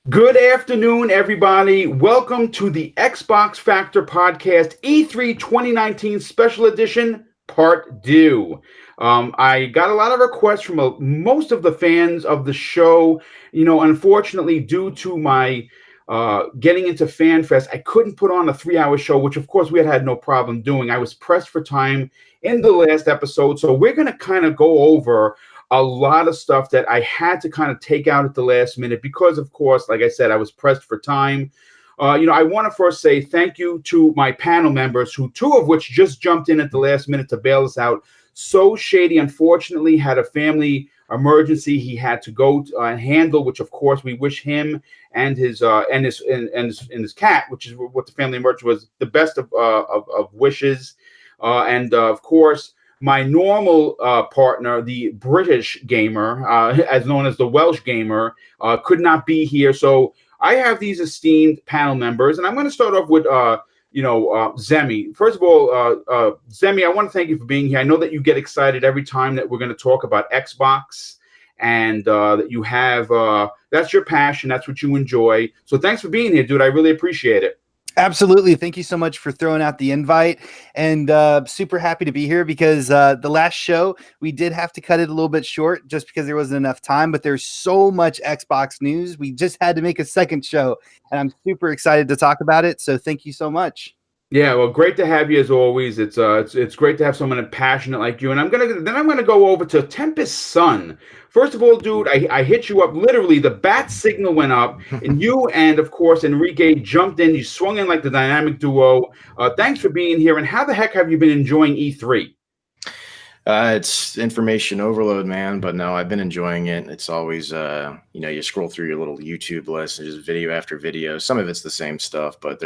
Good afternoon, everybody. Welcome to the Xbox Factor Podcast E3 2019 Special Edition Part 2. I got a lot of requests from most of the fans of the show. Unfortunately, due to my getting into FanFest, I couldn't put on a 3-hour show, which of course we had no problem doing. I was pressed for time in the last episode, so we're going to kind of go over a lot of stuff that I had to kind of take out at the last minute because, of course, like I said, I was pressed for time. I want to first say thank you to my panel members, two of which just jumped in at the last minute to bail us out. So Shady, unfortunately, had a family emergency he had to go handle, which of course we wish him and his cat, which is what the family emergency was, the best of wishes, and of course my normal partner, the British gamer, as known as the Welsh gamer, could not be here. So I have these esteemed panel members, and I'm going to start off with, Zemi. First of all, Zemi, I want to thank you for being here. I know that you get excited every time that we're going to talk about Xbox, and that you have, that's your passion. That's what you enjoy. So thanks for being here, dude. I really appreciate it. Absolutely. Thank you so much for throwing out the invite, and super happy to be here because the last show we did have to cut it a little bit short just because there wasn't enough time, but there's so much Xbox news. We just had to make a second show, and I'm super excited to talk about it. So thank you so much. Yeah, well, great to have you as always. It's great to have someone passionate like you. And I'm gonna go over to Tempest Sun. First of all, dude, I hit you up. Literally, the bat signal went up, and you and of course Enrique jumped in. You swung in like the dynamic duo. Thanks for being here. And how the heck have you been enjoying E3? It's information overload, man. But no, I've been enjoying it. It's always, you scroll through your little YouTube list and just video after video. Some of it's the same stuff, but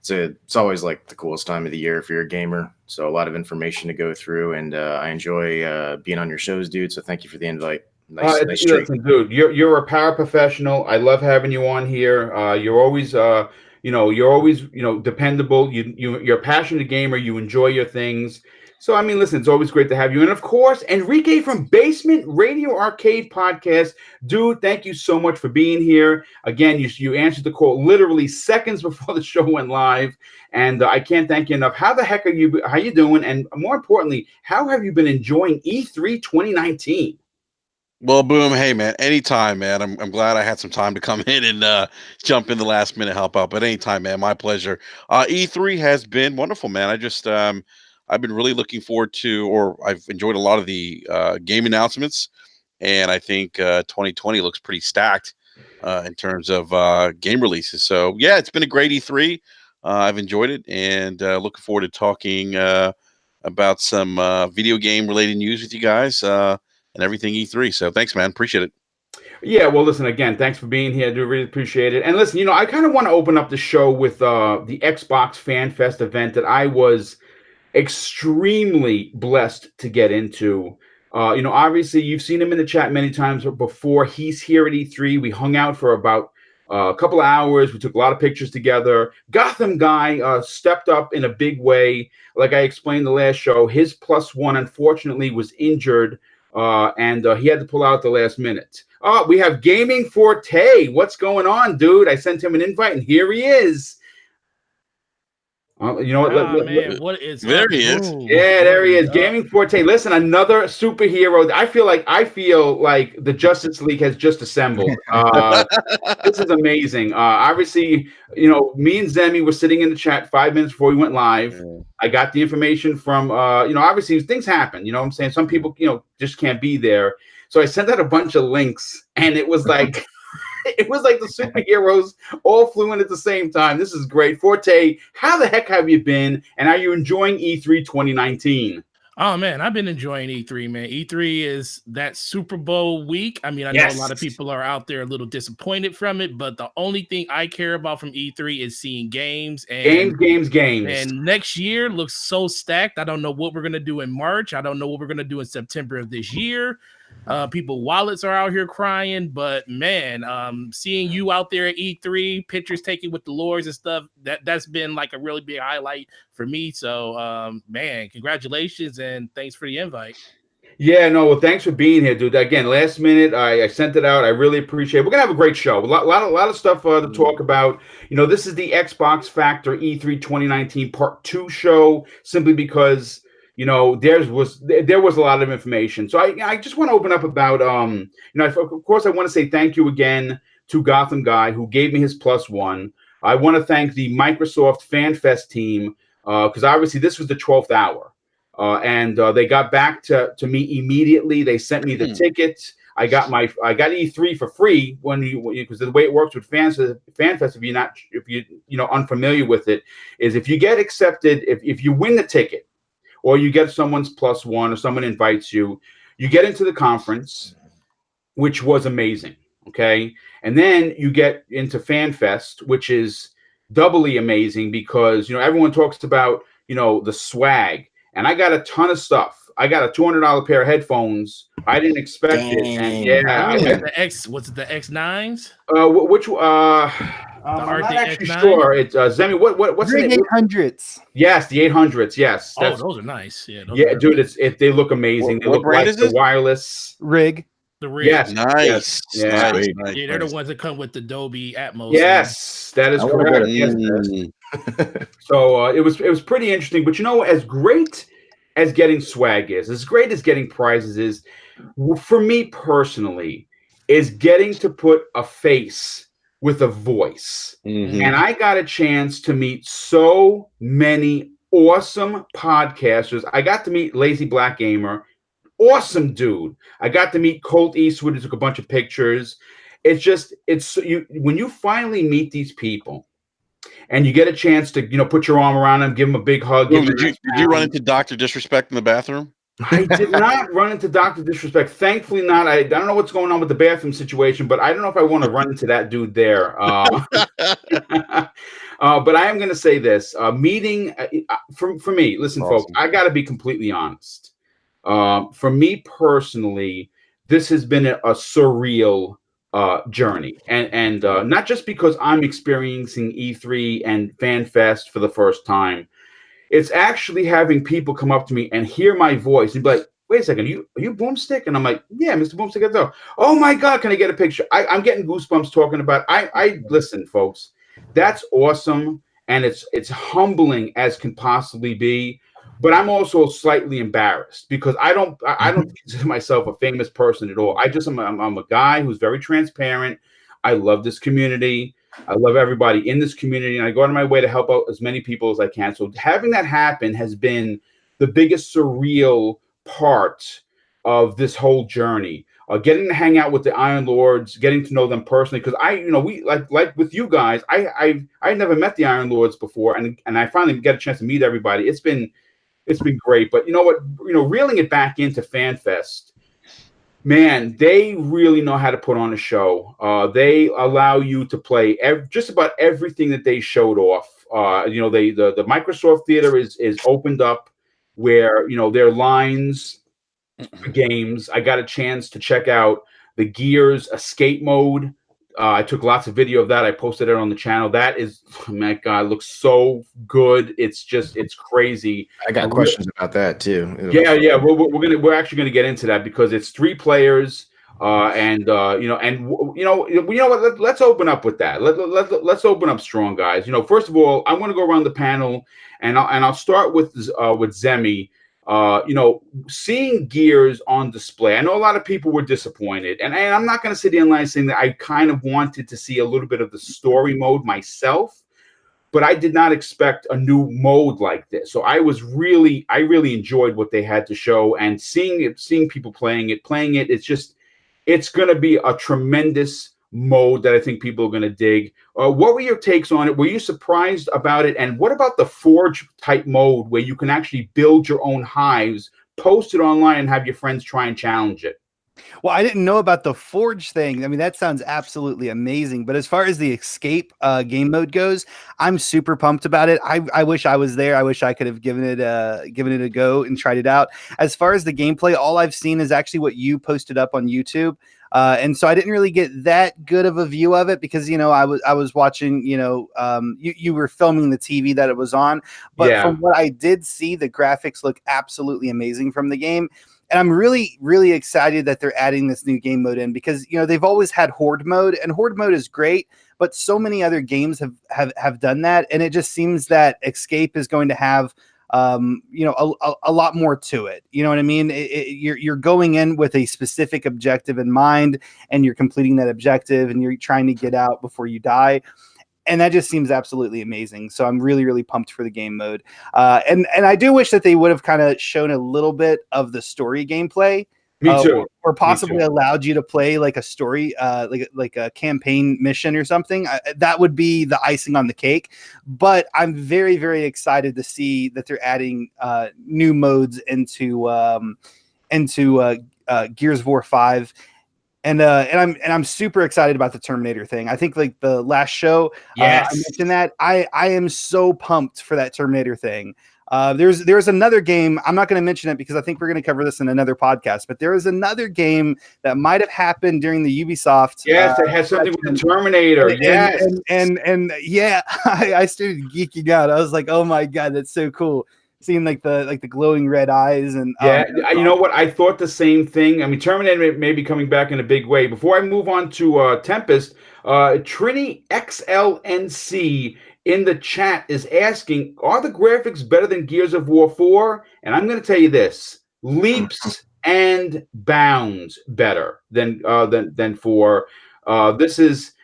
it's always like the coolest time of the year if you're a gamer. So a lot of information to go through, and I enjoy being on your shows, dude. So thank you for the invite. Nice treat. Listen, dude, you're a paraprofessional. I love having you on here. You're always dependable. You're a passionate gamer. You enjoy your things. So, I mean, listen, it's always great to have you. And, of course, Enrique from Basement Radio Arcade Podcast. Dude, thank you so much for being here. Again, you answered the call literally seconds before the show went live, and I can't thank you enough. How the heck are you? How you doing? And more importantly, how have you been enjoying E3 2019? Well, Boom, hey, man, anytime, man. I'm glad I had some time to come in and jump in the last minute, help out. But anytime, man, my pleasure. E3 has been wonderful, man. I've been really looking forward to, or I've enjoyed a lot of the game announcements, and I think 2020 looks pretty stacked in terms of game releases. So, yeah, it's been a great E3. I've enjoyed it, and looking forward to talking about some video game-related news with you guys and everything E3. So, thanks, man. Appreciate it. Yeah, well, listen, again, thanks for being here. I do really appreciate it. And listen, I kind of want to open up the show with the Xbox Fan Fest event that I was extremely blessed to get into. Obviously you've seen him in the chat many times before. He's here at E3. We hung out for about a couple of hours. We took a lot of pictures together. Gotham guy stepped up in a big way. Like I explained the last show, his +1 unfortunately was injured, and he had to pull out the last minute. We have Gaming Forte. What's going on, dude? I sent him an invite, and here he is. You know what? Man, what is there? He is. Yeah, there he is. Gaming Forte. Listen, another superhero. I feel like the Justice League has just assembled. This is amazing. Obviously, me and Zemi were sitting in the chat 5 minutes before we went live. I got the information from, obviously things happen. You know what I'm saying? Some people, just can't be there. So I sent out a bunch of links, and it was like. It was like the superheroes all flew in at the same time. This is great. Forte, how the heck have you been? And are you enjoying E3 2019? Oh, man, I've been enjoying E3, man. E3 is that Super Bowl week. I mean, I know a lot of people are out there a little disappointed from it, but the only thing I care about from E3 is seeing games. And games. And next year looks so stacked. I don't know what we're going to do in March. I don't know what we're going to do in September of this year. People wallets are out here crying, but man, seeing you out there at E3, pictures taken with the lords and stuff, that's been like a really big highlight for me. So man, congratulations and thanks for the invite. Yeah, no, well, thanks for being here, dude. Again, last minute, I sent it out. I really appreciate it. We're gonna have a great show. A lot of stuff to talk about. This is the Xbox Factor E3 2019 Part 2 show, simply because there was a lot of information. So I just want to open up about of course I want to say thank you again to Gotham Guy who gave me his +1. I want to thank the Microsoft Fan Fest team because obviously this was the 12th hour. And they got back to me immediately. They sent me the tickets. I got E3 for free because the way it works with FanFest, if you're unfamiliar with it, is if you get accepted, if you win the ticket, or you get someone's +1, or someone invites you, you get into the conference, which was amazing. Okay, and then you get into FanFest, which is doubly amazing because everyone talks about the swag. And I got a ton of stuff. I got a $200 pair of headphones. I didn't expect it, and yeah, Was it the X9s? Which I'm not actually sure. It's Zemi. What's the name? 800s. Yes, the 800s. Yes, those are nice. Yeah, dude, they look amazing. They look like the wireless rig. The rig. Yes, nice. Yeah, they're the ones that come with the Dolby Atmos. Yes, that is correct. So it was pretty interesting. But as great as getting swag is, as great as getting prizes is, for me personally, is getting to put a face with a voice. And I got a chance to meet so many awesome podcasters. I got to meet Lazy Black Gamer. Awesome dude. I got to meet Colt Eastwood, who took a bunch of pictures. When you finally meet these people and you get a chance to put your arm around them, give them a big hug. Did you run into Dr. Disrespect in the bathroom? I did not run into Dr. Disrespect. Thankfully not. I don't know what's going on with the bathroom situation, but I don't know if I want to run into that dude there. But I am going to say this. Meeting, for me, listen, folks, I got to be completely honest. For me personally, this has been a surreal journey, and not just because I'm experiencing E3 and FanFest for the first time. It's actually having people come up to me and hear my voice and be like, "Wait a second, are you BoomStick?" And I'm like, "Yeah, MrBooMStickXL." Oh my God, can I get a picture? I'm getting goosebumps talking about. I listen, folks. That's awesome, and it's humbling as can possibly be. But I'm also slightly embarrassed because I don't consider myself a famous person at all. I'm a guy who's very transparent. I love this community. I love everybody in this community, and I go out of my way to help out as many people as I can. So having that happen has been the biggest surreal part of this whole journey. Getting to hang out with the Iron Lords, getting to know them personally, because we like with you guys, I never met the Iron Lords before, and I finally get a chance to meet everybody. It's been great. But you know what? Reeling it back into FanFest, man, they really know how to put on a show. They allow you to play just about everything that they showed off. The Microsoft Theater is opened up where their lines for games. I got a chance to check out the Gears escape mode. I took lots of video of that. I posted it on the channel. That is, oh my God, looks so good. It's crazy. I got questions about that too. Yeah. We're actually gonna get into that because it's 3 players. You know what? Let's open up with that. Let's open up strong, guys. First of all, I want to go around the panel, and I'll start with Zemi. Seeing Gears on display, I know a lot of people were disappointed, and I'm not going to sit here and lie saying that I kind of wanted to see a little bit of the story mode myself, but I did not expect a new mode like this. So I really enjoyed what they had to show, and seeing people playing it. It's going to be a tremendous mode that I think people are going to dig. What were your takes on it? Were you surprised about it? And what about the Forge type mode where you can actually build your own hives, post it online, and have your friends try and challenge it? Well, I didn't know about the Forge thing. I mean, that sounds absolutely amazing. But as far as the escape game mode goes, I'm super pumped about it. I wish I was there. I wish I could have given it a go and tried it out. As far as the gameplay, all I've seen is actually what you posted up on YouTube. And so I didn't really get that good of a view of it because, I was watching, you were filming the TV that it was on. But From what I did see, the graphics look absolutely amazing from the game. And I'm really, really excited that they're adding this new game mode in, because, you know, they've always had Horde mode, and Horde mode is great, but so many other games have done that. And it just seems that Escape is going to have, you know, a lot more to it. You know what I mean? You're going in with a specific objective in mind, and you're completing that objective, and you're trying to get out before you die. And that just seems absolutely amazing. So I'm really, really pumped for the game mode. And I do wish that they would have kind of shown a little bit of the story gameplay. Me too. Or possibly Me too. allowed you to play like a story, like a campaign mission or something. That would be the icing on the cake. But I'm very, very excited to see that they're adding new modes into Gears of War 5. And I'm super excited about the Terminator thing. I think like the last show, Yes. I mentioned that I am so pumped for that Terminator thing. There's another game. I'm not going to mention it because I think we're going to cover this in another podcast. But there is another game that might have happened during the Ubisoft. Yes, it has something with the Terminator. Yes, and yeah, I started geeking out. I was like, oh my god, that's so cool. Seeing like the glowing red eyes and yeah, you know what? I thought the same thing. I mean, Terminator may be coming back in a big way. Before I move on to Tempest, Trini XLNC in the chat is asking, are the graphics better than Gears of War 4? And I'm going to tell you this: leaps and bounds better than 4. This is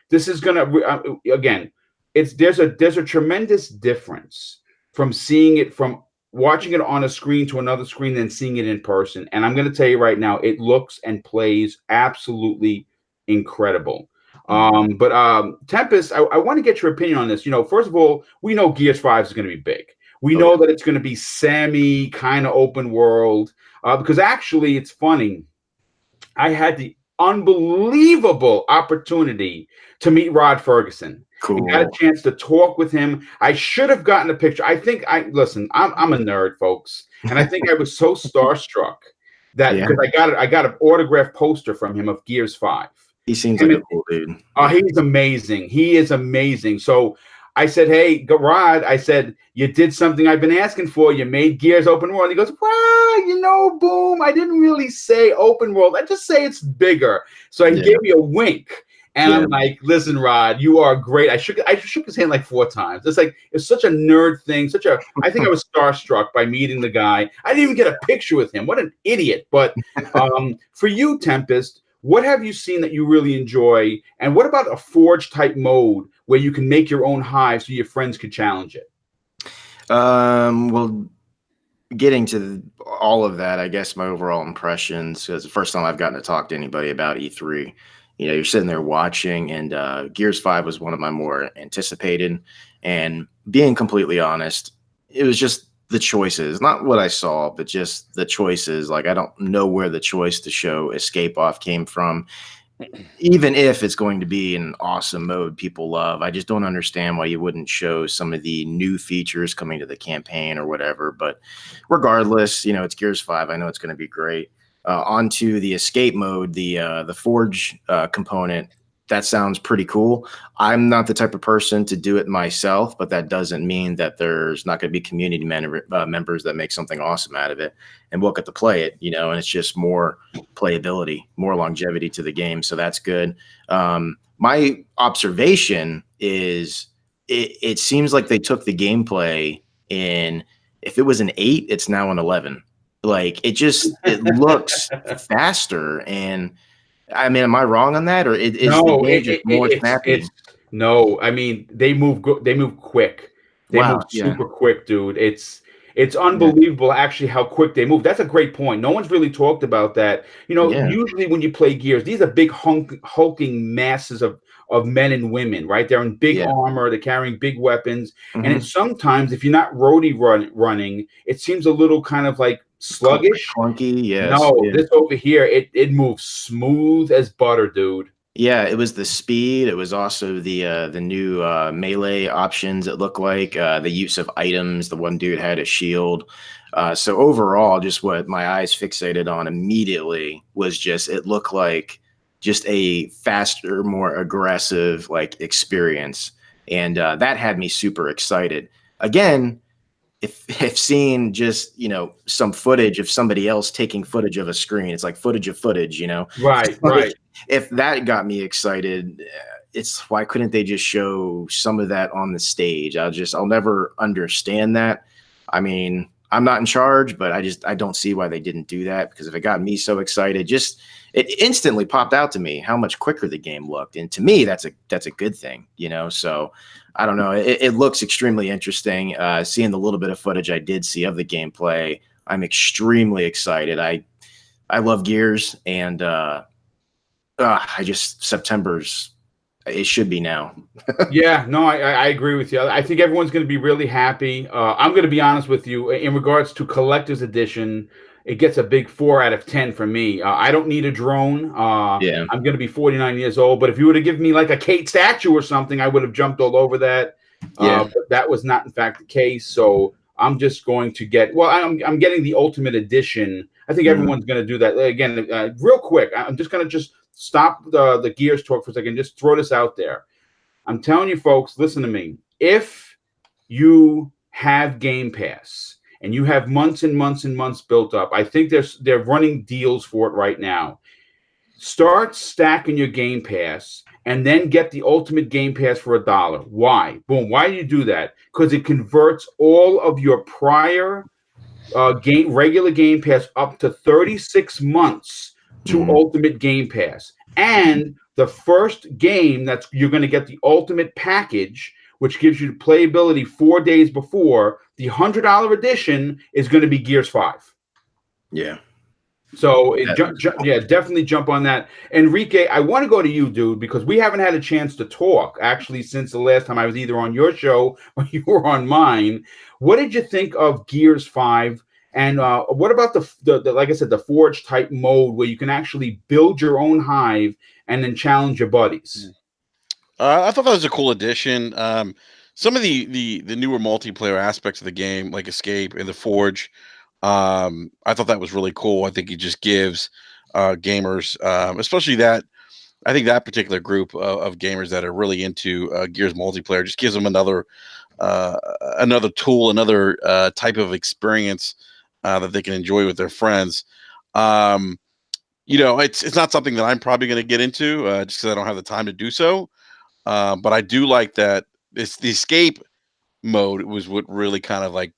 going to again. There's a tremendous difference from seeing it from watching it on a screen to another screen than seeing it in person. And I'm going to tell you right now, it looks and plays absolutely incredible. But Tempest, I want to get your opinion on this. You know, first of all, we know Gears 5 is going to be big. We know that it's going to be semi kind of open world, because actually it's funny. I had the unbelievable opportunity to meet Rod Ferguson. Cool. I got a chance to talk with him. I should have gotten a picture. I'm a nerd, folks, and I think I was so starstruck that because I got an autographed poster from him of Gears 5. He seems like a cool dude. Oh, he's amazing. He is amazing. So I said, hey, Rod, I said, you did something I've been asking for. You made Gears open world. He goes, well, you know, Boom, I didn't really say open world. I just say it's bigger. So he gave me a wink. And I'm like, listen, Rod, you are great. I shook his hand like 4 times. It's such a nerd thing. I think I was starstruck by meeting the guy. I didn't even get a picture with him. What an idiot. But for you, Tempest, what have you seen that you really enjoy? And what about a Forge type mode where you can make your own hive so your friends could challenge it? Well, getting to all of that, I guess my overall impressions, because the first time I've gotten to talk to anybody about E3, you know, you're sitting there watching, and Gears 5 was one of my more anticipated. And being completely honest, it was just the choices, not what I saw, but just the choices. Like, I don't know where the choice to show Escape Off came from. Even if it's going to be an awesome mode people love, I just don't understand why you wouldn't show some of the new features coming to the campaign or whatever. But regardless, you know, it's Gears 5. I know it's going to be great. Onto the escape mode, the Forge component. That sounds pretty cool. I'm not the type of person to do it myself, but that doesn't mean that there's not going to be community members that make something awesome out of it and we'll get to play it, you know, and it's just more playability, more longevity to the game. So that's good. My observation is it seems like they took the gameplay in, if it was an 8, it's now an 11. Like it looks faster. And I mean, am I wrong on that, or is the game just more snappy? No, I mean they move quick. They move super quick, dude. It's unbelievable actually how quick they move. That's a great point. No one's really talked about that. You know, usually when you play Gears, these are big hulking masses of men and women, right? They're in big armor, they're carrying big weapons, and it's sometimes if you're not roadie running, it seems a little kind of like sluggish, clunky. This over here, it moves smooth as butter, dude. Yeah, it was the speed. It was also the new melee options. It looked like the use of items. The one dude had a shield. So overall, just what my eyes fixated on immediately was just it looked like just a faster, more aggressive like experience, and that had me super excited. Again, if seeing just, some footage of somebody else taking footage of a screen, it's like footage of footage, Right, Like, right. if that got me excited, it's why couldn't they just show some of that on the stage? I'll never understand that. I mean, I'm not in charge, but I don't see why they didn't do that, because if it got me so excited, it instantly popped out to me how much quicker the game looked. And to me, that's a good thing, so I don't know. It looks extremely interesting. Seeing the little bit of footage I did see of the gameplay, I'm extremely excited. I love Gears, and September's, it should be now. Yeah, no, I agree with you. I think everyone's going to be really happy. I'm going to be honest with you in regards to collector's edition. It gets a big 4 out of 10 for me. I don't need a drone. Yeah. I'm going to be 49 years old, but if you were to give me like a Kate statue or something, I would have jumped all over that. Yeah. But that was not in fact the case. So I'm just going to get. Well, I'm getting the ultimate edition. I think everyone's going to do that again. Real quick, I'm just going to just stop the Gears talk for a second. Just throw this out there. I'm telling you, folks, listen to me. If you have Game Pass and you have months and months and months built up, I think they're running deals for it right now. Start stacking your Game Pass and then get the ultimate Game Pass for $1. Why? Boom. Why do you do that? Because it converts all of your prior regular Game Pass up to 36 months to Ultimate Game Pass. And the first game you're going to get the Ultimate Package, which gives you playability 4 days before. The $100 edition is going to be Gears 5. Yeah. So definitely jump on that. Enrique, I want to go to you, dude, because we haven't had a chance to talk actually since the last time I was either on your show or you were on mine. What did you think of Gears 5? And what about the like I said, the Forge type mode where you can actually build your own hive and then challenge your buddies? I thought that was a cool addition. Some of the newer multiplayer aspects of the game, like Escape and the Forge, I thought that was really cool. I think it just gives gamers, especially that, I think that particular group of gamers that are really into Gears multiplayer, just gives them another tool, another type of experience that they can enjoy with their friends. It's not something that I'm probably going to get into just because I don't have the time to do so. But I do like that the escape mode was what really kind of like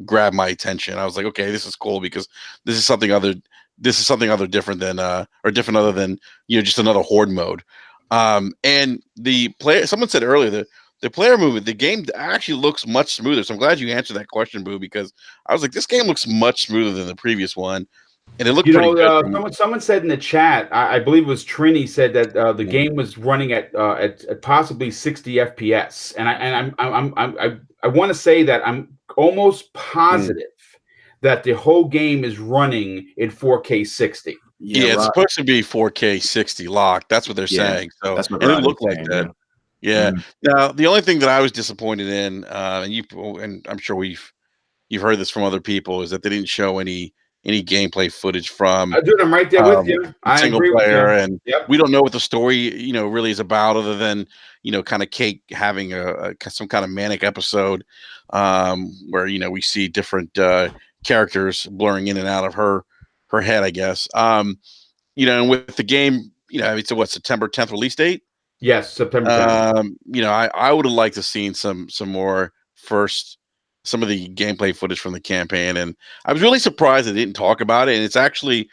grabbed my attention. I was like, okay, this is cool because this is something other different than or different other than just another horde mode. And the player, someone said earlier, the player movement, the game actually looks much smoother. So I'm glad you answered that question, Boo, because I was like, this game looks much smoother than the previous one. And it looked pretty good. Someone said in the chat, I believe it was Trini, said that the game was running at possibly 60 FPS, and I want to say that I'm almost positive that the whole game is running in 4K 60. Yeah, it's supposed to be 4K 60 locked. That's what they're saying. So that's what it looked like that. Yeah. Now the only thing that I was disappointed in, and I'm sure you've heard this from other people, is that they didn't show any gameplay footage from. Dude, I'm right there with you. I single agree player, with you. And we don't know what the story, really is about, other than kind of Kate having some kind of manic episode, where we see different characters blurring in and out of her head, I guess. And with the game, it's a September 10th release date. Yes, September 10th. I would have liked to seen some more some of the gameplay footage from the campaign, and I was really surprised they didn't talk about it. And it's actually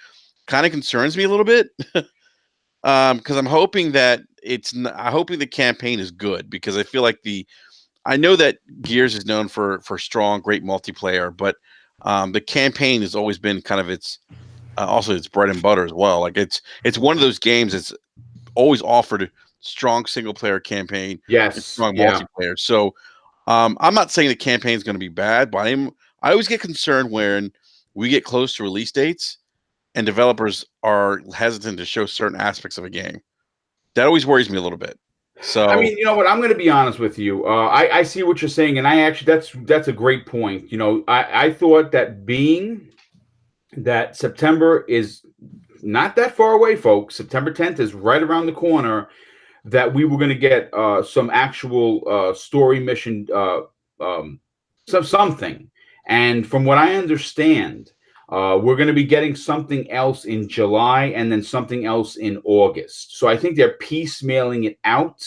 kind of concerns me a little bit because I'm hoping that I'm hoping the campaign is good, because I feel like I know that Gears is known for strong, great multiplayer, but the campaign has always been kind of its bread and butter as well. Like it's one of those games that's always offered strong single player campaign, and strong multiplayer. So I'm not saying the campaign is going to be bad, but I always get concerned when we get close to release dates and developers are hesitant to show certain aspects of a game. That always worries me a little bit. So I mean, you know what? I'm going to be honest with you. I see what you're saying, and I actually that's a great point. I thought that being that September is not that far away, folks. September 10th is right around the corner. That we were going to get some actual story mission something. And from what I understand, we're going to be getting something else in July and then something else in August. So I think they're piecemealing it out.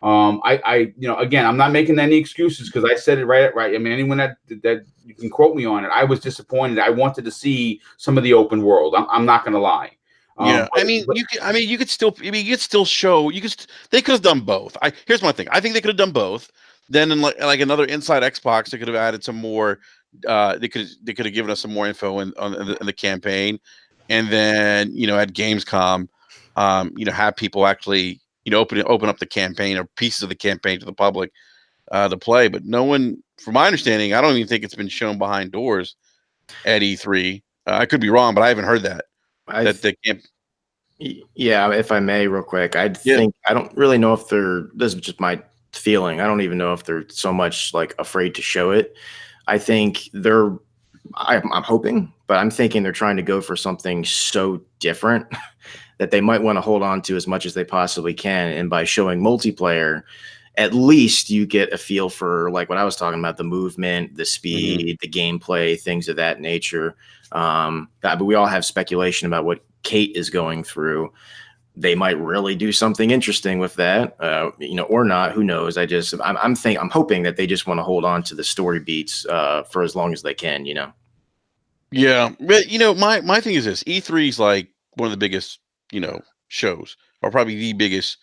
Again, I'm not making any excuses because I said it right. I mean, anyone that you can quote me on it, I was disappointed. I wanted to see some of the open world. I'm not going to lie. Yeah, you could still. I mean, you could still show. They could have done both. Here's my thing. I think they could have done both. Then, in like another Inside Xbox, they could have added some more. They could have given us some more info in the campaign, and then at Gamescom, have people actually open up the campaign or pieces of the campaign to the public to play. But no one, from my understanding, I don't even think it's been shown behind doors at E3. I could be wrong, but I haven't heard that. Yeah, if I may, real quick, I don't really know if this is just my feeling. I don't even know if they're so much like afraid to show it. I think I'm hoping, but I'm thinking they're trying to go for something so different that they might want to hold on to as much as they possibly can. And by showing multiplayer, at least you get a feel for like what I was talking about, the movement, the speed, the gameplay, things of that nature. But we all have speculation about what Kate is going through. They might really do something interesting with that, or not. Who knows? I'm hoping that they just want to hold on to the story beats for as long as they can. Yeah, but my thing is this: E3 is like one of the biggest shows, or probably the biggest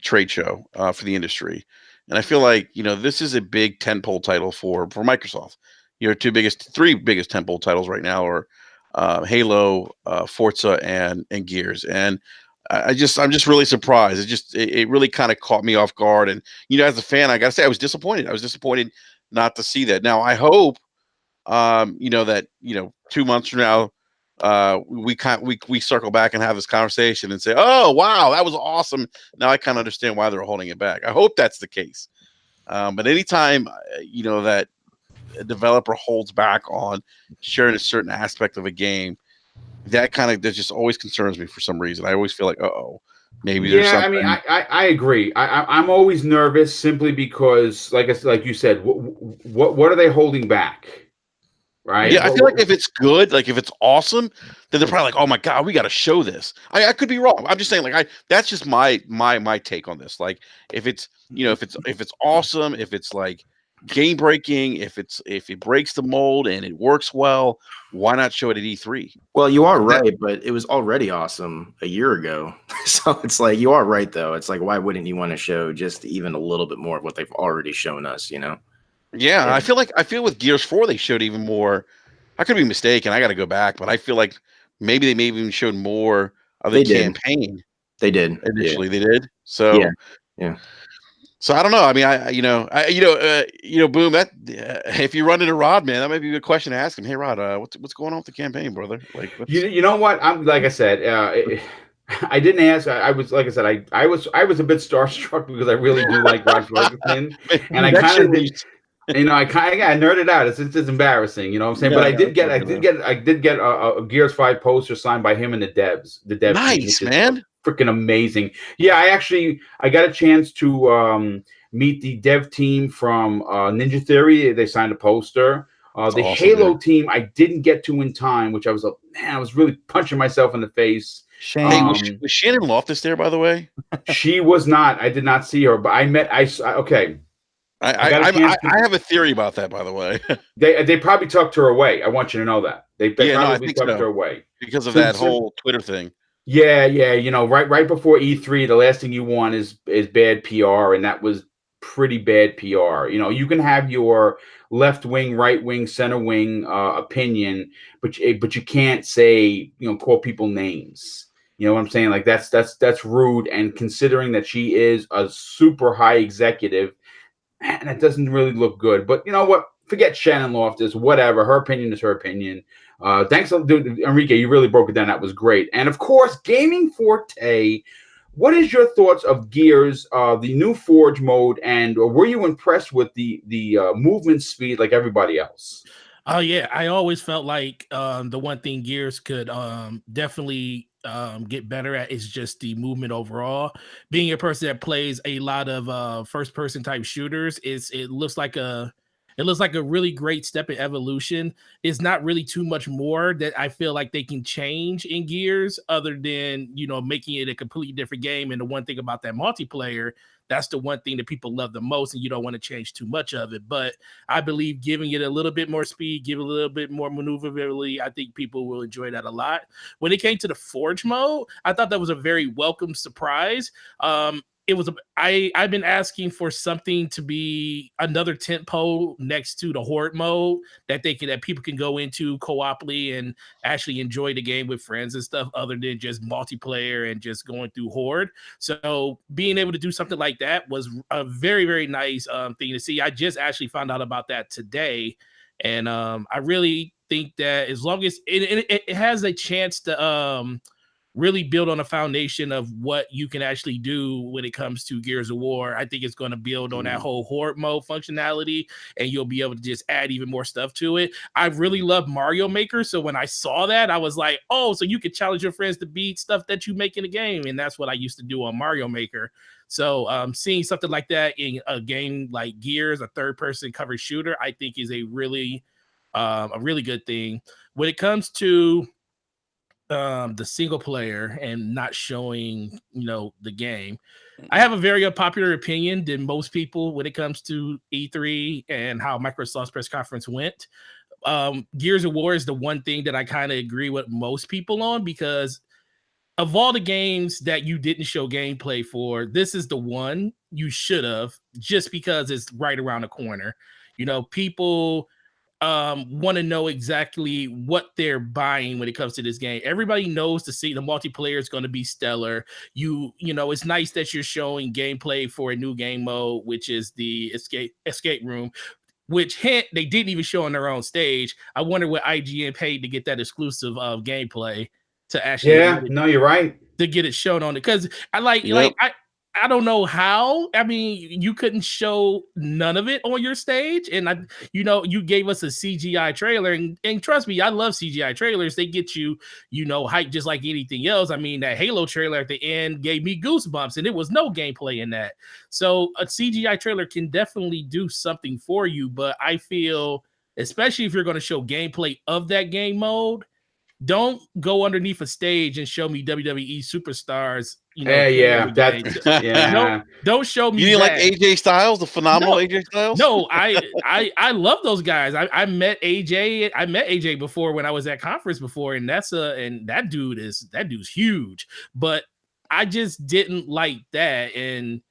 trade show for the industry, and I feel like this is a big tentpole title for Microsoft. Your three biggest tentpole titles right now are Halo, Forza, and Gears, and I'm just really surprised. It really kind of caught me off guard, and as a fan, I gotta say I was disappointed. I was disappointed not to see that. Now I hope that 2 months from now we circle back and have this conversation and say, oh wow, that was awesome. Now I kind of understand why they're holding it back. I hope that's the case. But anytime that a developer holds back on sharing a certain aspect of a game, that just always concerns me for some reason. I always feel like, maybe there's something. I mean, I agree. I'm always nervous simply because, like you said, what are they holding back? Right? Yeah, I feel like if it's good, like if it's awesome, then they're probably like, "Oh my god, we got to show this." I could be wrong. I'm just saying, like, that's just my take on this. Like, if it's if it's awesome, if it's like game breaking, if it breaks the mold and it works well, why not show it at E3? Well, you are right, but it was already awesome a year ago. So it's like, you are right though. It's like, why wouldn't you want to show just even a little bit more of what they've already shown us? Yeah, I feel with Gears 4 they showed even more. I could be mistaken. I got to go back, but I feel like maybe they even showed more of the campaign. They did initially. They did. So yeah. So I don't know. I mean, Boom. That if you run into Rod, man, that might be a good question to ask him. Hey, Rod, what's going on with the campaign, brother? Like, you know what? I'm like I said. I didn't ask. I was like I said. I was a bit starstruck because I really do like Rod Ferguson, and I kind of did. I kind of got nerded out. It's just embarrassing, you know what I'm saying? But I did get a Gears 5 poster signed by him and the devs. The dev nice team, man, freaking amazing. Yeah, I got a chance to meet the dev team from Ninja Theory. They signed a poster. The awesome, Halo team I didn't get to in time, which I was I was really punching myself in the face. Shame. Was Shannon Loftus there, by the way? She was not. I did not see her, but I have a theory about that, by the way. They probably tucked her away. I want you to know that they probably tucked her away because of that whole Twitter thing. Yeah. Right before E3, the last thing you want is bad PR, and that was pretty bad PR. You can have your left wing, right wing, center wing opinion, but you can't say call people names. You know what I'm saying? Like that's rude. And considering that she is a super high executive, and it doesn't really look good. But you know what? Forget Shannon Loftus. Whatever. Her opinion is her opinion. Thanks, dude, Enrique. You really broke it down. That was great. And of course, Gaming Forte. What is your thoughts of Gears, the new Forge mode, and were you impressed with the movement speed like everybody else? Oh yeah, I always felt like the one thing Gears could definitely get better at is just the movement overall. Being a person that plays a lot of first person type shooters, it looks like It looks like a really great step in evolution. It's not really too much more that I feel like they can change in Gears other than, making it a completely different game. And the one thing about that multiplayer, that's the one thing that people love the most, and you don't want to change too much of it. But I believe giving it a little bit more speed, give it a little bit more maneuverability, I think people will enjoy that a lot. When it came to the Forge mode, I thought that was a very welcome surprise. I've been asking for something to be another tentpole next to the Horde mode that people can go into co-oply and actually enjoy the game with friends and stuff, other than just multiplayer and just going through Horde. So being able to do something like that was a very, very nice thing to see. I just actually found out about that today, and I really think that as long as it has a chance to really build on a foundation of what you can actually do when it comes to Gears of War. I think it's going to build on that whole Horde mode functionality, and you'll be able to just add even more stuff to it. I really love Mario Maker, so when I saw that, I was like, oh, so you could challenge your friends to beat stuff that you make in the game, and that's what I used to do on Mario Maker. So seeing something like that in a game like Gears, a third-person cover shooter, I think is a really good thing. When it comes to the single player and not showing, the game, I have a very unpopular opinion than most people when it comes to E3 and how Microsoft's press conference went. Gears of War is the one thing that I kind of agree with most people on, because of all the games that you didn't show gameplay for, this is the one you should have, just because it's right around the corner. People want to know exactly what they're buying when it comes to this game. Everybody knows the multiplayer is going to be stellar. It's nice that you're showing gameplay for a new game mode, which is the escape room, which they didn't even show on their own stage. I wonder what IGN paid to get that exclusive gameplay to actually you're right, to get it shown on it, because I don't know how. I mean, you couldn't show none of it on your stage, and you gave us a CGI trailer, and trust me, I love CGI trailers. They get you, hyped just like anything else. I mean, that Halo trailer at the end gave me goosebumps, and there was no gameplay in that. So a CGI trailer can definitely do something for you, but I feel, especially if you're going to show gameplay of that game mode, don't go underneath a stage and show me WWE superstars. Don't show me. You like AJ Styles, the phenomenal AJ Styles? No, I love those guys. I met AJ. I met AJ before when I was at conference before, and that dude's huge. But I just didn't like that, and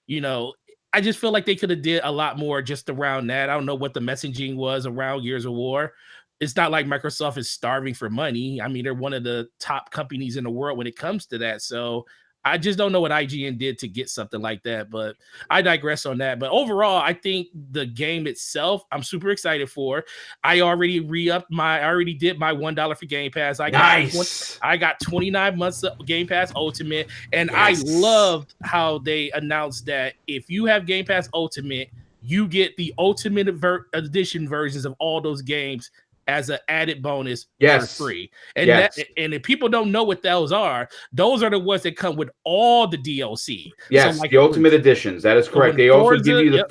I just feel like they could have did a lot more just around that. I don't know what the messaging was around Gears of War. It's not like Microsoft is starving for money. I mean, they're one of the top companies in the world when it comes to that. So I just don't know what IGN did to get something like that, but I digress on that. But overall, I think the game itself, I'm super excited for. I already did my $1 for Game Pass. I got 29 months of Game Pass Ultimate, and I loved how they announced that if you have Game Pass Ultimate, you get the Ultimate Edition versions of all those games as an added bonus for free. And and if people don't know what those are the ones that come with all the DLC. Yes, so the Ultimate Editions. That is correct. They also give you the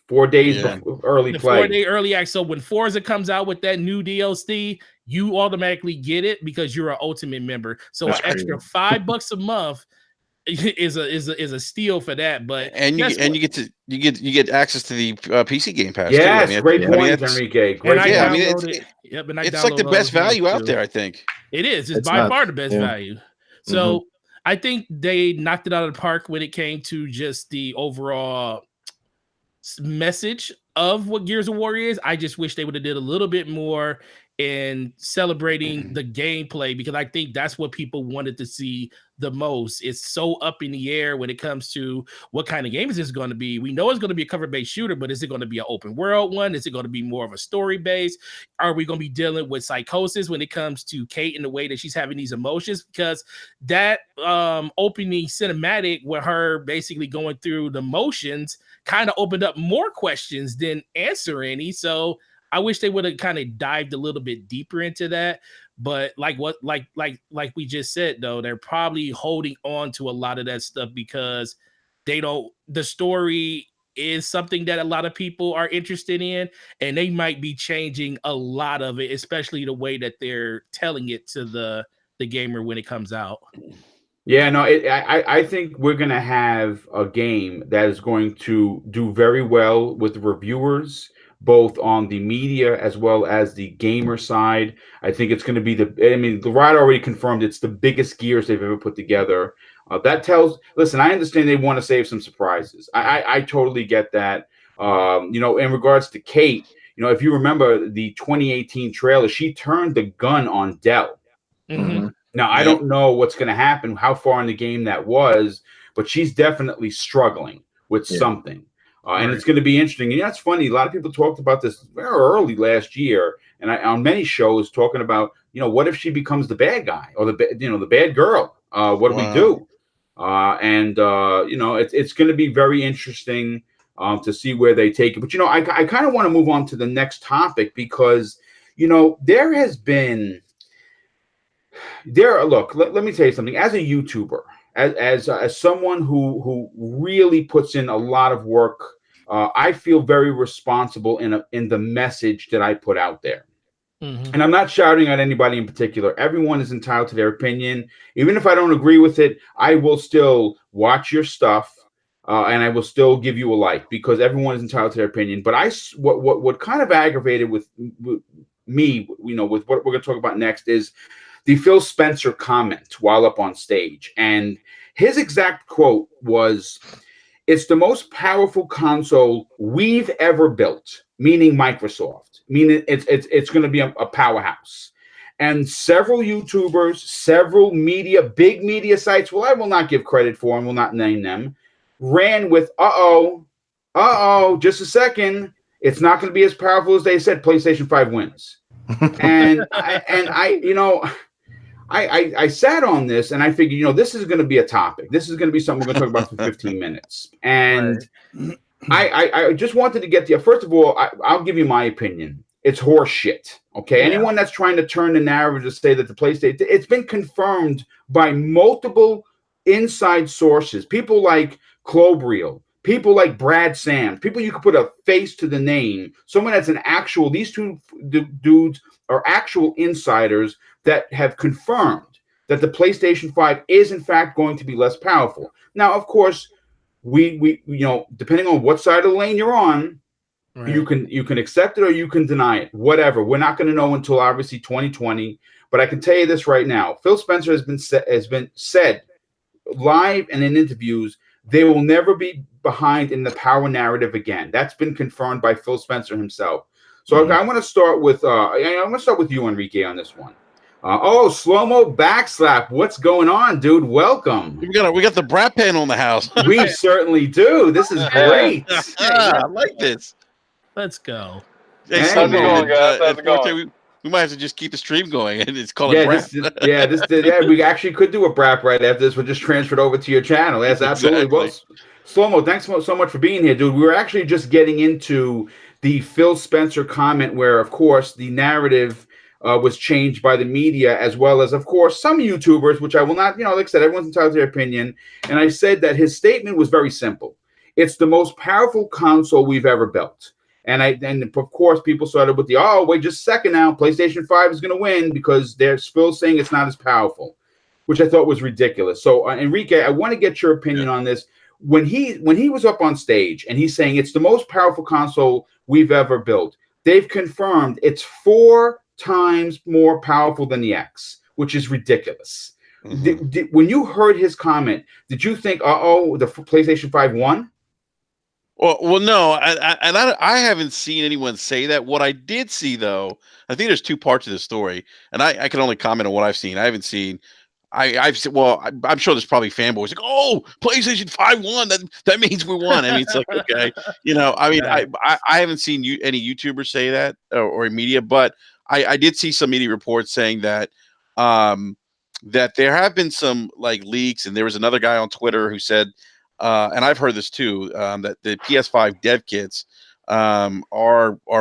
4 days early play. 4-day early access. So when Forza comes out with that new DLC, you automatically get it because you're an Ultimate member. So an extra $5 a month is a steal for that. But you get access to the PC Game Pass. Yes, too. Great point, Enrique. It's like the best value out there. I think it is. It's by far the best value. So I think they knocked it out of the park when it came to just the overall message of what Gears of War is. I just wish they would have did a little bit more in celebrating the gameplay, because I think that's what people wanted to see the most. It's so up in the air when it comes to what kind of game is this going to be. We know it's going to be a cover-based shooter, but is it going to be an open world one? Is it going to be more of a story base? Are we going to be dealing with psychosis when it comes to Kate and the way that she's having these emotions? Because that opening cinematic with her basically going through the motions kind of opened up more questions than answer any. So I wish they would have kind of dived a little bit deeper into that. But like we just said, though, they're probably holding on to a lot of that stuff because the story is something that a lot of people are interested in, and they might be changing a lot of it, especially the way that they're telling it to the gamer when it comes out. Yeah, no, I think we're going to have a game that is going to do very well with reviewers, both on the media as well as the gamer side. I think it's going to be the ride already confirmed it's the biggest Gears they've ever put together. Listen, I understand they want to save some surprises. I totally get that. In regards to Kate, if you remember the 2018 trailer, she turned the gun on Dell. Mm-hmm. Now, I don't know what's going to happen, how far in the game that was, but she's definitely struggling with something. And it's going to be interesting. And that's funny. A lot of people talked about this very early last year, and on many shows talking about, what if she becomes the bad guy or the bad girl? What do we do? It's going to be very interesting to see where they take it. But, I kind of want to move on to the next topic because, there has been... Look, let me tell you something. As a YouTuber, as someone who really puts in a lot of work, I feel very responsible in the message that I put out there. Mm-hmm. And I'm not shouting at anybody in particular. Everyone is entitled to their opinion. Even if I don't agree with it, I will still watch your stuff, and I will still give you a like because everyone is entitled to their opinion. But what kind of aggravated with me, with what we're going to talk about next is the Phil Spencer comment while up on stage. And his exact quote was, "It's the most powerful console we've ever built," meaning Microsoft, meaning it's going to be a powerhouse. And several YouTubers, several big media sites, well, I will not give credit for and will not name them, ran with, just a second, it's not going to be as powerful as they said. PlayStation 5 wins. And I sat on this and I figured, this is going to be a topic. This is going to be something we're going to talk about for 15 minutes. And I just wanted to get first of all, I'll give you my opinion. It's horse shit. Okay. Yeah. Anyone that's trying to turn the narrative to say that the PlayStation, it's been confirmed by multiple inside sources, people like Clobriel, people like Brad Sams, people you could put a face to the name, someone that's these two dudes are actual insiders that have confirmed that the PlayStation 5 is in fact going to be less powerful. Now, of course, we depending on what side of the lane you're on, right, you can accept it or you can deny it. Whatever. We're not going to know until obviously 2020. But I can tell you this right now: Phil Spencer has been said live and in interviews, they will never be behind in the power narrative again. That's been confirmed by Phil Spencer himself. So I want to start with you, Enrique, on this one. Slow-mo backslap. What's going on, dude? Welcome. We got the brat panel in the house. We certainly do. This is great. I like this. Let's go. Hey, how's it going, guys? How's it going? We might have to just keep the stream going, and it's called a brap. We actually could do a brap right after this. We'll just transfer it over to your channel. Yes, absolutely. Exactly. Well, Slow-mo, thanks so much for being here, dude. We were actually just getting into the Phil Spencer comment where, of course, the narrative was changed by the media, as well as, of course, some YouTubers, which I will not, like I said, everyone's entitled to their opinion. And I said that his statement was very simple. It's the most powerful console we've ever built. And of course, people started with wait just a second now, PlayStation 5 is going to win because they're still saying it's not as powerful, which I thought was ridiculous. So, Enrique, I want to get your opinion on this. When he was up on stage and he's saying it's the most powerful console we've ever built, they've confirmed it's 4 times more powerful than the X, which is ridiculous. Mm-hmm. When you heard his comment, did you think, the PlayStation 5 won? Well, no, I haven't seen anyone say that. What I did see, though, I think there's 2 parts of the story, and I can only comment on what I've seen. I haven't seen. I'm sure there's probably fanboys like, PlayStation 5 won. That means we won. I mean, it's like, okay, I haven't seen any YouTubers say that or media, but I did see some media reports saying that that there have been some like leaks, and there was another guy on Twitter who said, and I've heard this too, that the PS5 dev kits are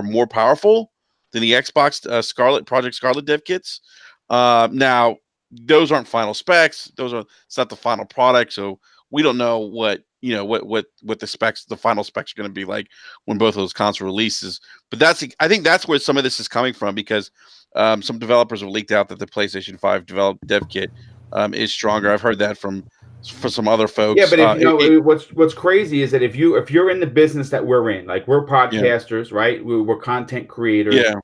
more powerful than the Xbox Project Scarlet dev kits. Now, those aren't final specs. It's not the final product, so we don't know what you know, what the specs, the final specs are going to be like when both of those consoles releases. But I think that's where some of this is coming from, because some developers have leaked out that the PlayStation 5 dev kit is stronger. I've heard that for some other folks. Yeah, but if you know what's crazy is that if you're in the business that we're in, like we're podcasters, right? We're content creators. Yeah.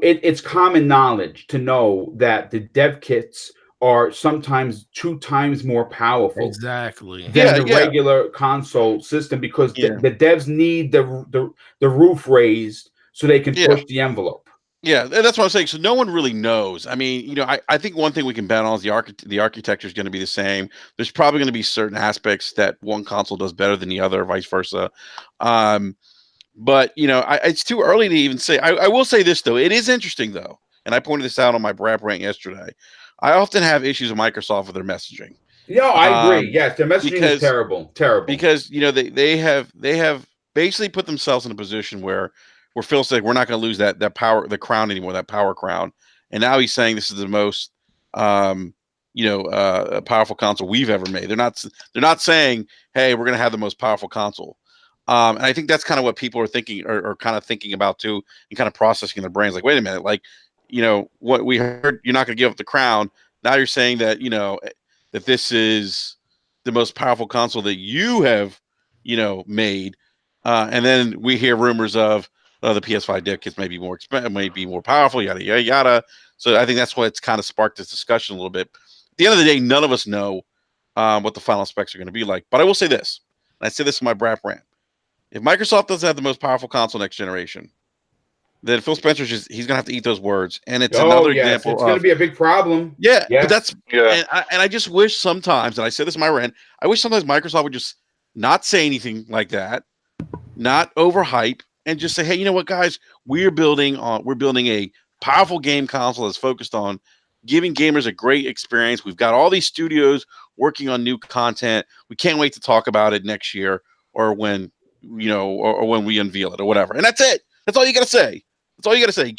It's common knowledge to know that the dev kits are sometimes 2 times more powerful exactly than the regular console system, because the devs need the roof raised so they can push the envelope. Yeah, that's what I'm saying. So no one really knows. I mean, you know, I think one thing we can bet on is the architecture is going to be the same. There's probably going to be certain aspects that one console does better than the other, vice versa. But you know, it's too early to even say. I will say this though, it is interesting though, and I pointed this out on my Brap rant yesterday. I often have issues with Microsoft with their messaging. Yeah, I agree. Yes, their messaging is terrible. Because you know they have basically put themselves in a position where Phil said we're not going to lose that power, the crown anymore, that power crown, and now he's saying this is the most powerful console we've ever made. They're not saying, hey, we're going to have the most powerful console. And I think that's kind of what people are thinking, or kind of thinking about too, and kind of processing in their brains. Like, wait a minute, like, you know, what we heard, you're not going to give up the crown. Now you're saying that, you know, that this is the most powerful console that you have, you know, made. And then we hear rumors of the PS5 dev kits may be more expensive, may be more powerful, yada, yada, yada. So I think that's what's kind of sparked this discussion a little bit. At the end of the day, none of us know what the final specs are going to be like. But I will say this, and I say this in my Brap rant. If Microsoft doesn't have the most powerful console next generation, then Phil Spencer's he's gonna have to eat those words. And it's another example. It's gonna be a big problem. Yeah, but that's and I just wish sometimes, and I said this in my rant, I wish sometimes Microsoft would just not say anything like that, not overhype, and just say, hey, you know what, guys, we're building a powerful game console that's focused on giving gamers a great experience. We've got all these studios working on new content. We can't wait to talk about it next year, or when, you know, or when we unveil it, or whatever. And that's it. That's all you gotta say. That's all you gotta say.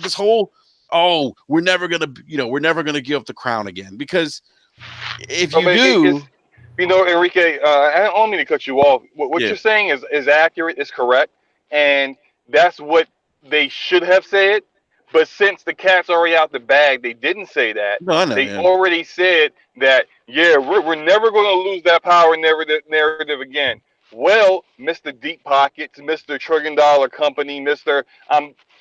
This whole, we're never gonna give up the crown again, because if you do, you know, Enrique, I don't mean to cut you off. What you're saying is accurate, is correct, and that's what they should have said. But since the cat's already out the bag, they didn't say that. No, I know, they already said that, we're never going to lose that power narrative again. Well, Mr. Deep Pockets, Mr. $1 trillion company, Mr.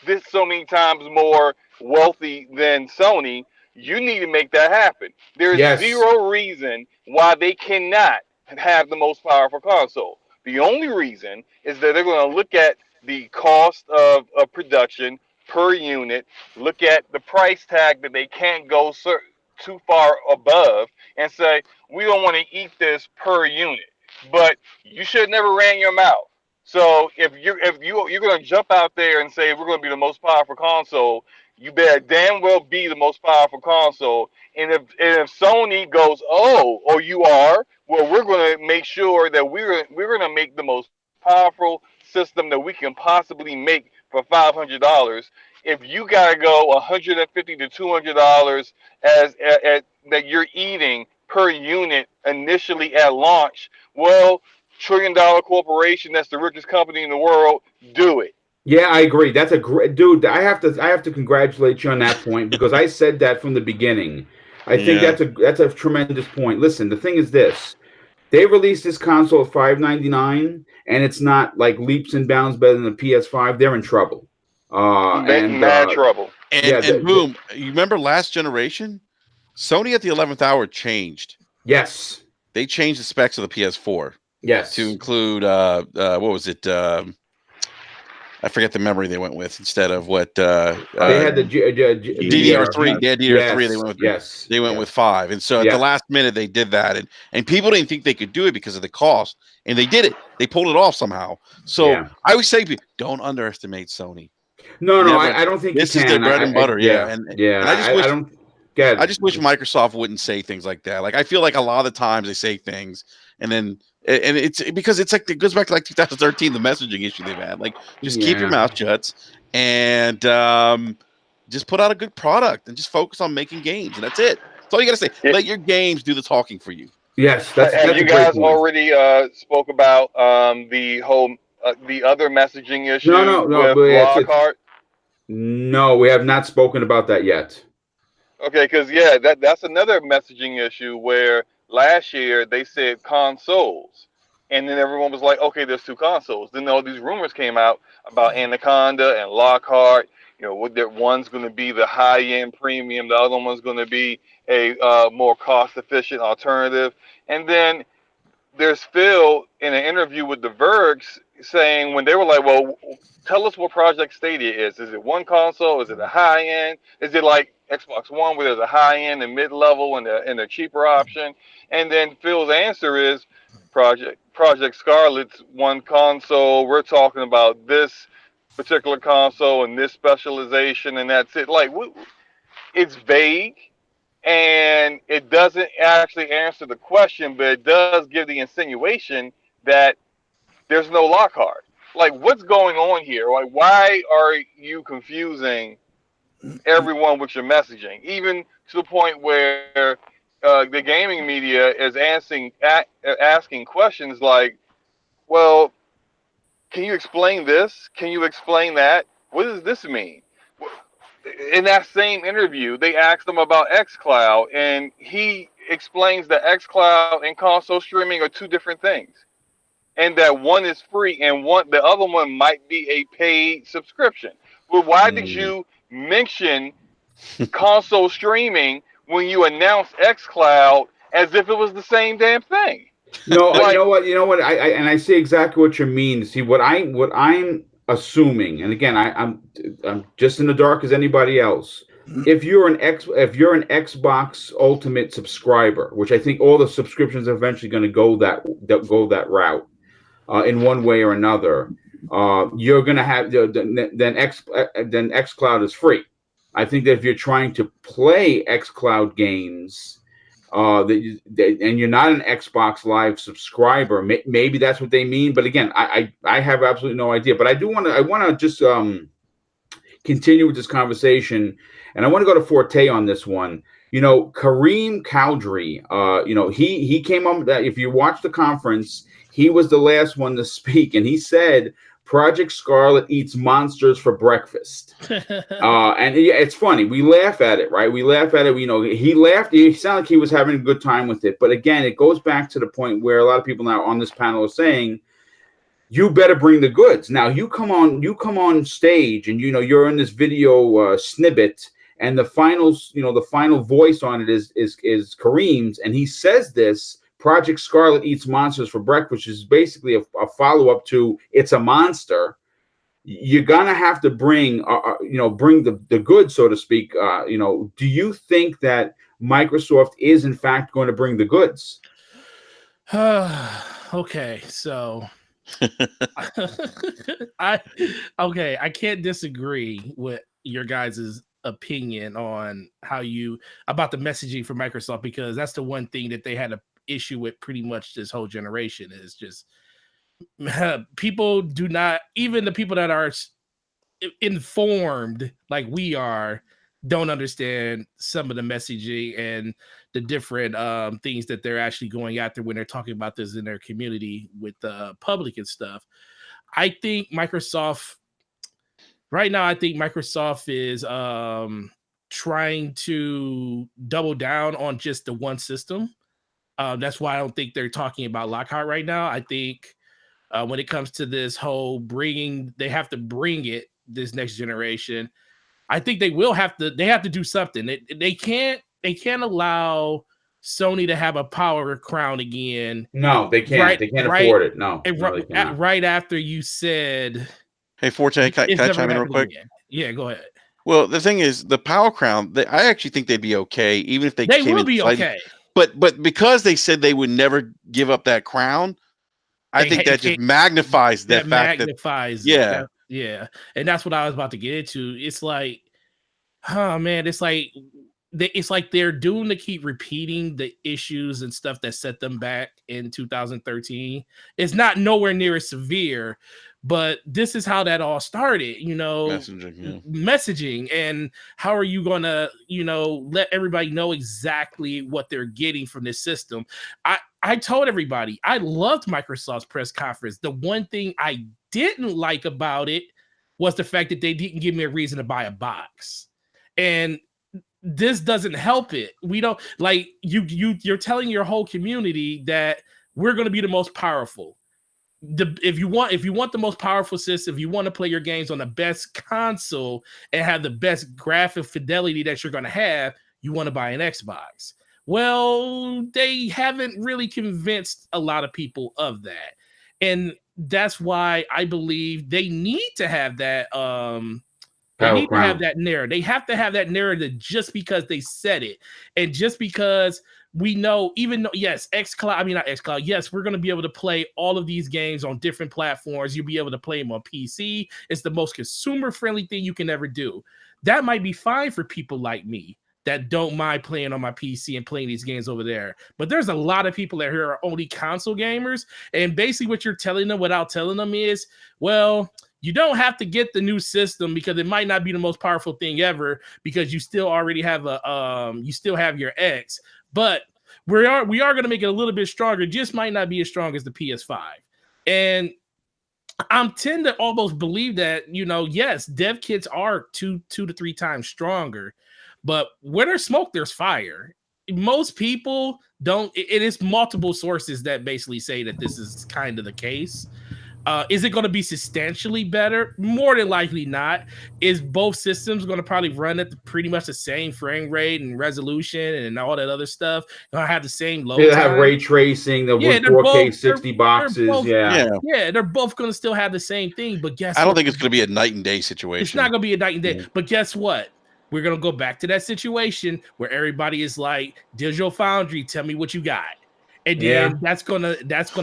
This so many times more wealthy than Sony, you need to make that happen. There's zero reason why they cannot have the most powerful console. The only reason is that they're going to look at the cost of production per unit, look at the price tag that they can't go too far above, and say, we don't want to eat this per unit. But you should never ran your mouth. So if you're going to jump out there and say we're going to be the most powerful console, you better damn well be the most powerful console. And if Sony goes, or you are, well, we're going to make sure that we're going to make the most powerful system that we can possibly make for $500. If you got to go $150 to $200 as that you're eating per unit initially at launch, well, $1 trillion corporation that's the richest company in the world, do it. Yeah, I agree. That's a great dude. I have to congratulate you on that point, because I said that from the beginning. I think that's a tremendous point. Listen, the thing is this: they released this console at $599, and it's not like leaps and bounds better than the PS5. They're in trouble. Mad trouble. And boom, you remember last generation? Sony at the 11th hour changed. Yes. They changed the specs of the PS4. Yes. To include what was it? I forget the memory they went with instead of what they had the DDR3. Yeah, DDR3. They went with They went with 5, and so at the last minute they did that, and people didn't think they could do it because of the cost, and they did it. They pulled it off somehow. So I always say, don't underestimate Sony. No, I don't think this is their bread and butter. And I just wish Microsoft wouldn't say things like that. Like, I feel like a lot of the times they say things, and then it's because it's like, it goes back to like 2013, the messaging issue they've had. Like, just keep your mouth shut and just put out a good product and just focus on making games, and that's it. That's all you gotta say. Let your games do the talking for you. Yes, Have that's you a great guys point. already spoke about the whole the other messaging No, issue no, no, with but it's Lockhart? no, we have not spoken about that yet. Okay, because yeah, that's another messaging issue where last year they said consoles, and then everyone was like, okay, there's two consoles. Then all these rumors came out about Anaconda and Lockhart. You know, that one's going to be the high-end premium, the other one's going to be a more cost-efficient alternative. And then there's Phil in an interview with the Vergs saying when they were like, well, tell us what Project Stadia is. Is it one console? Is it a high end? Is it like Xbox One where there's a high end and mid level and a cheaper option? And then Phil's answer is Project Scarlet's one console. We're talking about this particular console and this specialization, and that's it. Like, it's vague and it doesn't actually answer the question, but it does give the insinuation that there's no Lockhart. Like, what's going on here? Like, why are you confusing everyone with your messaging, even to the point where the gaming media is asking questions like, "Well, can you explain this? Can you explain that? What does this mean?" In that same interview, they asked him about xCloud, and he explains that xCloud and console streaming are two different things, and that one is free, and the other one might be a paid subscription. Well, why did you mention console streaming when you announced xCloud as if it was the same damn thing? No, Like, you know what, I see exactly what you mean. See, what I'm assuming, and again, I'm just in the dark as anybody else. If you're an Xbox Ultimate subscriber, which I think all the subscriptions are eventually going to go that route, in one way or another, you're going to have then xCloud is free. I think that if you're trying to play xCloud games, and you're not an Xbox Live subscriber, maybe that's what they mean. But again, I have absolutely no idea. But I want to just continue with this conversation, and I want to go to Forte on this one. You know, Kareem Cowdrey, you know, he came up that if you watch the conference, he was the last one to speak, and he said Project Scarlet eats monsters for breakfast. And it's funny. We laugh at it, right? We laugh at it. You know, he laughed. He sounded like he was having a good time with it. But again, it goes back to the point where a lot of people now on this panel are saying, you better bring the goods. Now you come on stage, and you know you're in this video snippet, and the final voice on it is Kareem's, and he says this: Project Scarlet eats monsters for breakfast, which is basically a follow up to It's a Monster. You're gonna have to bring bring the goods, so to speak. You know, do you think that Microsoft is in fact going to bring the goods? Okay, so I can't disagree with your guys' opinion on about the messaging for Microsoft, because that's the one thing that they had an issue with pretty much this whole generation is just people do not, even the people that are informed like we are, don't understand some of the messaging and the different things that they're actually going after when they're talking about this in their community with the public and stuff. I think Microsoft is trying to double down on just the one system. That's why I don't think they're talking about Lockhart right now. I think when it comes to this whole they have to bring it this next generation. I think they have to do something. They can't allow Sony to have a power crown again. No, they can't. They can't afford it. No, they cannot. Right after you said, "Hey, Forte, can I chime in real quick?" Again. Yeah, go ahead. Well, the thing is, the power crown. I actually think they'd be okay, even if they will be okay. But because they said they would never give up that crown, I think that just magnifies that fact. Yeah. Yeah, and that's what I was about to get into. It's like, oh man, it's like they're doomed to keep repeating the issues and stuff that set them back in 2013. It's not nowhere near as severe, But this is how that all started, messaging. And how are you going to, let everybody know exactly what they're getting from this system? I told everybody I loved Microsoft's press conference. The one thing I didn't like about it was the fact that they didn't give me a reason to buy a box. And this doesn't help it. We don't like you're telling your whole community that we're going to be the most powerful. If you want the most powerful system, if you want to play your games on the best console and have the best graphic fidelity that you're going to have, you want to buy an Xbox. Well, they haven't really convinced a lot of people of that. And that's why I believe they need to have that they need to have that narrative. They have to have that narrative just because they said it. And just because we know, even though, yes, not xCloud, yes, we're going to be able to play all of these games on different platforms. You'll be able to play them on PC. It's the most consumer-friendly thing you can ever do. That might be fine for people like me that don't mind playing on my PC and playing these games over there. But there's a lot of people that are only console gamers. And basically what you're telling them without telling them is, well, you don't have to get the new system because it might not be the most powerful thing ever because you still already have you still have your X. But we are going to make it a little bit stronger. It just might not be as strong as the PS5. And I'm tend to almost believe that, yes, dev kits are two to 3 times stronger, but where there's smoke, there's fire. Most people don't. It is multiple sources that basically say that this is kind of the case. Is it going to be substantially better? More than likely not. Is both systems going to probably run at pretty much the same frame rate and resolution and all that other stuff? Going to have the same load They'll time? have ray tracing. They'll run 4K 60 boxes. They're both going to still have the same thing. But guess what? I don't think it's going to be a night and day situation. It's not going to be a night and day. But guess what? We're going to go back to that situation where everybody is like, Digital Foundry, tell me what you got. And then that's gonna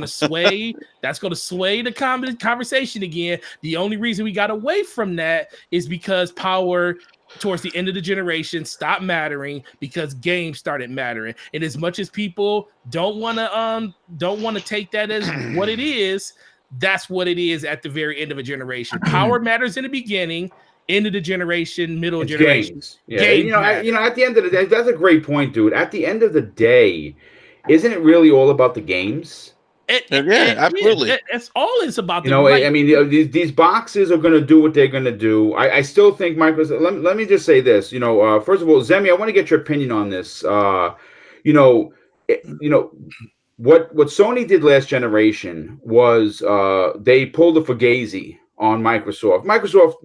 sway the conversation again. The only reason we got away from that is because power towards the end of the generation stopped mattering because games started mattering. And as much as people don't want to take that as what it is, that's what it is at the very end of a generation. Power matters in the beginning. End of the generation, middle of generation. Games. Yeah, at the end of the day, that's a great point, dude. At the end of the day, isn't it really all about the games? Absolutely. It's all it's about. These boxes are going to do what they're going to do. I still think Microsoft. Let me just say this. First of all, Zemi, I want to get your opinion on this. What Sony did last generation was they pulled a Fugazi on Microsoft. Microsoft,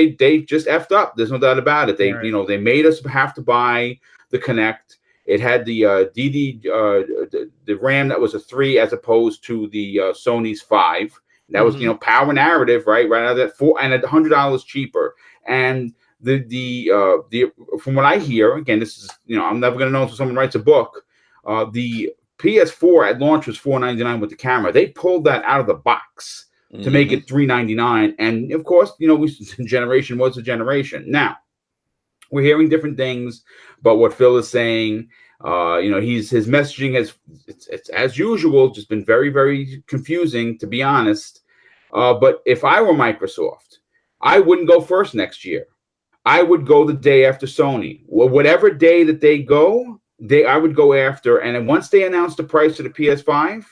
they just effed up. There's no doubt about it. They made us have to buy the Kinect. It had the the RAM that was a 3 as opposed to the Sony's 5. That was power narrative, right out of that 4 and $100 cheaper. And the from what I hear, again, this is I'm never going to know until someone writes a book. The PS4 at launch was $499 with the camera. They pulled that out of the box to make it $399. And of course, generation was a generation. Now we're hearing different things about what Phil is saying. His messaging it's as usual, just been very, very confusing, to be honest. But if I were Microsoft, I wouldn't go first next year. I would go the day after Sony. Whatever day that they go, I would go after. And then once they announce the price of the PS5,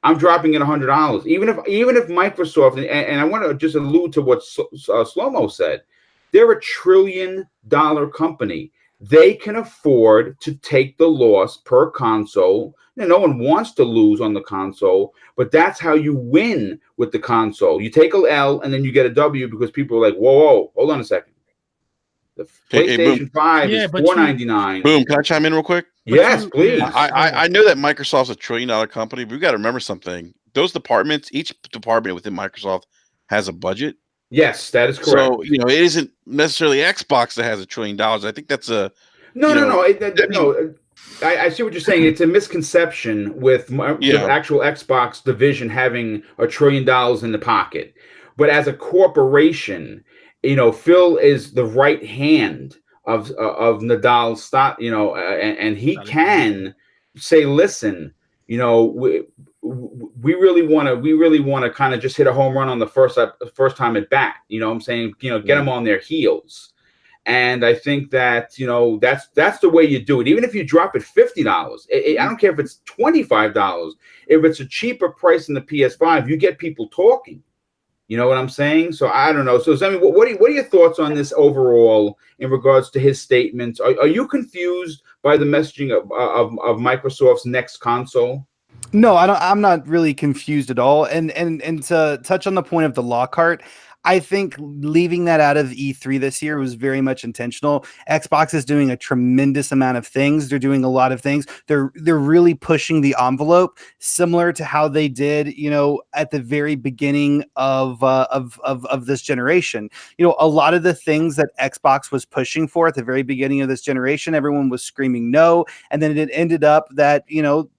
I'm dropping it $100. Even if Microsoft, and I want to just allude to what Slow-Mo said, they're $1 trillion company. They can afford to take the loss per console. No one wants to lose on the console, but that's how you win with the console. You take a L and then you get a W because people are like, whoa, hold on a second. The PlayStation 5 is $499. Boom, can I chime in real quick? Yes, please. I know that Microsoft's $1 trillion company, but we got to remember something. Those departments, each department within Microsoft has a budget. Yes, that is correct. So, it isn't necessarily Xbox that has $1 trillion. I think that's a... No. I see what you're saying. It's a misconception with the actual Xbox division having $1 trillion in the pocket. But as a corporation, Phil is the right hand of Nadal, and he can say, listen, we really want to kind of just hit a home run on the first time at bat. You know what I'm saying? You know, get them on their heels. And I think that, you know, that's the way you do it. Even if you drop it $50, I don't care if it's $25. If it's a cheaper price than the PS5, you get people talking. You know what I'm saying? So I don't know. So Zemi, what are your thoughts on this overall in regards to his statements? Are you confused by the messaging of Microsoft's next console? No, I don't. I'm not really confused at all. And to touch on the point of the Lockhart, I think leaving that out of E3 this year was very much intentional. Xbox is doing a tremendous amount of things. They're doing a lot of things. They're really pushing the envelope, similar to how they did, you know, at the very beginning of this generation. You know, a lot of the things that Xbox was pushing for at the very beginning of this generation, everyone was screaming no, and then it ended up that, you know,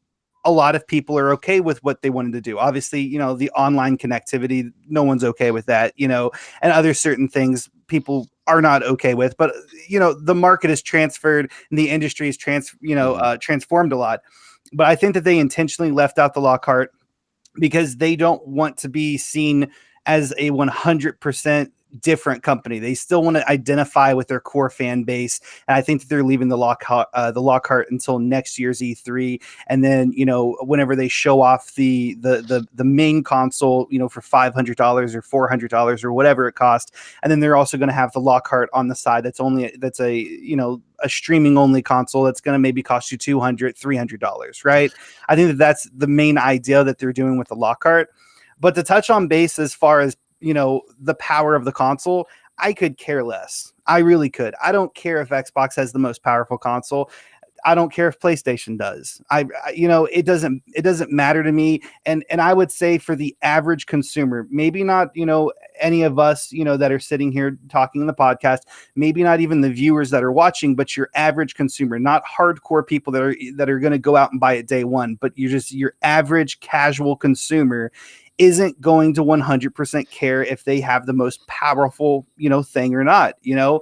a lot of people are okay with what they wanted to do. Obviously, you know, the online connectivity, no one's okay with that, you know, and other certain things people are not okay with. But, you know, the market is transferred and the industry is transformed a lot. But I think that they intentionally left out the Lockhart because they don't want to be seen as a 100% different company. They still want to identify with their core fan base, and I think that they're leaving the Lockhart until next year's E3, and then, you know, whenever they show off the main console, you know, for $500 or $400 or whatever it costs, and then they're also going to have the Lockhart on the side that's a, you know, a streaming only console that's going to maybe cost you $200-$300, right? I think that that's the main idea that they're doing with the Lockhart. But to touch on base as far as, you know, the power of the console, I could care less. I really could. I don't care if Xbox has the most powerful console. I don't care if PlayStation does. You know, it doesn't matter to me. And I would say for the average consumer, maybe not, you know, any of us, you know, that are sitting here talking in the podcast, maybe not even the viewers that are watching, but your average consumer, not hardcore people that are going to go out and buy it day one, but you're just your average casual consumer isn't going to 100% care if they have the most powerful, you know, thing or not. You know,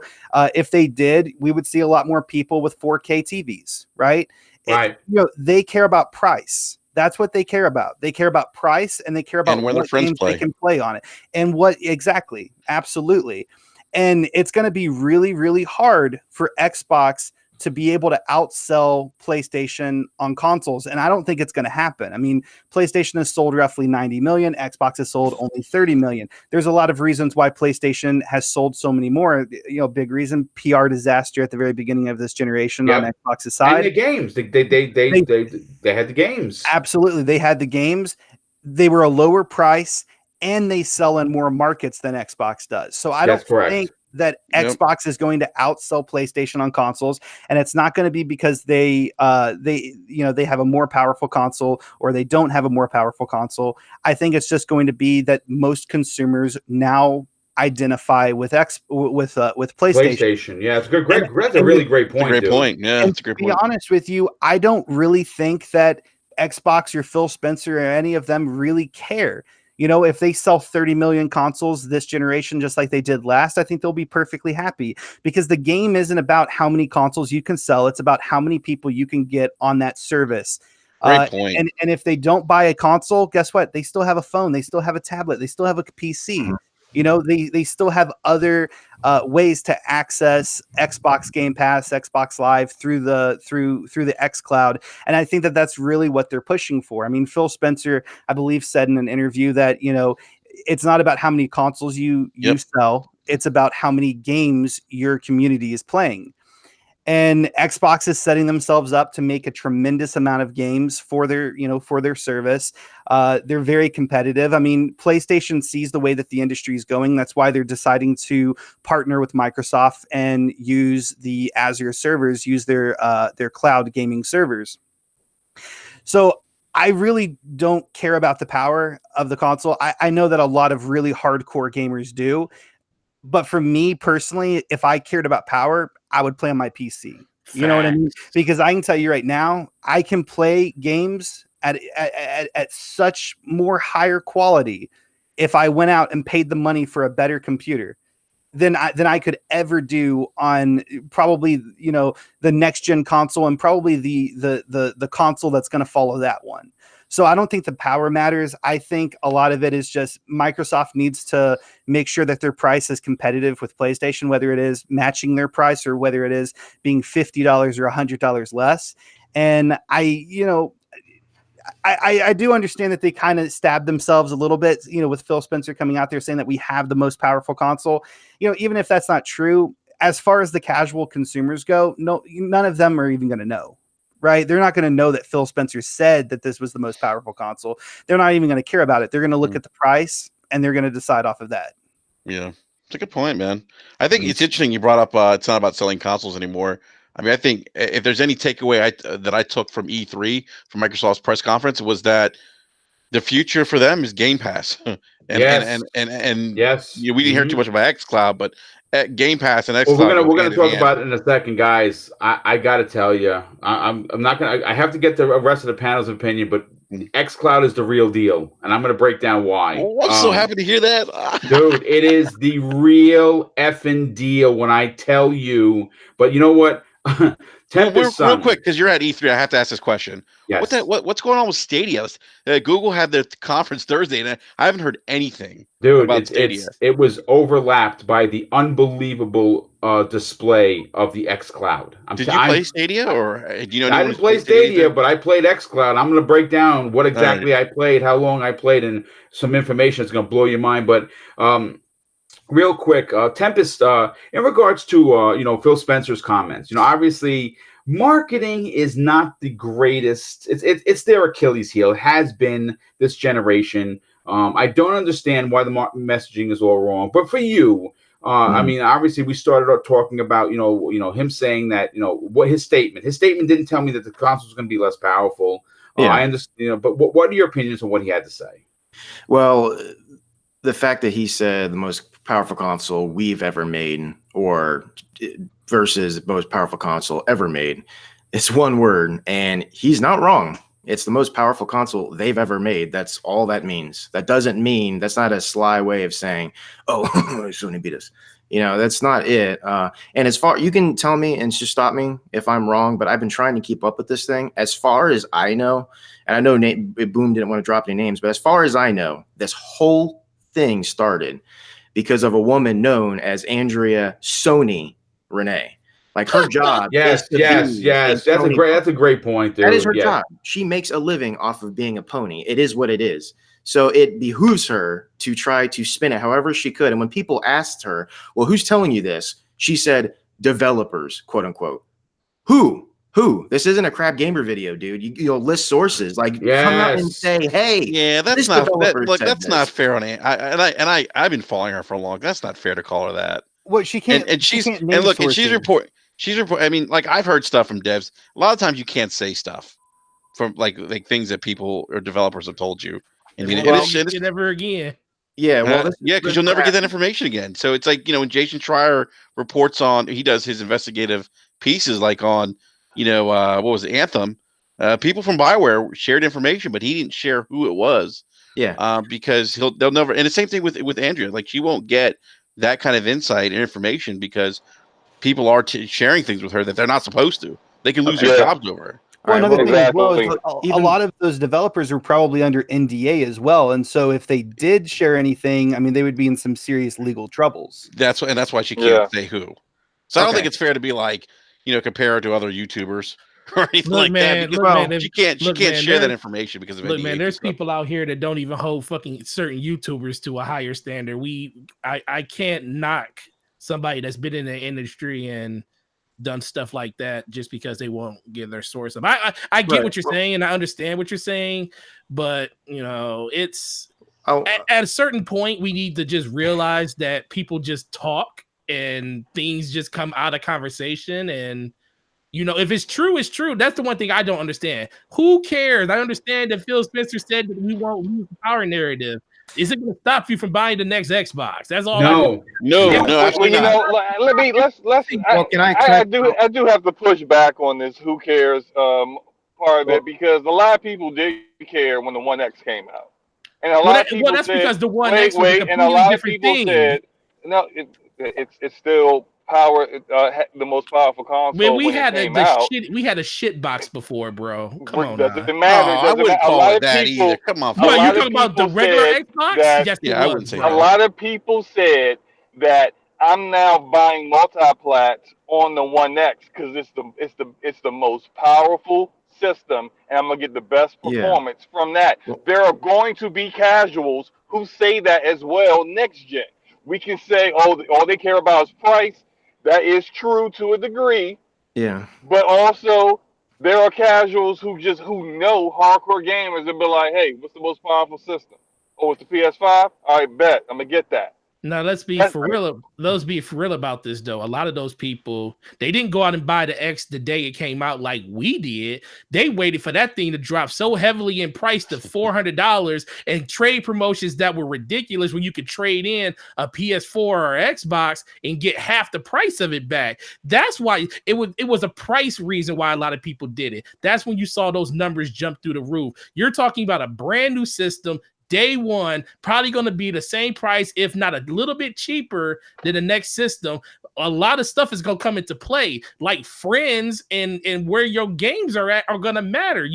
if they did, we would see a lot more people with 4K TVs, right? Right. You know, they care about price. That's what they care about. They care about price, and they care about And where their what friends games play. they can play on it, and what exactly, absolutely. And it's going to be really, really hard for Xbox to be able to outsell PlayStation on consoles. And I don't think it's going to happen. I mean, PlayStation has sold roughly 90 million. Xbox has sold only 30 million. There's a lot of reasons why PlayStation has sold so many more. You know, big reason, PR disaster at the very beginning of this generation on Xbox's side. And the games, they had the games. Absolutely. They had the games. They were a lower price, and they sell in more markets than Xbox does. So I don't think that Xbox is going to outsell PlayStation on consoles, and it's not going to be because they have a more powerful console or they don't have a more powerful console. I think it's just going to be that most consumers now identify with PlayStation. Yeah, it's good. That's a really great point. Great point. Yeah, it's a great point. To be honest with you, I don't really think that Xbox or Phil Spencer or any of them really care. You know, if they sell 30 million consoles this generation, just like they did last, I think they'll be perfectly happy, because the game isn't about how many consoles you can sell. It's about how many people you can get on that service. Great point. And if they don't buy a console, guess what? They still have a phone. They still have a tablet. They still have a PC. You know, they still have other ways to access Xbox Game Pass, Xbox Live through the xCloud, and I think that that's really what they're pushing for. I mean, Phil Spencer, I believe, said in an interview that, you know, it's not about how many consoles you sell; it's about how many games your community is playing. And Xbox is setting themselves up to make a tremendous amount of games for their service. They're very competitive. I mean, PlayStation sees the way that the industry is going. That's why they're deciding to partner with Microsoft and use the Azure servers, use their cloud gaming servers. So I really don't care about the power of the console. I know that a lot of really hardcore gamers do. But for me personally, if I cared about power, I would play on my PC. You know what I mean? Because I can tell you right now, I can play games at such more higher quality if I went out and paid the money for a better computer than I could ever do on probably, you know, the next gen console, and probably the console that's going to follow that one. So I don't think the power matters. I think a lot of it is just Microsoft needs to make sure that their price is competitive with PlayStation, whether it is matching their price or whether it is being $50 or $100 less. And I do understand that they kind of stabbed themselves a little bit, with Phil Spencer coming out there saying that we have the most powerful console. Even if that's not true, as far as the casual consumers go, none of them are even going to know. Right? They're not going to know that Phil Spencer said that this was the most powerful console. They're not even going to care about it. They're going to look at the price and they're going to decide off of that. Yeah, it's a good point, man. I think it's interesting you brought up it's not about selling consoles anymore. I mean, I think if there's any takeaway that I took from E3, from Microsoft's press conference, was that the future for them is Game Pass. and Yes. Yes. We didn't hear too much about xCloud, but Game Pass and xCloud. Well, we're gonna talk about it in a second, guys. I gotta tell you, I'm not gonna. I have to get the rest of the panel's opinion, but xCloud is the real deal, and I'm gonna break down why. Oh, I'm so happy to hear that, dude. It is the real effing deal when I tell you. But you know what? Real quick, because you're at E3, I have to ask this question. Yes. What's going on with Stadia? Google had their conference Thursday, and I haven't heard anything about Stadia. It was overlapped by the unbelievable display of the xCloud. Did you play Stadia, or do you know? I didn't play Stadia, but I played xCloud. I'm going to break down what exactly I played, how long I played, and some information that's going to blow your mind. But real quick, Tempest, in regards to Phil Spencer's comments, obviously marketing is not the greatest. It's their Achilles heel. It has been this generation. I don't understand why the messaging is all wrong. But for you, I mean, obviously we started out talking about him saying that what his statement didn't tell me that the console was going to be less powerful. I understand, but what are your opinions on what he had to say? Well, the fact that he said the most powerful console we've ever made, or versus the most powerful console ever made, it's one word, and he's not wrong. It's the most powerful console they've ever made. That's all that means. That doesn't mean, that's not a sly way of saying, oh, Sony beat us. That's not it. And as far, you can tell me and just stop me if I'm wrong, but I've been trying to keep up with this thing. As far as I know, and I know Boom didn't want to drop any names, but as far as I know, this whole thing started because of a woman known as Andrea Sony Renee. Like, her job. Yes. That's a great point, dude. That is her job. She makes a living off of being a pony. It is what it is. So it behooves her to try to spin it however she could. And when people asked her, well, who's telling you this? She said, developers, quote unquote. Who? This isn't a crap gamer video, dude. You'll list sources, like come out and say, "Hey, yeah, that's not that's not fair on it." I've been following her for a long. That's not fair to call her that. Well, she can't. And she's reporting. I mean, like, I've heard stuff from devs. A lot of times you can't say stuff from like things that people or developers have told you. I mean, it's never again. Yeah, well, because you'll never get that information again. So it's like, when Jason Schreier reports on, he does his investigative pieces, like on, what was it, Anthem? People from BioWare shared information, but he didn't share who it was. Yeah. Because they'll never. And the same thing with Andrea. Like, she won't get that kind of insight and information because people are sharing things with her that they're not supposed to. They can lose their jobs over her. Well, another thing as well is a lot of those developers are probably under NDA as well, and so if they did share anything, I mean, they would be in some serious legal troubles. That's why she can't say who. So I don't think it's fair to be like, compare her to other YouTubers or anything that. She can't share that information because of NDA. Look, man, there's people out here that don't even hold fucking certain YouTubers to a higher standard. I can't knock somebody that's been in the industry and done stuff like that just because they won't give their source up. I get what you're saying, and I understand what you're saying, but it's at a certain point we need to just realize that people just talk and things just come out of conversation, and if it's true, it's true. That's the one thing I don't understand. Who cares? I understand that Phil Spencer said that we won't use the power narrative. Is it going to stop you from buying the next Xbox? That's all. No, absolutely not. I do have to push back on this. Who cares? Part of it, because a lot of people did care when the One X came out, and a lot of people that's said, because the One X was a and a lot of people thing. said, no, it's still the most powerful console Man, we when had it came out. We had a shit box before, bro. Come on Doesn't now. matter. Oh, I Doesn't wouldn't matter. A call lot it of that people. either. Come on, A Bro, you lot talking of about the people regular said Xbox? that. Yes, Yeah, it I was, wouldn't say bro. A lot of people said that I'm now buying multi-plats on the One X because it's the most powerful system, and I'm gonna get the best Yeah. performance from that. Well, There are going to be casuals who say that as well next gen. We can say, oh, all they care about is price. That is true to a degree, yeah. but also there are casuals who know hardcore gamers and be like, hey, what's the most powerful system? Oh, it's the PS5. All right, bet I'm gonna get that. Now let's be That's, for real. Let's be for real about this though. A lot of those people, they didn't go out and buy the X the day it came out like we did. They waited for that thing to drop so heavily in price to $400 and trade promotions that were ridiculous when you could trade in a PS4 or Xbox and get half the price of it back. That's why it was a price reason why a lot of people did it. That's when you saw those numbers jump through the roof. You're talking about a brand new system. Day one, probably going to be the same price, if not a little bit cheaper than the next system. A lot of stuff is going to come into play, like friends and where your games are at are going to matter.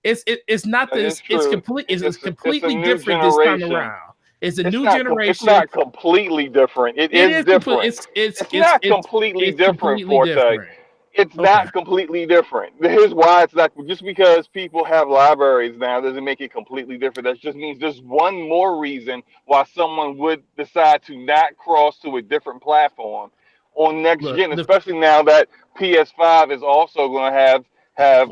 It's not that this. is It's true. it's It's a completely new different this time generation. around. It's a It's new not. It's generation. not completely different. It is Complete. different. It's not completely different, Completely Forte. different. It's Okay. not completely different. Here's why it's not. Just because people have libraries now doesn't make it completely different. That just means there's one more reason why someone would decide to not cross to a different platform on next Look, gen, especially now that PS5 is also going to have it's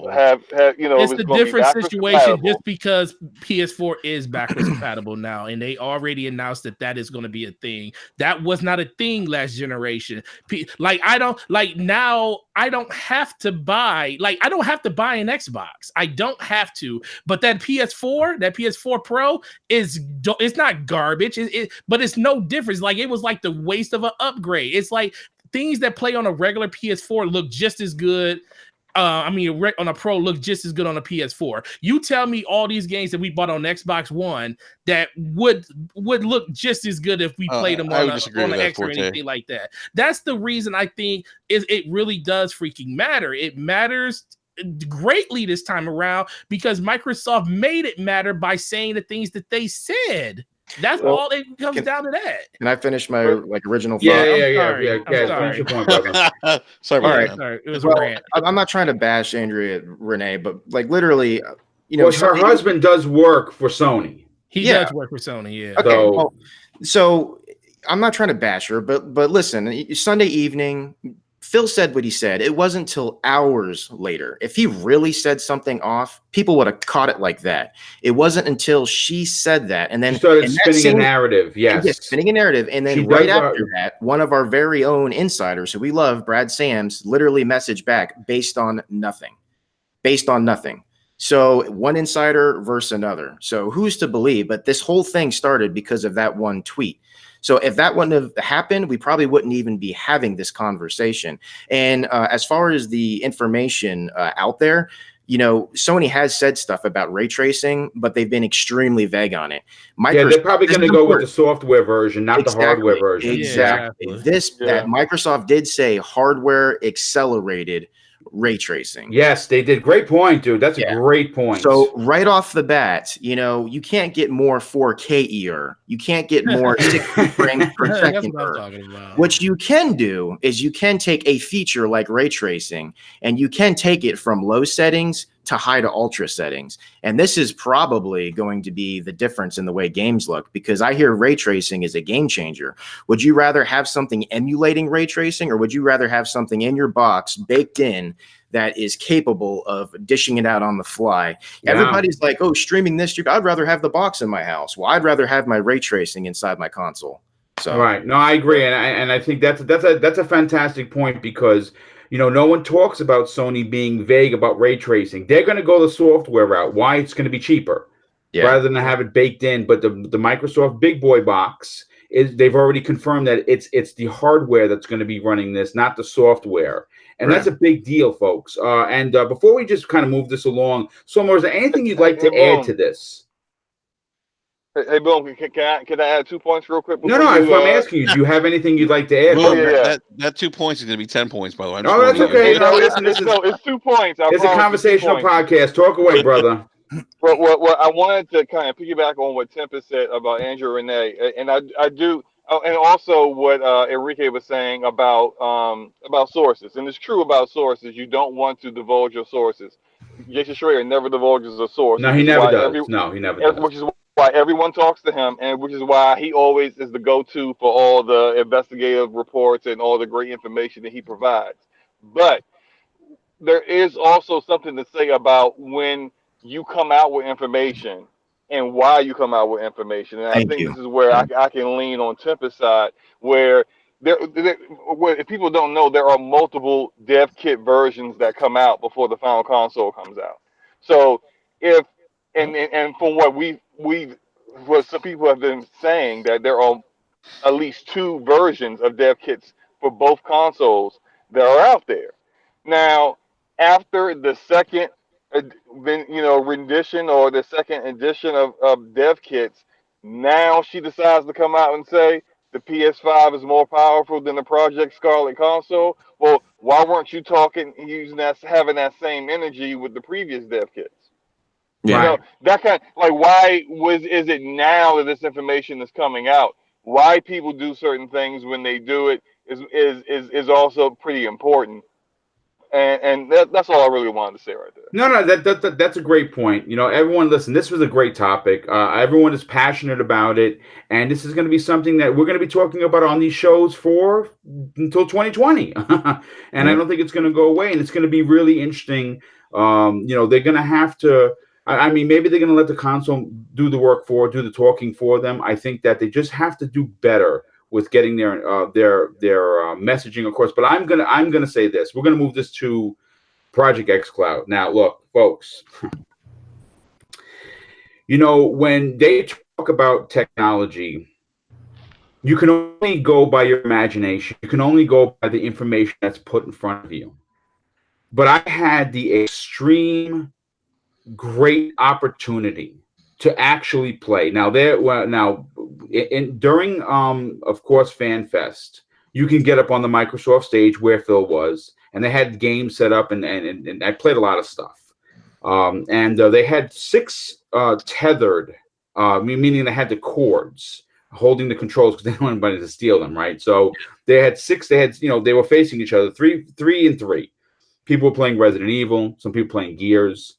it's a going to be different backwards situation just compatible. because PS4 is backwards compatible now, and they already announced that is going to be a thing. That was not a thing last generation. I don't have to buy an Xbox. I don't have to. But that PS4 Pro it's not garbage. But it's no difference. Like it was like the waste of an upgrade. It's like things that play on a regular PS4 look just as good. On a Pro look just as good on a PS4. You tell me all these games that we bought on Xbox One that would look just as good if we played them I on would an disagree with that, X or Forte. anything like that. That's the reason I think it really does freaking matter. It matters greatly this time around because Microsoft made it matter by saying the things that they said. That's all it comes down to that. Can I finish my original thought? Yeah. I'm Finish sorry. your point, brother. Sorry about that, man. Sorry. It was a Well, rant. I'm not trying to bash Andrea Renee, but like literally, Well, her husband does work for Sony. He does work for Sony, yeah. Okay, so I'm not trying to bash her, but listen, Sunday evening, Phil said what he said. It wasn't till hours later. If he really said something off, people would have caught it like that. It wasn't until she said that, and then she started spinning a narrative. Yes, spinning a narrative, and then right after that, one of our very own insiders, who we love, Brad Sams, literally messaged back based on nothing. So one insider versus another. So who's to believe? But this whole thing started because of that one tweet. So if that wouldn't have happened, we probably wouldn't even be having this conversation. And as far as the information out there, Sony has said stuff about ray tracing, but they've been extremely vague on it. They're probably going to go with the software version, not the hardware version. Exactly. That Microsoft did say hardware accelerated ray tracing. Yes, they did. Great point, dude. That's a great point. So right off the bat, you can't get more 4K You can't get more 60 frames per second. What you can do is you can take a feature like ray tracing and you can take it from low settings to high to ultra settings. And this is probably going to be the difference in the way games look, because I hear ray tracing is a game changer. Would you rather have something emulating ray tracing, or would you rather have something in your box baked in that is capable of dishing it out on the fly? Yeah. Everybody's like, oh, streaming this, I'd rather have the box in my house. Well, I'd rather have my ray tracing inside my console. So right. No, I agree. And I think that's a fantastic point, because no one talks about Sony being vague about ray tracing. They're going to go the software route. Why? It's going to be cheaper rather than have it baked in. But the Microsoft big boy box they've already confirmed that it's the hardware that's going to be running this, not the software. And that's a big deal, folks. And before we just kind of move this along, Sommer, is there anything you'd like to add to this? Hey, Boom, can I add 2 points real quick? No, that's what I'm asking you. Do you have anything you'd like to add? Boom, yeah. that 2 points is going to be 10 points, by the way. Oh, that's okay. Hey, no, Listen, it's 2 points. I it's a promise you 2 conversational points. podcast. Talk away, brother. Well, I wanted to kind of piggyback on what Tempest said about Andrew Renee, and I do, and also what Enrique was saying about sources, and it's true about sources. You don't want to divulge your sources. Jason Schreier never divulges a source, No, which he is never why does. No, he never does. which is why everyone talks to him, and which is why he always is the go-to for all the investigative reports and all the great information that he provides. But there is also something to say about when you come out with information and why you come out with information. And I Thank think you. this is where I can lean on Tempest side, where where if people don't know, there are multiple dev kit versions that come out before the final console comes out. So if and from what we what some people have been saying, that there are at least two versions of dev kits for both consoles that are out there. Now, after the second, rendition or the second edition of dev kits, now she decides to come out and say the PS5 is more powerful than the Project Scarlet console. Well, why weren't you talking, using that, having that same energy with the previous dev kits? Yeah. You know, that kind of, like, why is it now that this information is coming out? Why people do certain things when they do it is also pretty important. And that's all I really wanted to say right there. No, that's a great point. Everyone, listen. This was a great topic. Everyone is passionate about it, and this is going to be something that we're going to be talking about on these shows for until 2020. And I don't think it's going to go away, and it's going to be really interesting. They're going to have to. I mean, maybe they're going to let the console do the work do the talking for them. I think that they just have to do better with getting their messaging, of course. But I'm gonna say this. We're gonna move this to Project xCloud. Now, look, folks. When they talk about technology, you can only go by your imagination. You can only go by the information that's put in front of you. But I had the extreme great opportunity to actually play. Now during of course FanFest, you can get up on the Microsoft stage where Phil was, and they had games set up, and I played a lot of stuff. And they had 6 tethered, meaning they had the cords holding the controls because they didn't want anybody to steal them, right? So they had 6. They had they were facing each other, three and three. People were playing Resident Evil, some people playing Gears.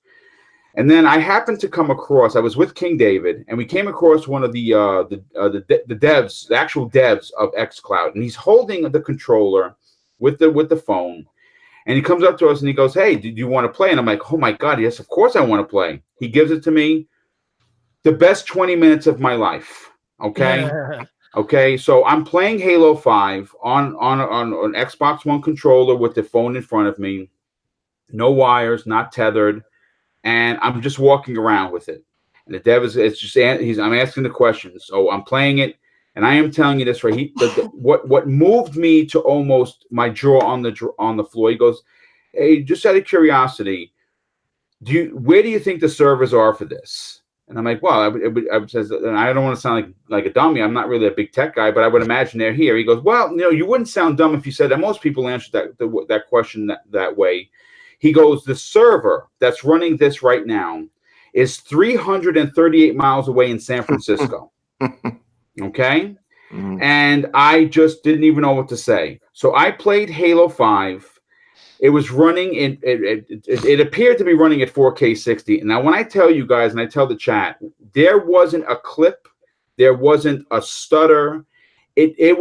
And then I happened to come across. I was with King David, and we came across one of the devs, the actual devs of xCloud, and he's holding the controller with the phone, and he comes up to us and he goes, "Hey, do you want to play?" And I'm like, "Oh my God, yes, of course I want to play." He gives it to me. The best 20 minutes of my life. Okay, okay. So I'm playing Halo 5 on an Xbox One controller with the phone in front of me, no wires, not tethered. And I'm just walking around with it. And the dev I'm asking the questions. So I'm playing it, and I am telling you this right. What moved me to almost my jaw on the floor. He goes, "Hey, just out of curiosity, where do you think the servers are for this?" And I'm like, "Well, I would say, and I don't want to sound like a dummy. I'm not really a big tech guy, but I would imagine they're here." He goes, "Well, you wouldn't sound dumb if you said that. Most people answered that question that way." He goes, "The server that's running this right now is 338 miles away in San Francisco." Okay? Mhm. And I just didn't even know what to say. So I played Halo 5. It was running it appeared to be running at 4K 60. And now when I tell you guys, and I tell the chat, there wasn't a clip, there wasn't a stutter. It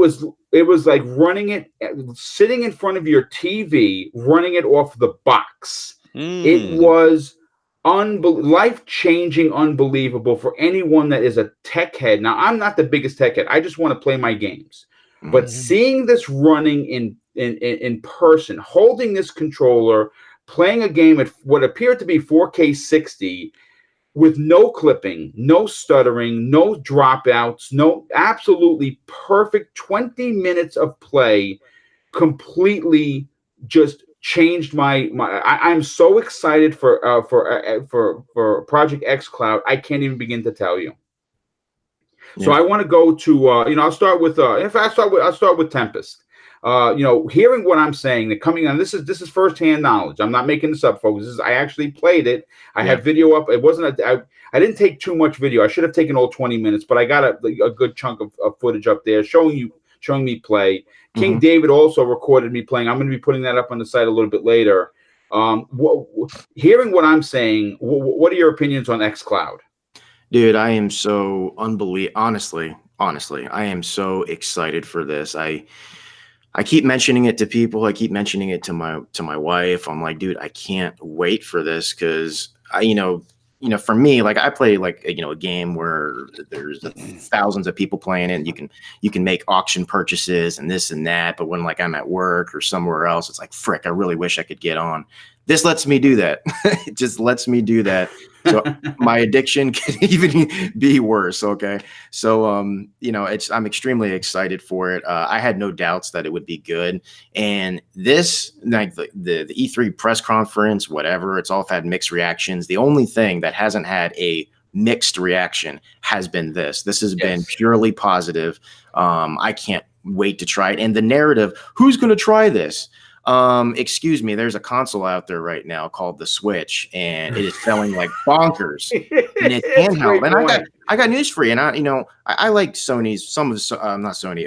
was like running it, sitting in front of your TV, running it off the box. It was life-changing, unbelievable for anyone that is a tech head. Now, I'm not the biggest tech head. I just want to play my games. But seeing this running in person, holding this controller, playing a game at what appeared to be 4K 60, with no clipping, no stuttering, no dropouts, no, absolutely perfect 20 minutes of play, completely just changed I'm so excited for Project xCloud. I can't even begin to tell you. So Yeah. I want to go to I'll start with I'll start with Tempest. Hearing what I'm saying, that coming on, this is firsthand knowledge. I'm not making this up, folks. I actually played it. I have video up. It wasn't I didn't take too much video. I should have taken all 20 minutes, but I got a good chunk of footage up there showing me play. King David also recorded me playing. I'm going to be putting that up on the site a little bit later. Hearing what I'm saying, what are your opinions on xCloud? Dude, I am so honestly, I am so excited for this. I keep mentioning it to people. I keep mentioning it to my wife. I'm like, dude, I can't wait for this because for me, like I play like a game where there's thousands of people playing it. And you can make auction purchases and this and that. But when like I'm at work or somewhere else, it's like, frick, I really wish I could get on. This lets me do that. It just lets me do that. So my addiction can even be worse. Okay. So, I'm extremely excited for it. I had no doubts that it would be good. And this, like the E3 press conference, whatever, it's all had mixed reactions. The only thing that hasn't had a mixed reaction has been this. This has been purely positive. I can't wait to try it. And the narrative, who's going to try this? Excuse me, there's a console out there right now called the Switch, and it is selling like bonkers. And it's handheld. And I got news for you. And I like Sony's, not Sony,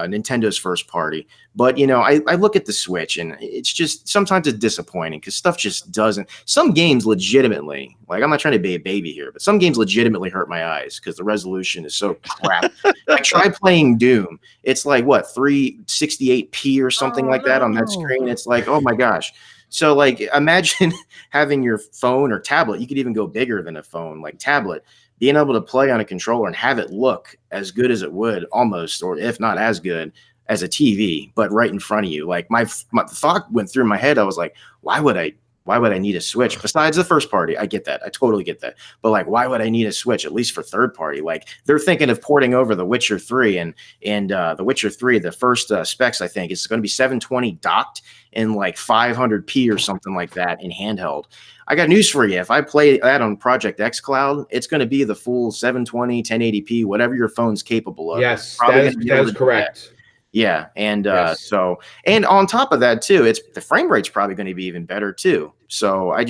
Nintendo's first party. But I look at the Switch and it's just sometimes it's disappointing because stuff just doesn't. Some games legitimately, like I'm not trying to be a baby here, but some games legitimately hurt my eyes because the resolution is so crap. I tried playing Doom. It's like what 368p or something like that on that screen. It's like, oh my gosh. So like imagine having your phone or tablet. You could even go bigger than a phone, like tablet, being able to play on a controller and have it look as good as it would almost, or if not as good as a TV, but right in front of you. Like my thought went through my head. I was like, why would I need a Switch besides the first party? I get that. I totally get that. But like, why would I need a Switch, at least for third party? Like they're thinking of porting over The Witcher 3 and The Witcher 3, the first specs, I think it's going to be 720 docked and like 500p or something like that in handheld. I got news for you. If I play that on Project xCloud, it's going to be the full 720, 1080p, whatever your phone's capable of. Yes, that is correct. Yeah, and and on top of that too, the frame rate's probably going to be even better too. So I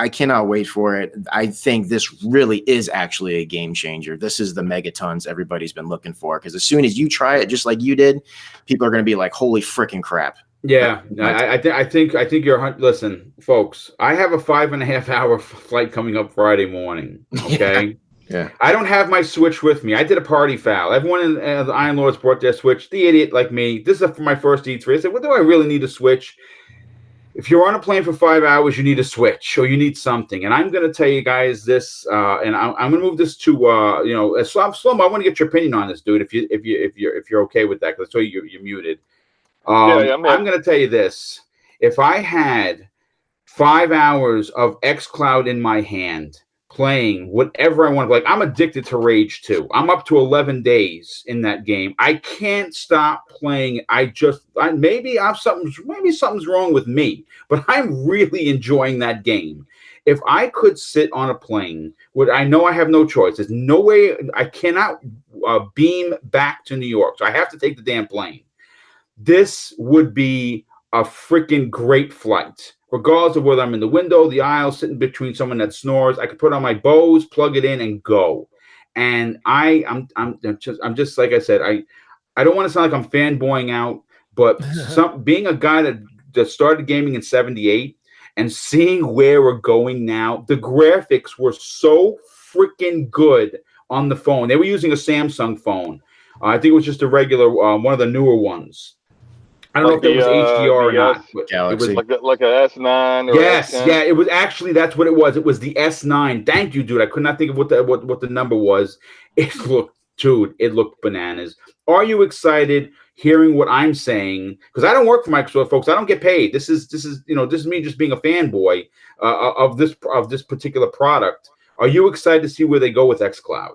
cannot wait for it. I think this really is actually a game changer. This is the megatons everybody's been looking for because as soon as you try it, just like you did, people are going to be like, "Holy freaking crap!" Yeah, I think you're. Listen, folks, I have a 5.5 hour flight coming up Friday morning. Okay. Yeah. I don't have my Switch with me. I did a party foul. Everyone in the Iron Lords brought their Switch. The idiot like me. This is for my first E3. I said, "What do I really need a Switch? If you're on a plane for 5 hours, you need a Switch or you need something." And I'm going to tell you guys this, and I'm going to move this to Slomo. I want to get your opinion on this, dude. If you're okay with that, because I saw you're muted. I'm going to tell you this. If I had 5 hours of xCloud in my hand, playing whatever I want, like I'm addicted to Rage 2. I'm up to 11 days in that game. I can't stop playing. Maybe something's wrong with me, but I'm really enjoying that game. If I could sit on a plane, I know I have no choice. There's no way I cannot beam back to New York, so I have to take the damn plane. This would be a freaking great flight. Regardless of whether I'm in the window, the aisle, sitting between someone that snores, I could put on my Bose, plug it in, and go. And I'm just like I said, I don't want to sound like I'm fanboying out, but being a guy that started gaming in '78 and seeing where we're going now, the graphics were so freaking good on the phone. They were using a Samsung phone. I think it was just a regular one of the newer ones. I don't know if it was HDR or not. Galaxy. It was like an S9 or yes, S10. yeah, it was actually, that's what it was. It was the S9. Thank you, dude. I could not think of what the number was. It looked bananas. Are you excited hearing what I'm saying? Because I don't work for Microsoft, folks. I don't get paid. This is me just being a fanboy of this particular product. Are you excited to see where they go with xCloud?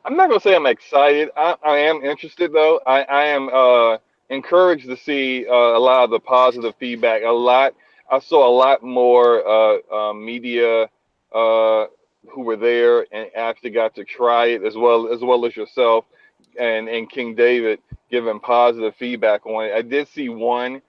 I'm not gonna say I'm excited. I am interested though. I am encouraged to see a lot of the positive feedback. I saw a lot more media who were there and actually got to try it, as well as yourself and King David giving positive feedback on it. I did see one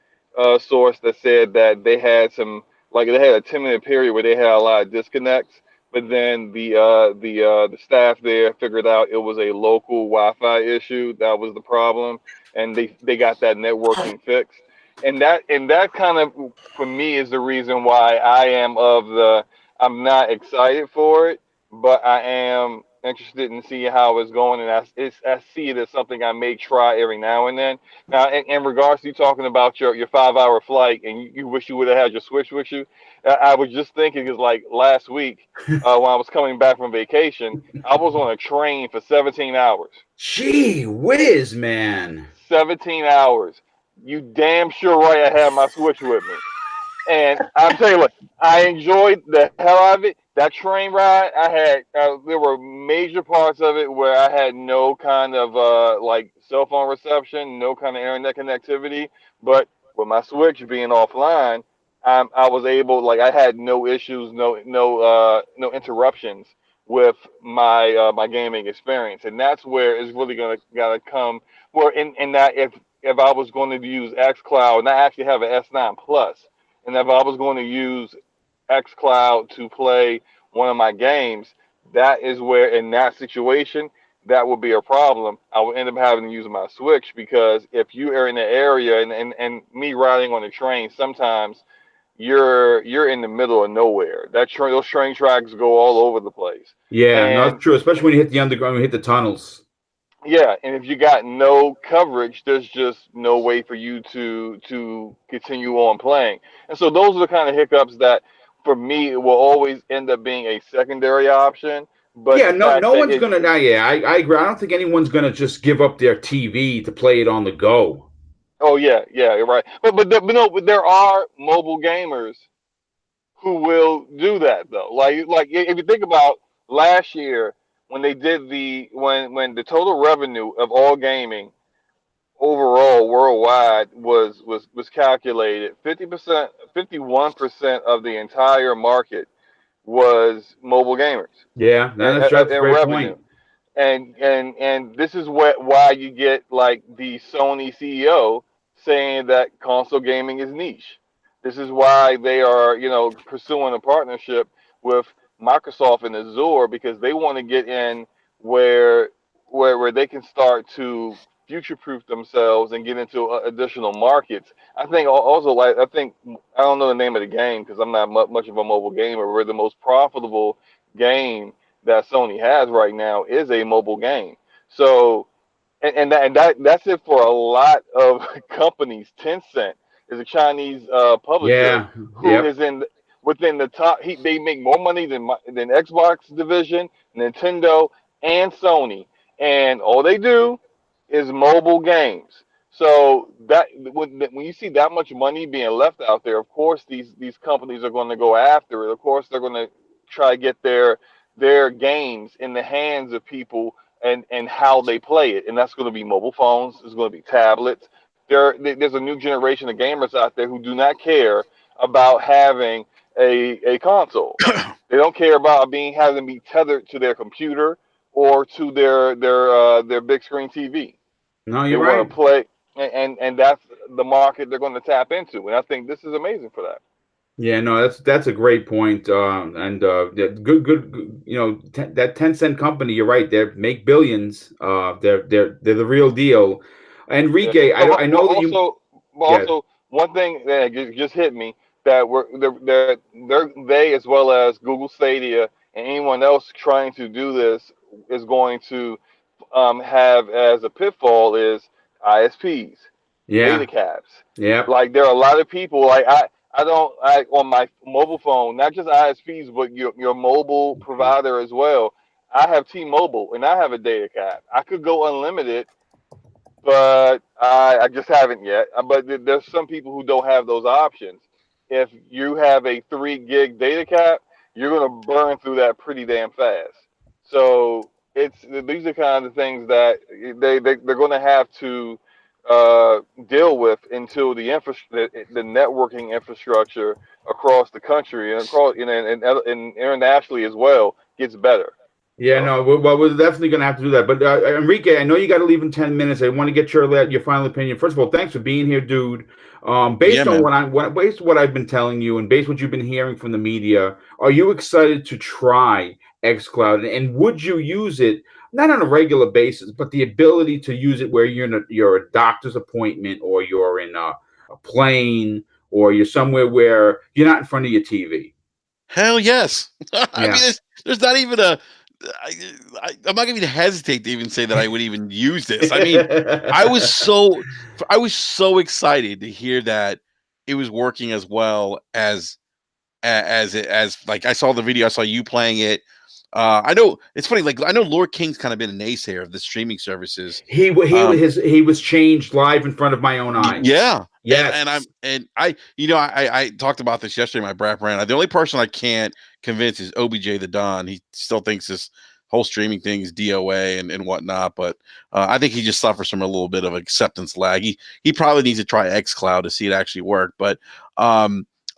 source that said that they had they had a 10-minute period where they had a lot of disconnects, but then the staff there figured out it was a local Wi-Fi issue that was the problem, and they got that networking fixed. And that kind of, for me, is the reason why I'm not excited for it, but I am interested in seeing how it's going, and I see it as something I may try every now and then. Now, in regards to you talking about your 5 hour flight, and you wish you would have had your Switch with you, I was just thinking, is like last week when I was coming back from vacation, I was on a train for 17 hours. Gee whiz, man. 17 hours. You damn sure right I had my Switch with me. And I'm telling you what, I enjoyed the hell out of it. That train ride, there were major parts of it where I had no kind of cell phone reception, no kind of internet connectivity. But with my Switch being offline, I was able, I had no issues, no interruptions with my gaming experience, and that's where it's really gotta come. Where in that if I was going to use xCloud, and I actually have an S9 Plus, and if I was going to use xCloud to play one of my games, that is where, in that situation, that would be a problem. I would end up having to use my Switch, because if you are in the area, and me riding on the train, sometimes you're in the middle of nowhere. Those train tracks go all over the place. Yeah, no, And it's true. Especially when you hit the underground, when you hit the tunnels. yeah, and if you got no coverage, there's just no way for you to continue on playing. And so those are the kind of hiccups that, for me, will always end up being a secondary option. But Yeah, the no, fact no that one's gonna. Nah, yeah, I agree. I don't think anyone's gonna just give up their TV to play it on the go. oh yeah, yeah, you're right. But there are mobile gamers who will do that though. Like if you think about last year, when they did when the total revenue of all gaming overall worldwide was calculated, 50%, 51% of the entire market was mobile gamers Yeah, that's a in great revenue. point. And this is why you get like the Sony CEO saying that console gaming is niche. This is why they are, pursuing a partnership with Microsoft and Azure, because they want to get in where they can start to future proof themselves and get into additional markets. I think also, I don't know the name of the game because I'm not much of a mobile gamer. Where the most profitable game that Sony has right now is a mobile game. So, that's it for a lot of companies. Tencent is a Chinese publisher Yeah, who yep. is within the top. They make more money than Xbox division, Nintendo, and Sony, and all they do is mobile games. So that when you see that much money being left out there, of course these companies are going to go after it. Of course they're going to try to get their games in the hands of people, and how they play it, and that's going to be mobile phones. It's going to be tablets. There's a new generation of gamers out there who do not care about having a console. They don't care about having to be tethered to their computer or to their big screen TV. No, They you're want right. to play, and that's the market they're going to tap into. And I think this is amazing for that. Yeah, no, that's a great point. And yeah, good. That 10-cent company. You're right. They make billions. They're the real deal. Yeah. Enrique, I know that you. But Yeah, also one thing that just hit me, that they, as well as Google Stadia and anyone else trying to do this, is going to have as a pitfall is ISPs, data yeah, caps. yeah. Like, there are a lot of people, like I don't, on my mobile phone, not just ISPs, but your mobile provider as well. I have T-Mobile and I have a data cap. I could go unlimited, but I just haven't yet. But there's some people who don't have those options. If you have a 3 gig data cap, you're gonna burn through that pretty damn fast. So these are kind of the things that they're gonna have to deal with until the networking infrastructure across the country and across, and internationally as well, gets better. Yeah, no, we're definitely going to have to do that. But Enrique, I know you got to leave in 10 minutes. I want to get your final opinion. First of all, thanks for being here, dude. Based Yeah, on man. based on what I've been telling you, and based on what you've been hearing from the media, are you excited to try xCloud? And would you use it not on a regular basis, but the ability to use it where you're a doctor's appointment, or you're in a plane, or you're somewhere where you're not in front of your TV? Hell yes. I mean, Yeah. there's not even a. I'm not going to hesitate to even say that I would even use this. I mean, I was so excited to hear that it was working as well as like I saw the video, I saw you playing it. I know it's funny. Like I know Lord King's kind of been a naysayer of the streaming services. He Um, he was changed live in front of my own eyes. yeah, Yes. and I talked about this yesterday in my Brap Rant. The only person I can't convince is OBJ the Don. He still thinks this whole streaming thing is DOA and whatnot, but I think he just suffers from a little bit of acceptance lag. He probably needs to try xCloud to see it actually work. But a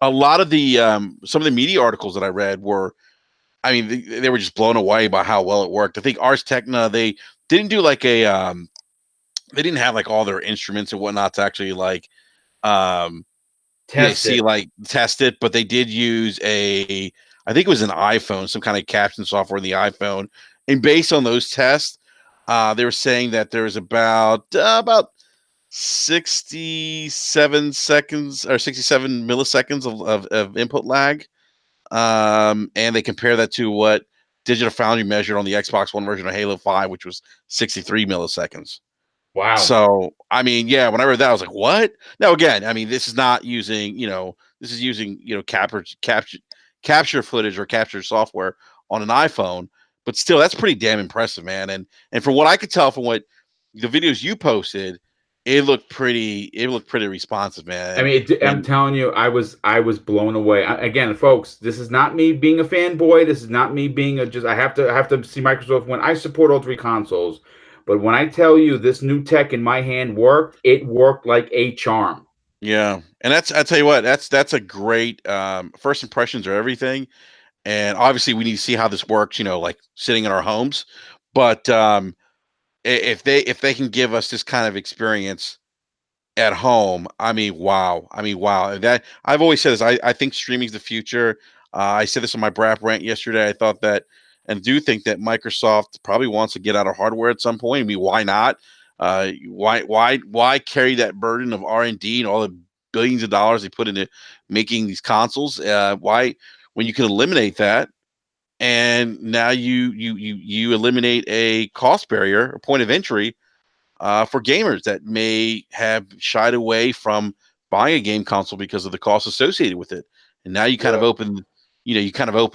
lot of the some of the media articles that I read were, I mean, they were just blown away by how well it worked. I think Ars Techna, they didn't do like a they didn't have like all their instruments and whatnot to actually like Test it. like test it, but they did use I think it was an iPhone, some kind of caption software in the iPhone, and based on those tests, they were saying that there was about 67 seconds or 67 milliseconds of input lag. And they compare that to what Digital Foundry measured on the Xbox One version of Halo 5, which was 63 milliseconds. Wow. So, I mean, yeah, when I read that, I was like, what? Now, again, I mean, this is not using, this is using, capture footage or capture software on an iPhone, but still, that's pretty damn impressive, man. And from what I could tell from what the videos you posted, it looked pretty responsive, man. I mean, I'm telling you, I was blown away. Again, folks, this is not me being a fanboy. This is not me being I have to see Microsoft when I support all three consoles. But when I tell you this new tech in my hand worked, it worked like a charm. Yeah, and I tell you what, that's a great first impressions are everything, and obviously we need to see how this works. Like sitting in our homes, but if they can give us this kind of experience at home, I mean, wow. That I've always said this. I think streaming is the future. I said this on my Brap Rant yesterday. I thought that, and do think that Microsoft probably wants to get out of hardware at some point. I mean, why not? Why carry that burden of R&D and all the billions of dollars they put into making these consoles? Why, when you can eliminate that, and now you eliminate a cost barrier, a point of entry for gamers that may have shied away from buying a game console because of the cost associated with it. And now you kind of open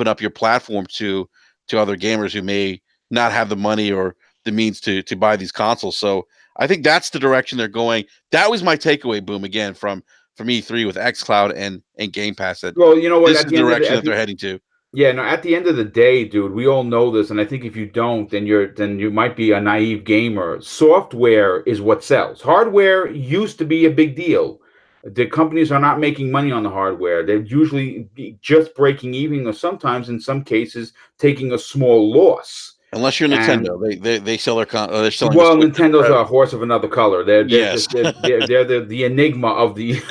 up your platform to other gamers who may not have the money or the means to buy these consoles. So I think that's the direction they're going. That was my takeaway, Boom, again from E3 with xCloud and Game Pass. That Well, you know what? this is the direction that they're heading to. Yeah, no, at the end of the day, dude, we all know this, and I think if you don't, then you might be a naive gamer. Software is what sells. Hardware used to be a big deal. The companies are not making money on the hardware. They're usually just breaking even, or sometimes, in some cases, taking a small loss. Unless you're Nintendo, they sell they're selling. Well, Nintendo's a horse of another color. They're yes. they're the enigma of the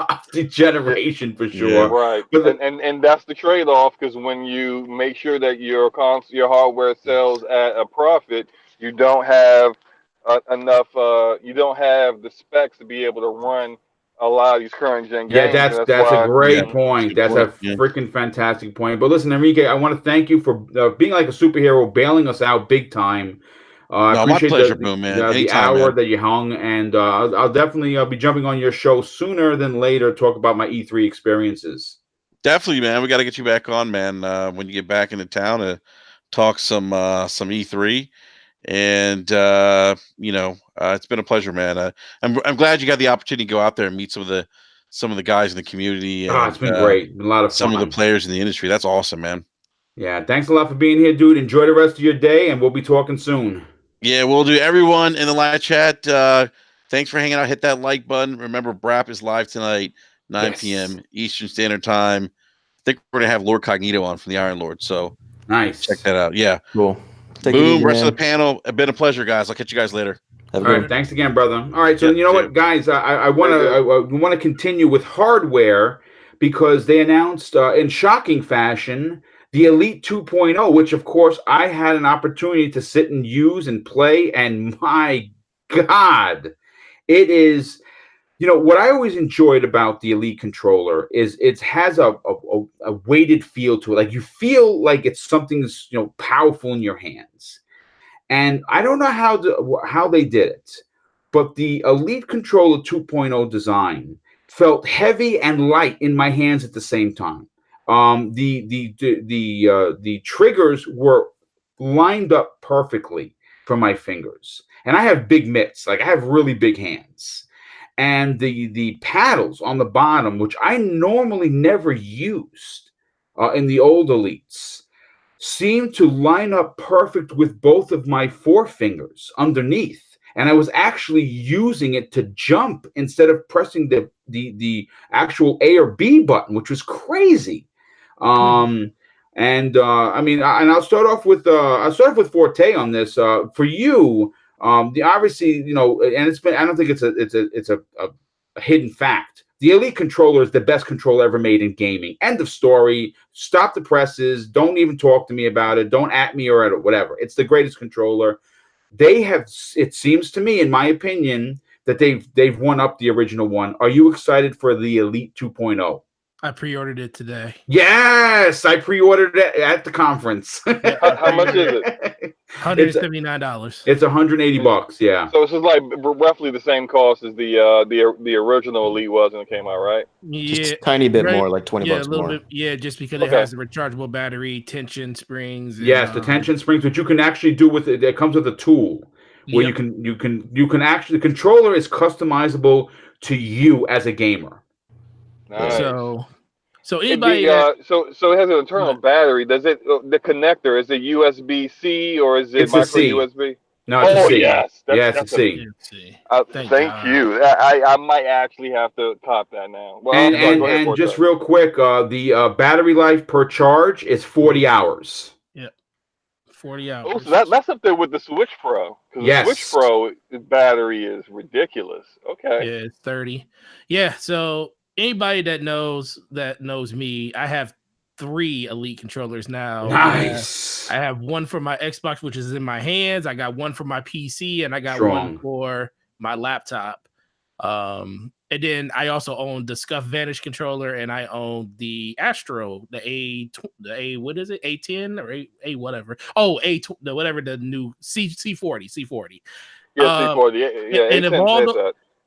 of the generation for sure. Yeah. Right, and that's the trade-off, because when you make sure that your hardware sells at a profit, you don't have enough. You don't have the specs to be able to run a lot of these current gen games. Yeah, that's why, a great point. That's a freaking fantastic point. But listen, Enrique, I want to thank you for being like a superhero, bailing us out big time. I appreciate my pleasure, Boom, man. the hour that you hung, and I'll definitely be jumping on your show sooner than later to talk about my E3 experiences. Definitely, man. We got to get you back on, man, when you get back into town to talk some E3. And it's been a pleasure, man. I'm glad you got the opportunity to go out there and meet some of the guys in the community. And, it's been great. It's been a lot of fun. Some of the players in the industry. That's awesome, man. Yeah, thanks a lot for being here, dude. Enjoy the rest of your day, and we'll be talking soon. Yeah, we'll do. Everyone in the live chat, thanks for hanging out. Hit that like button. Remember, Brap is live tonight, 9 p.m. Eastern Standard Time. I think we're going to have Lord Cognito on from the Iron Lord. So Nice. Check that out. Yeah. Cool. Take it Boom. easy, Rest of man. the panel. It's been a pleasure, guys. I'll catch you guys later. Have a All good right, thanks again, brother. All right, so Yeah, you know see what, guys, I want to continue with hardware because they announced in shocking fashion the Elite 2.0, which of course I had an opportunity to sit and use and play, and my God, it is. You know what I always enjoyed about the Elite controller is it has a weighted feel to it. Like you feel like it's something's powerful in your hands. And I don't know how they did it, but the Elite Controller 2.0 design felt heavy and light in my hands at the same time. The triggers were lined up perfectly for my fingers, and I have big mitts, like I have really big hands. And the paddles on the bottom, which I normally never used in the old Elites, seemed to line up perfect with both of my forefingers underneath. And I was actually using it to jump instead of pressing the actual A or B button, which was crazy. And I'll start off with Forte on this. For you, the obviously, and it's been, I don't think it's a hidden fact. The Elite controller is the best controller ever made in gaming. End of story. Stop the presses. Don't even talk to me about it. Don't at me or at whatever. It's the greatest controller. They have, it seems to me, in my opinion, that they've won up the original one. Are you excited for the Elite 2.0? I pre-ordered it today. Yes, I pre-ordered it at the conference. How much is it? $179. It's $180. Yeah. So it's just like roughly the same cost as the original Elite was when it came out, right? Yeah, Just a tiny bit more, like 20 yeah, bucks a little more. bit. Yeah, just because it has the rechargeable battery, tension springs. And, yes, the tension springs, which you can actually do with it. It comes with a tool where Yep. you can actually, the controller is customizable to you as a gamer. Nice. So anybody so it has an internal battery. Does it the connector, is it USB-C or is it It's a micro C. USB? No, it's a C. Yes, Yes, it's a C. Thank you. I might actually have to cop that now. Well, And just real quick, the battery life per charge is 40 hours. Yeah, 40 hours. Oh, so that's up there with the Switch Pro. Because the Switch Pro battery is ridiculous. Okay. Yeah, it's 30. Yeah, so anybody that knows me, I have 3 Elite controllers now. Nice. I have one for my Xbox, which is in my hands. I got one for my PC, and I got one for my laptop. And then I also own the Scuff Vanish controller, and I own the Astro, the A what is it? A10 or A whatever. Oh, whatever the new C40. Yeah, C40. Yeah,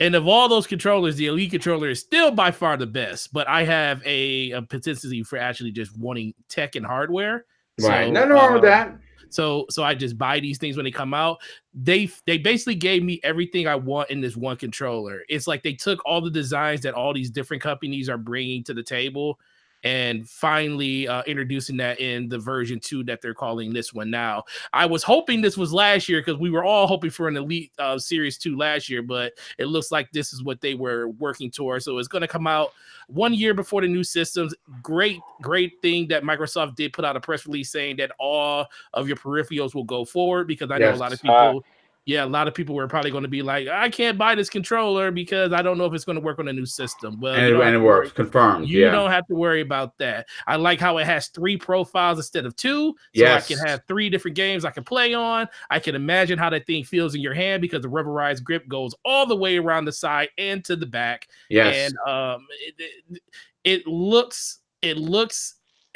and of all those controllers, the Elite controller is still by far the best. But I have a propensity for actually just wanting tech and hardware. Right. So, Nothing wrong with that. So I just buy these things when they come out. They basically gave me everything I want in this one controller. It's like they took all the designs that all these different companies are bringing to the table and finally introducing that in the version 2 that they're calling this one now. I was hoping this was last year because we were all hoping for an Elite Series 2 last year, but it looks like this is what they were working towards. So it's going to come out 1 year before the new systems. Great thing that Microsoft did put out a press release saying that all of your peripherals will go forward, because I know a lot of people... a lot of people were probably going to be like, I can't buy this controller because I don't know if it's going to work on a new system. Well, and it works. Confirmed. You don't have to worry about that. I like how it has 3 profiles instead of 2. So I can have 3 different games I can play on. I can imagine how that thing feels in your hand because the rubberized grip goes all the way around the side and to the back. Yes. And it looks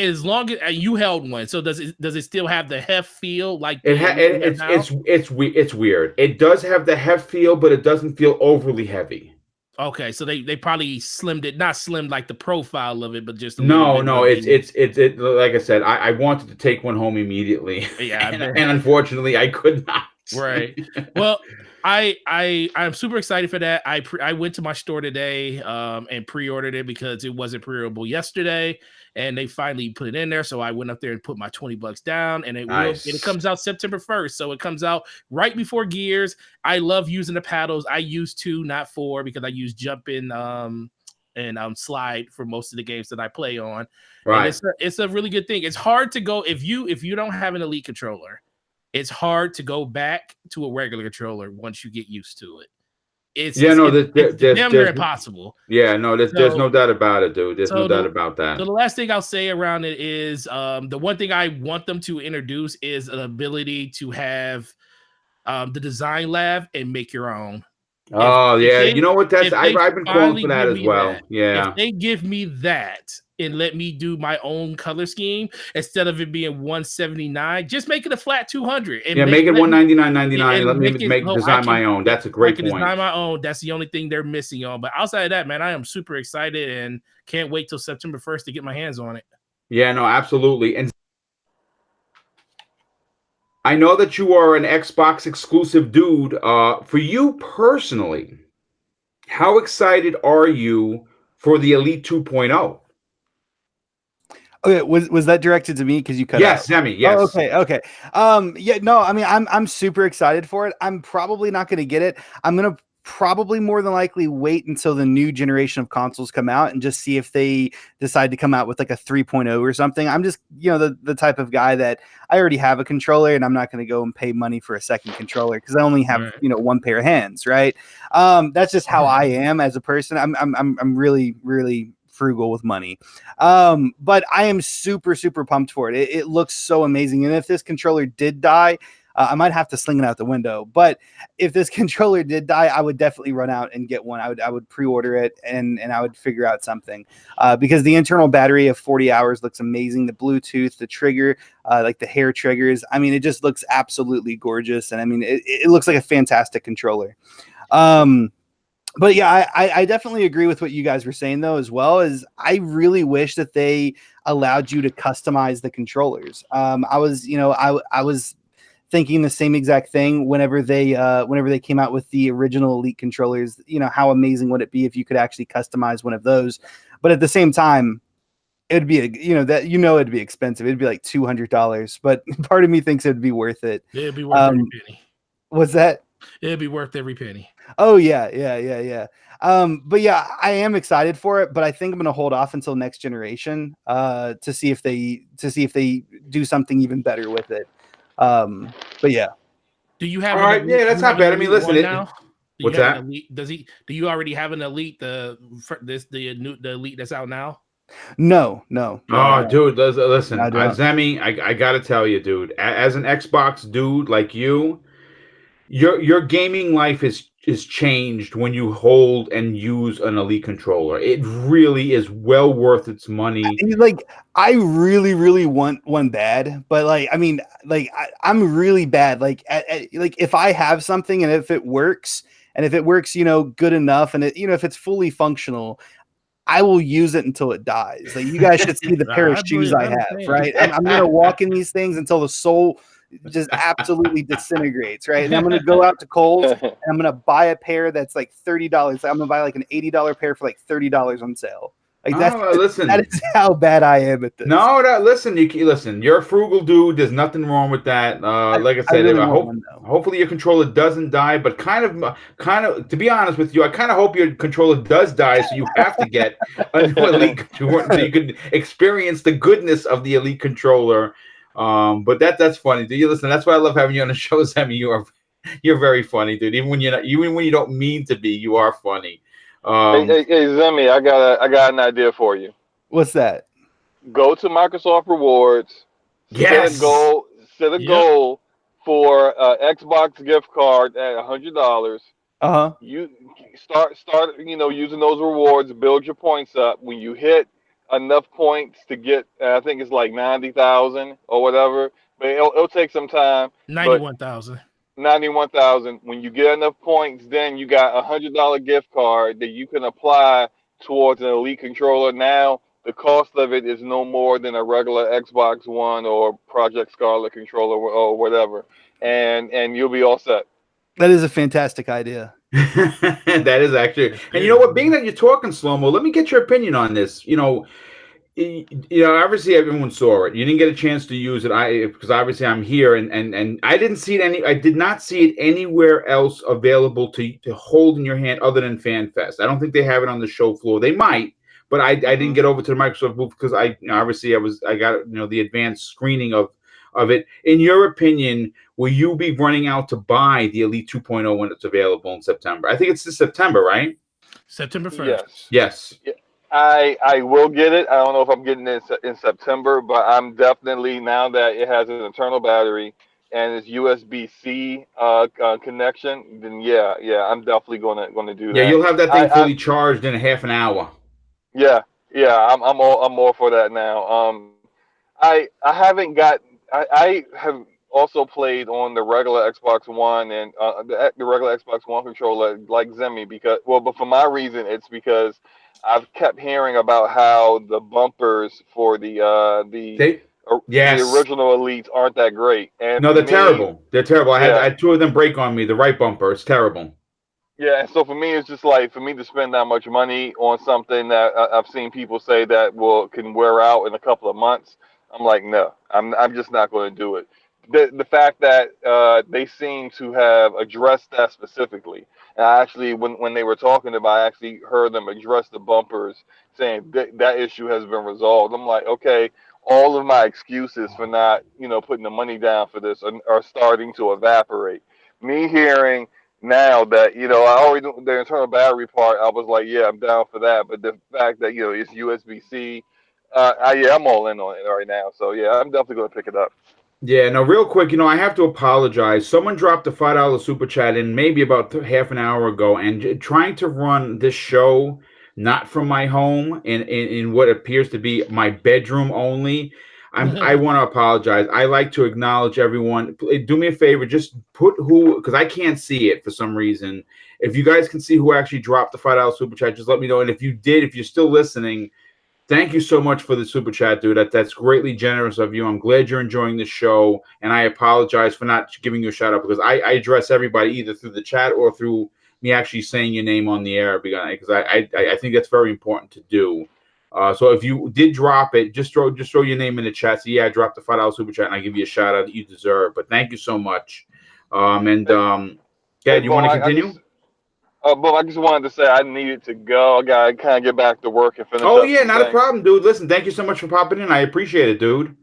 as long as you held one. So does it still have the heft feel like it's weird. It does have the heft feel, but it doesn't feel overly heavy. Okay, so they probably slimmed it, not slimmed like the profile of it, but just no. It's like I said, I wanted to take one home immediately. Yeah, and unfortunately I could not. Right. Well, I'm super excited for that. I went to my store today and pre-ordered it because it wasn't pre-orderable yesterday, and they finally put it in there. So I went up there and put my $20 down, and it comes out September 1st. So it comes out right before Gears. I love using the paddles. I use 2, not 4, because I use jumping and slide for most of the games that I play on. Right. And it's a really good thing. It's hard to go if you don't have an Elite controller. It's hard to go back to a regular controller once you get used to it. It's damn near impossible. Yeah, no, there's no doubt about it, dude. There's no doubt about that. So the last thing I'll say around it is the one thing I want them to introduce is an ability to have the design lab and make your own. You know what? I've been calling for that as well. Yeah. If they give me that and let me do my own color scheme instead of it being 179, just make it a flat 200. And make it 199.99. Let me design my own. That's a great point. Design my own. That's the only thing they're missing on. But outside of that, man, I am super excited and can't wait till September 1st to get my hands on it. Yeah, no, absolutely. And I know that you are an Xbox exclusive dude. For you personally, how excited are you for the Elite 2.0? Okay, was that directed to me because you cut out? Yes, Semi. Yes. Oh, okay. Yeah, no, I mean, I'm super excited for it. I'm probably not going to get it. I'm going to probably more than likely wait until the new generation of consoles come out and just see if they decide to come out with like a 3.0 or something. I'm just, the type of guy that I already have a controller and I'm not going to go and pay money for a second controller because I only have, one pair of hands, right? That's just how I am as a person. I'm really, really frugal with money. But I am super, super pumped for it. It looks so amazing. And if this controller did die, I might have to sling it out the window. But if this controller did die, I would definitely run out and get one. I would pre-order it and I would figure out something because the internal battery of 40 hours looks amazing. The Bluetooth, the trigger, like the hair triggers. I mean, it just looks absolutely gorgeous. And I mean, it looks like a fantastic controller. But yeah, I definitely agree with what you guys were saying though, as well as I really wish that they allowed you to customize the controllers. I was thinking the same exact thing whenever they came out with the original Elite controllers. How amazing would it be if you could actually customize one of those? But at the same time, it'd be it'd be expensive. It'd be like $200. But part of me thinks it'd be worth it. It'd be worth every penny. What's that? It'd be worth every penny. Oh yeah. But yeah, I am excited for it, but I think I'm gonna hold off until next generation to see if they do something even better with it. But yeah. Do you have? All right, yeah, that's not bad. I mean, listen, what's that? Do you already have an Elite? The Elite that's out now? No. Dude, listen, Zemi, I gotta tell you, dude, as an Xbox dude like you, your gaming life is changed when you hold and use an Elite controller. It really is well worth its money. I really, really want one bad, but I'm really bad. If I have something and if it works, good enough, and if it's fully functional, I will use it until it dies. Like, you guys should see the pair of shoes I have, right? I'm gonna walk in these things until the sole just absolutely disintegrates, right? And I'm gonna go out to Kohl's and I'm gonna buy a pair that's like $30. I'm gonna buy like an $80 pair for like $30 on sale. Like that is how bad I am at this. No, listen, you're a frugal dude. There's nothing wrong with that. Like I said, hopefully your controller doesn't die, but kind of, to be honest with you, I kind of hope your controller does die, so you have to get a new Elite controller so you can experience the goodness of the Elite controller. But that's funny. Do you listen? That's why I love having you on the show, Sammy. You're very funny, dude. Even when you don't mean to be, you are funny. Hey, Zemi, I got an idea for you. What's that? Go to Microsoft Rewards. Yes. Set a goal for Xbox gift card at $100. You start using those rewards. Build your points up. When you hit enough points to get, I think it's like 90,000 or whatever, but it'll take some time. 91,000. 91,000. When you get enough points, then you got $100 gift card that you can apply towards an Elite controller. Now the cost of it is no more than a regular Xbox One or Project Scarlet controller or whatever, and you'll be all set. That is a fantastic idea. That is actually, and you know what? Being that you're talking slow-mo, let me get your opinion on this. Obviously everyone saw it. You didn't get a chance to use it. Because obviously I'm here, and I didn't see it I did not see it anywhere else available to hold in your hand other than FanFest. I don't think they have it on the show floor. They might, but I didn't get over to the Microsoft booth because obviously I got the advanced screening of it. In your opinion, will you be running out to buy the Elite 2.0 when it's available in September? I think it's this September, right? September 1st. Yes. I will get it. I don't know if I'm getting it in September, but I'm definitely, now that it has an internal battery and it's USB-C connection, then I'm definitely gonna do that. Yeah, you'll have that thing fully charged in a half an hour. Yeah, I'm all for that now. I haven't got. I have also played on the regular Xbox One and the regular Xbox One controller like Zemi but for my reason, it's because I've kept hearing about how the bumpers for the original Elites aren't that great. And no, they're terrible. They're terrible. I had two of them break on me. The right bumper, it's terrible. Yeah, and so for me, it's just like, for me to spend that much money on something that I've seen people say that can wear out in a couple of months. I'm like, no, I'm just not going to do it. The fact that they seem to have addressed that specifically, and I actually, when they were talking about, I actually heard them address the bumpers, saying that issue has been resolved. I'm like, okay, all of my excuses for not, putting the money down for this are starting to evaporate. Me hearing now that I already know the internal battery part, I was like, yeah, I'm down for that. But the fact that it's USB-C, I'm all in on it right now. So yeah, I'm definitely gonna pick it up. Yeah, no, real quick, I have to apologize. Someone dropped a $5 super chat in maybe about half an hour ago, and trying to run this show not from my home in what appears to be my bedroom only. I want to apologize. I like to acknowledge everyone. Do me a favor, just put who, because I can't see it for some reason. If you guys can see who actually dropped the $5 super chat, just let me know. And if you're still listening, thank you so much for the super chat, dude. That's greatly generous of you. I'm glad you're enjoying the show, and I apologize for not giving you a shout out because I address everybody either through the chat or through me actually saying your name on the air because I think that's very important to do. So if you did drop it, just throw your name in the chat. So yeah, I dropped the $5 super chat, and I give you a shout out that you deserve. But thank you so much. Yeah, do you want to continue? But I just wanted to say I needed to go. I gotta kind of get back to work and finish. Oh yeah, not a problem, dude. Listen, thank you so much for popping in. I appreciate it, dude.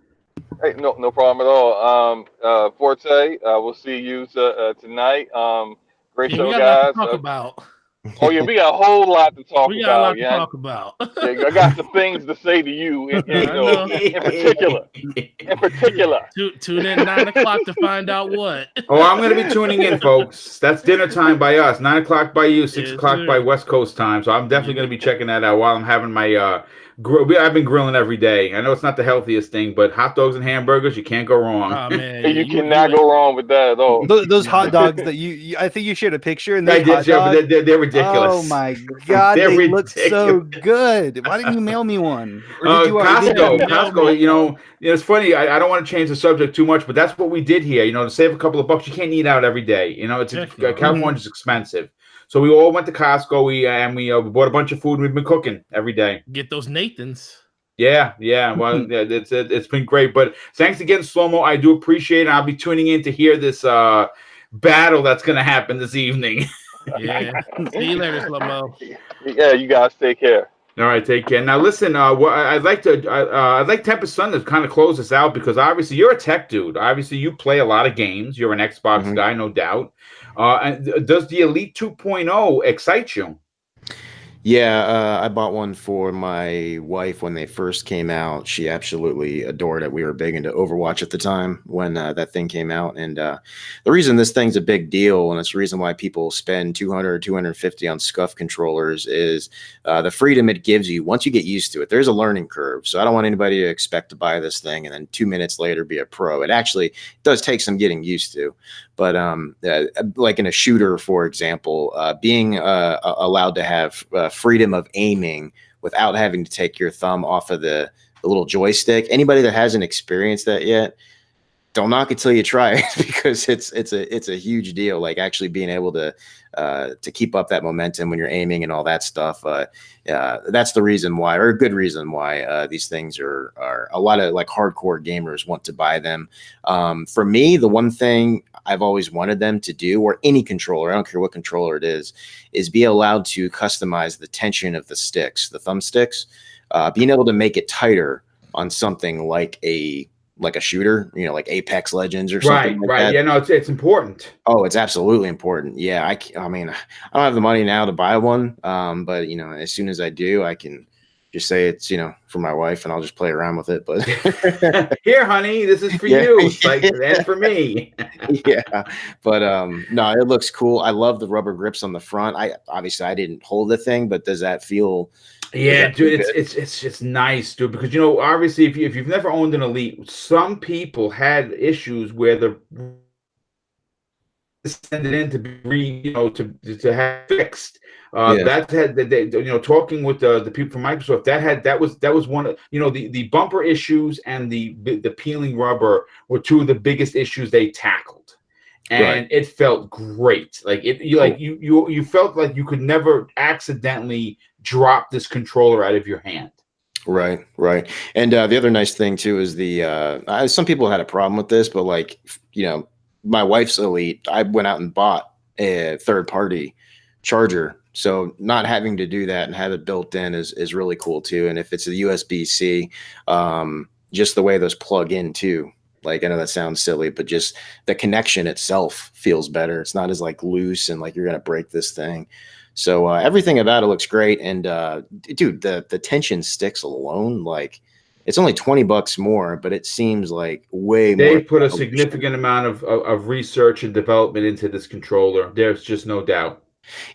Hey, no problem at all. Forte, we'll see you tonight. Great show, we got guys. a lot to talk about. Oh yeah, we got a whole lot to talk about. We got a lot to talk about. Yeah, I got some things to say to you, in particular. Tune in 9 o'clock to find out what. Oh, I'm going to be tuning in, folks. That's dinner time by us. 9 o'clock by you, 6 o'clock by West Coast time. So I'm definitely going to be checking that out while I'm having my I've been grilling every day. I know it's not the healthiest thing, but hot dogs and hamburgers, you can't go wrong. Oh, man. You cannot go wrong with that at all. Those hot dogs that I think you shared a picture, and they're ridiculous. Oh my God, they look so good. Why didn't you mail me one? Costco. It's funny. I don't want to change the subject too much, but that's what we did here. To save a couple of bucks, you can't eat out every day. California's expensive. So we all went to Costco. We bought a bunch of food. And we've been cooking every day. Get those Nathans. Yeah. Well, it's been great. But thanks again, Slow-Mo. I do appreciate it. I'll be tuning in to hear this battle that's going to happen this evening. Yeah. See you later, Slow-Mo. Yeah, you guys take care. All right, take care. Now, listen. I'd like Tempest Sun to kind of close this out because obviously you're a tech dude. Obviously, you play a lot of games. You're an Xbox guy, no doubt. And does the Elite 2.0 excite you? Yeah, I bought one for my wife when they first came out. She absolutely adored it. We were big into Overwatch at the time when that thing came out. And the reason this thing's a big deal, and it's the reason why people spend $200 or $250 on SCUF controllers, is the freedom it gives you once you get used to it. There's a learning curve. So I don't want anybody to expect to buy this thing and then 2 minutes later be a pro. It actually does take some getting used to. But like in a shooter, for example, being allowed to have freedom of aiming without having to take your thumb off of the little joystick. Anybody that hasn't experienced that yet, don't knock it till you try it, because it's a huge deal. Like actually being able to keep up that momentum when you're aiming and all that stuff. That's the reason why, or a good reason why, these things are a lot of like hardcore gamers want to buy them. For me, the one thing I've always wanted them to do, or any controller, I don't care what controller it is be allowed to customize the tension of the sticks, the thumbsticks, being able to make it tighter on something like a shooter, like Apex Legends or something like that. Yeah, no, it's important. Oh, it's absolutely important. Yeah, I mean, I don't have the money now to buy one, but as soon as I do, I can just say it's for my wife, and I'll just play around with it. But here, honey, this is for Yeah. you. It's like that's for me. Yeah, but no, it looks cool. I love the rubber grips on the front. I didn't hold the thing, but does that feel? Yeah, dude, it's just nice, dude, because obviously if you've never owned an Elite, some people had issues where the send it in to be to have fixed. That had talking with the people from Microsoft, that was one of the bumper issues and the peeling rubber were two of the biggest issues they tackled, and it felt great. Like you felt like you could never accidentally drop this controller out of your hand. Right. And the other nice thing too is some people had a problem with this, but my wife's Elite, I went out and bought a third-party charger, so not having to do that and have it built in is really cool too. And if it's a USB-C, just the way those plug in too. Like, I know that sounds silly, but just the connection itself feels better. It's not as loose and like you're gonna break this thing. So everything about it looks great. And dude, the tension sticks alone, it's only $20 more, but it seems like way more. They put a significant amount of research and development into this controller. There's just no doubt.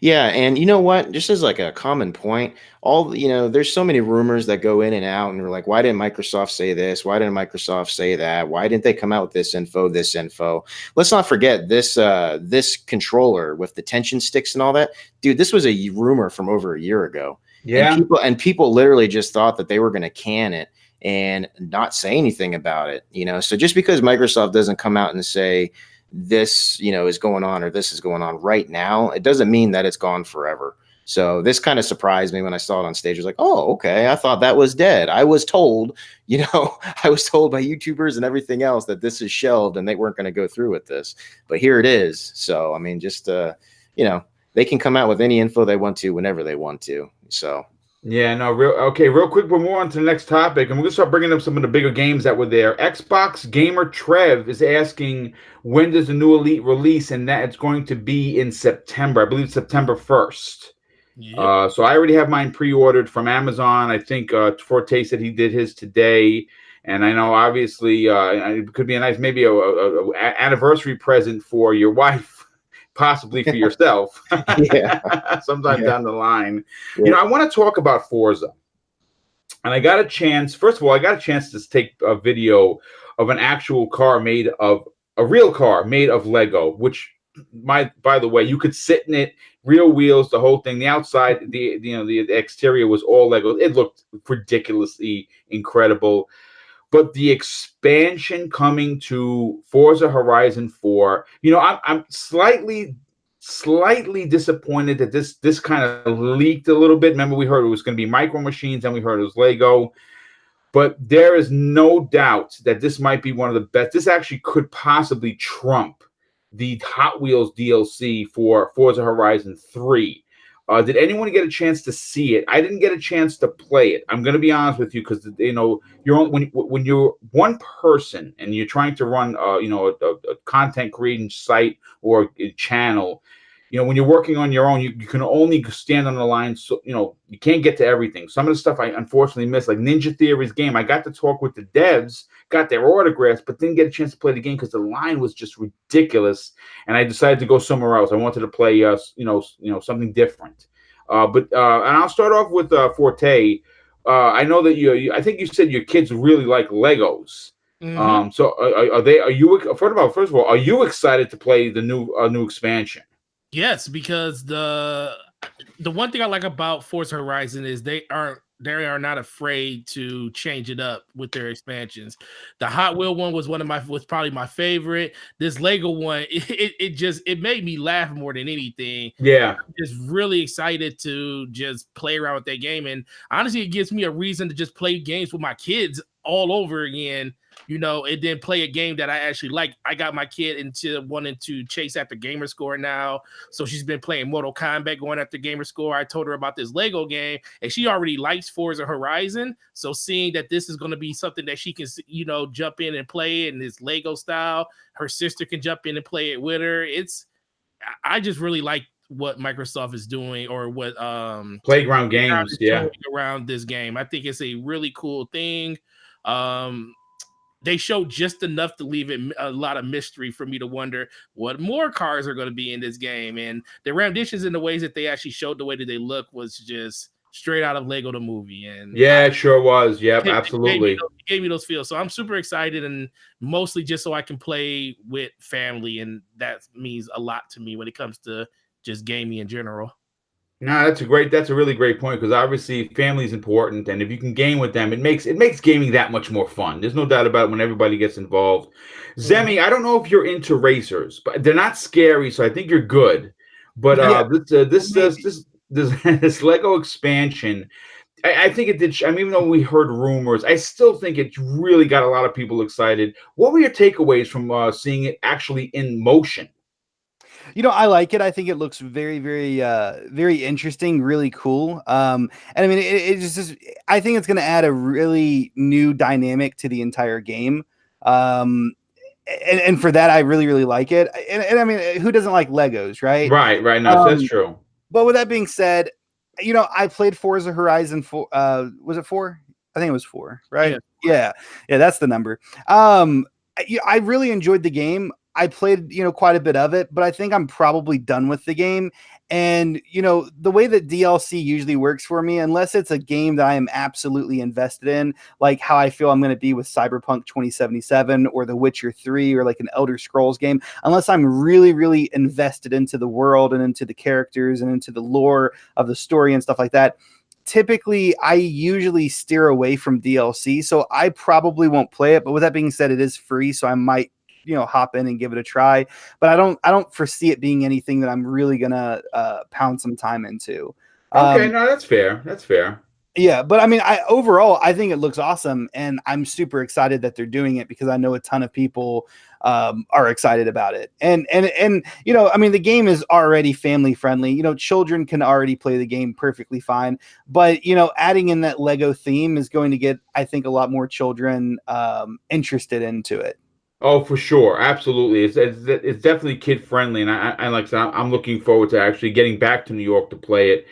Yeah, and you know what? Just as a common point, there's so many rumors that go in and out, and we're like, why didn't Microsoft say this? Why didn't Microsoft say that? Why didn't they come out with this info? Let's not forget this controller with the tension sticks and all that. Dude, this was a rumor from over a year ago. Yeah. And people literally just thought that they were going to can it and not say anything about it. So just because Microsoft doesn't come out and say this, is going on or this is going on right now, it doesn't mean that it's gone forever. So this kind of surprised me when I saw it on stage. I was like, oh, okay. I thought that was dead. I was told, I was told by YouTubers and everything else that this is shelved and they weren't going to go through with this. But here it is. So, I mean, just, they can come out with any info they want to whenever they want to. So. Yeah, no, real quick, we'll move on to the next topic, and we're going to start bringing up some of the bigger games that were there. Xbox Gamer Trev is asking, when does the new Elite release, and that it's going to be in September. I believe September 1st. Yep. So I already have mine pre-ordered from Amazon. I think Forte said he did his today, and I know obviously it could be a nice, maybe a anniversary present for your wife. Possibly for yourself. Sometime down the line. Yeah. I want to talk about Forza. And I got a chance, first of all, to take a video of an actual car a real car made of Lego, which by the way, you could sit in it, real wheels, the whole thing. The outside, the exterior was all Lego. It looked ridiculously incredible. But the expansion coming to Forza Horizon 4, I'm slightly disappointed that this kind of leaked a little bit. Remember, we heard it was going to be Micro Machines, and we heard it was Lego. But there is no doubt that this might be one of the best. This actually could possibly trump the Hot Wheels DLC for Forza Horizon 3. Did anyone get a chance to see it? I didn't get a chance to play it. I'm going to be honest with you, because when you're one person and you're trying to run a content creating site or a channel, when you're working on your own, you can only stand on the line. So you can't get to everything. Some of the stuff I unfortunately missed, like Ninja Theory's game. I got to talk with the devs, got their autographs, but didn't get a chance to play the game because the line was just ridiculous. And I decided to go somewhere else. I wanted to play something different. And I'll start off with Forte. I know that I think you said your kids really like Legos. Mm-hmm. So first of all, are you excited to play the new expansion? Yes, because the one thing I like about Forza Horizon is they aren't they are not afraid to change it up with their expansions. The Hot Wheel one was probably my favorite. This Lego one, it made me laugh more than anything. Yeah. I'm just really excited to just play around with that game. And honestly, it gives me a reason to just play games with my kids all over again, and then play a game that I actually like. I got my kid into wanting to chase after gamer score now. So she's been playing Mortal Kombat, going after gamer score. I told her about this Lego game, and she already likes Forza Horizon. So seeing that this is going to be something that she can, jump in and play in this Lego style, her sister can jump in and play it with her. I just really like what Microsoft is doing, or what Playground Games, yeah, around this game. I think it's a really cool thing. They showed just enough to leave it a lot of mystery for me to wonder what more cars are going to be in this game. And the renditions and the ways that they actually showed the way that they look was just straight out of Lego the movie. And yeah, it sure was. Yep, absolutely. It gave me those feels. So I'm super excited, and mostly just so I can play with family. And that means a lot to me when it comes to just gaming in general. No, that's a really great point, because obviously family is important, and if you can game with them, it makes gaming that much more fun. There's no doubt about it when everybody gets involved. Zemi, I don't know if you're into racers, but they're not scary, so I think you're good. But this Lego expansion, I think it did. I mean, even though we heard rumors, I still think it really got a lot of people excited. What were your takeaways from seeing it actually in motion? I like it. I think it looks very, very, very interesting, really cool. And I mean, I think it's going to add a really new dynamic to the entire game. And for that, I really, really like it. And I mean, who doesn't like Legos, right? Right. No, that's true. But with that being said, I played Forza Horizon 4. Was it 4? I think it was 4, right? Yeah, that's the number. I really enjoyed the game. I played, quite a bit of it, but I think I'm probably done with the game. And, the way that DLC usually works for me, unless it's a game that I am absolutely invested in, like how I feel I'm going to be with Cyberpunk 2077 or The Witcher 3 or like an Elder Scrolls game, unless I'm really, really invested into the world and into the characters and into the lore of the story and stuff like that, typically I usually steer away from DLC. So I probably won't play it. But with that being said, it is free, so I might hop in and give it a try, but I don't foresee it being anything that I'm really gonna pound some time into. Okay, no, that's fair. Yeah, but I mean, overall I think it looks awesome, and I'm super excited that they're doing it, because I know a ton of people are excited about it. And I mean, the game is already family friendly. Children can already play the game perfectly fine, but adding in that Lego theme is going to get, I think, a lot more children interested into it. Oh, for sure, absolutely. It's definitely kid friendly, and I like I said, I'm looking forward to actually getting back to New York to play it.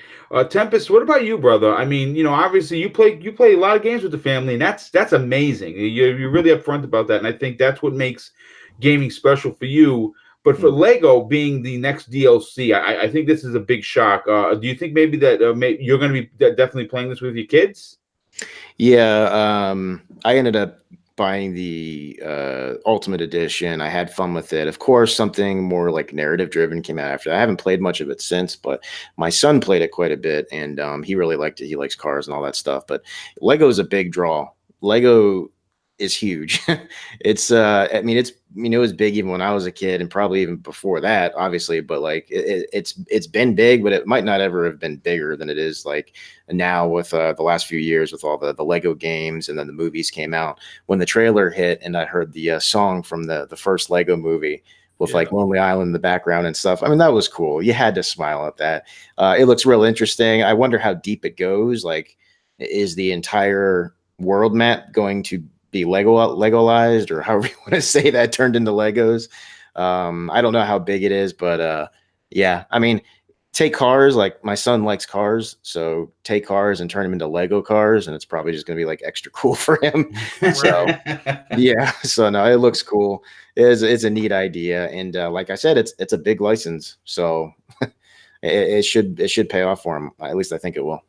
Tempest, what about you, brother? I mean, obviously you play a lot of games with the family, and that's amazing. You're really upfront about that, and I think that's what makes gaming special for you. But for Lego being the next DLC, I think this is a big shock. Do you think maybe that you're going to be definitely playing this with your kids? Yeah, I ended up buying the Ultimate Edition. I had fun with it. Of course, something more like narrative driven came out after that. I haven't played much of it since, but my son played it quite a bit, and he really liked it. He likes cars and all that stuff. But Lego is a big draw. Lego is huge. It's I mean, it was big even when I was a kid, and probably even before that, obviously, but like it's been big, but it might not ever have been bigger than it is like now with the last few years with all the Lego games, and then the movies came out. When the trailer hit and I heard the song from the first Lego movie with like Lonely Island in the background and stuff, I mean, that was cool. You had to smile at that. It looks real interesting. I wonder how deep it goes. Like, is the entire world map going to be Legolized, or however you want to say that, turned into Legos? I don't know how big it is, but yeah, I mean, take cars. Like, my son likes cars, so take cars and turn them into Lego cars, and it's probably just gonna be like extra cool for him. So yeah, so no, it looks cool. It's a neat idea, and like I said, it's a big license, so it should pay off for him. At least I think it will.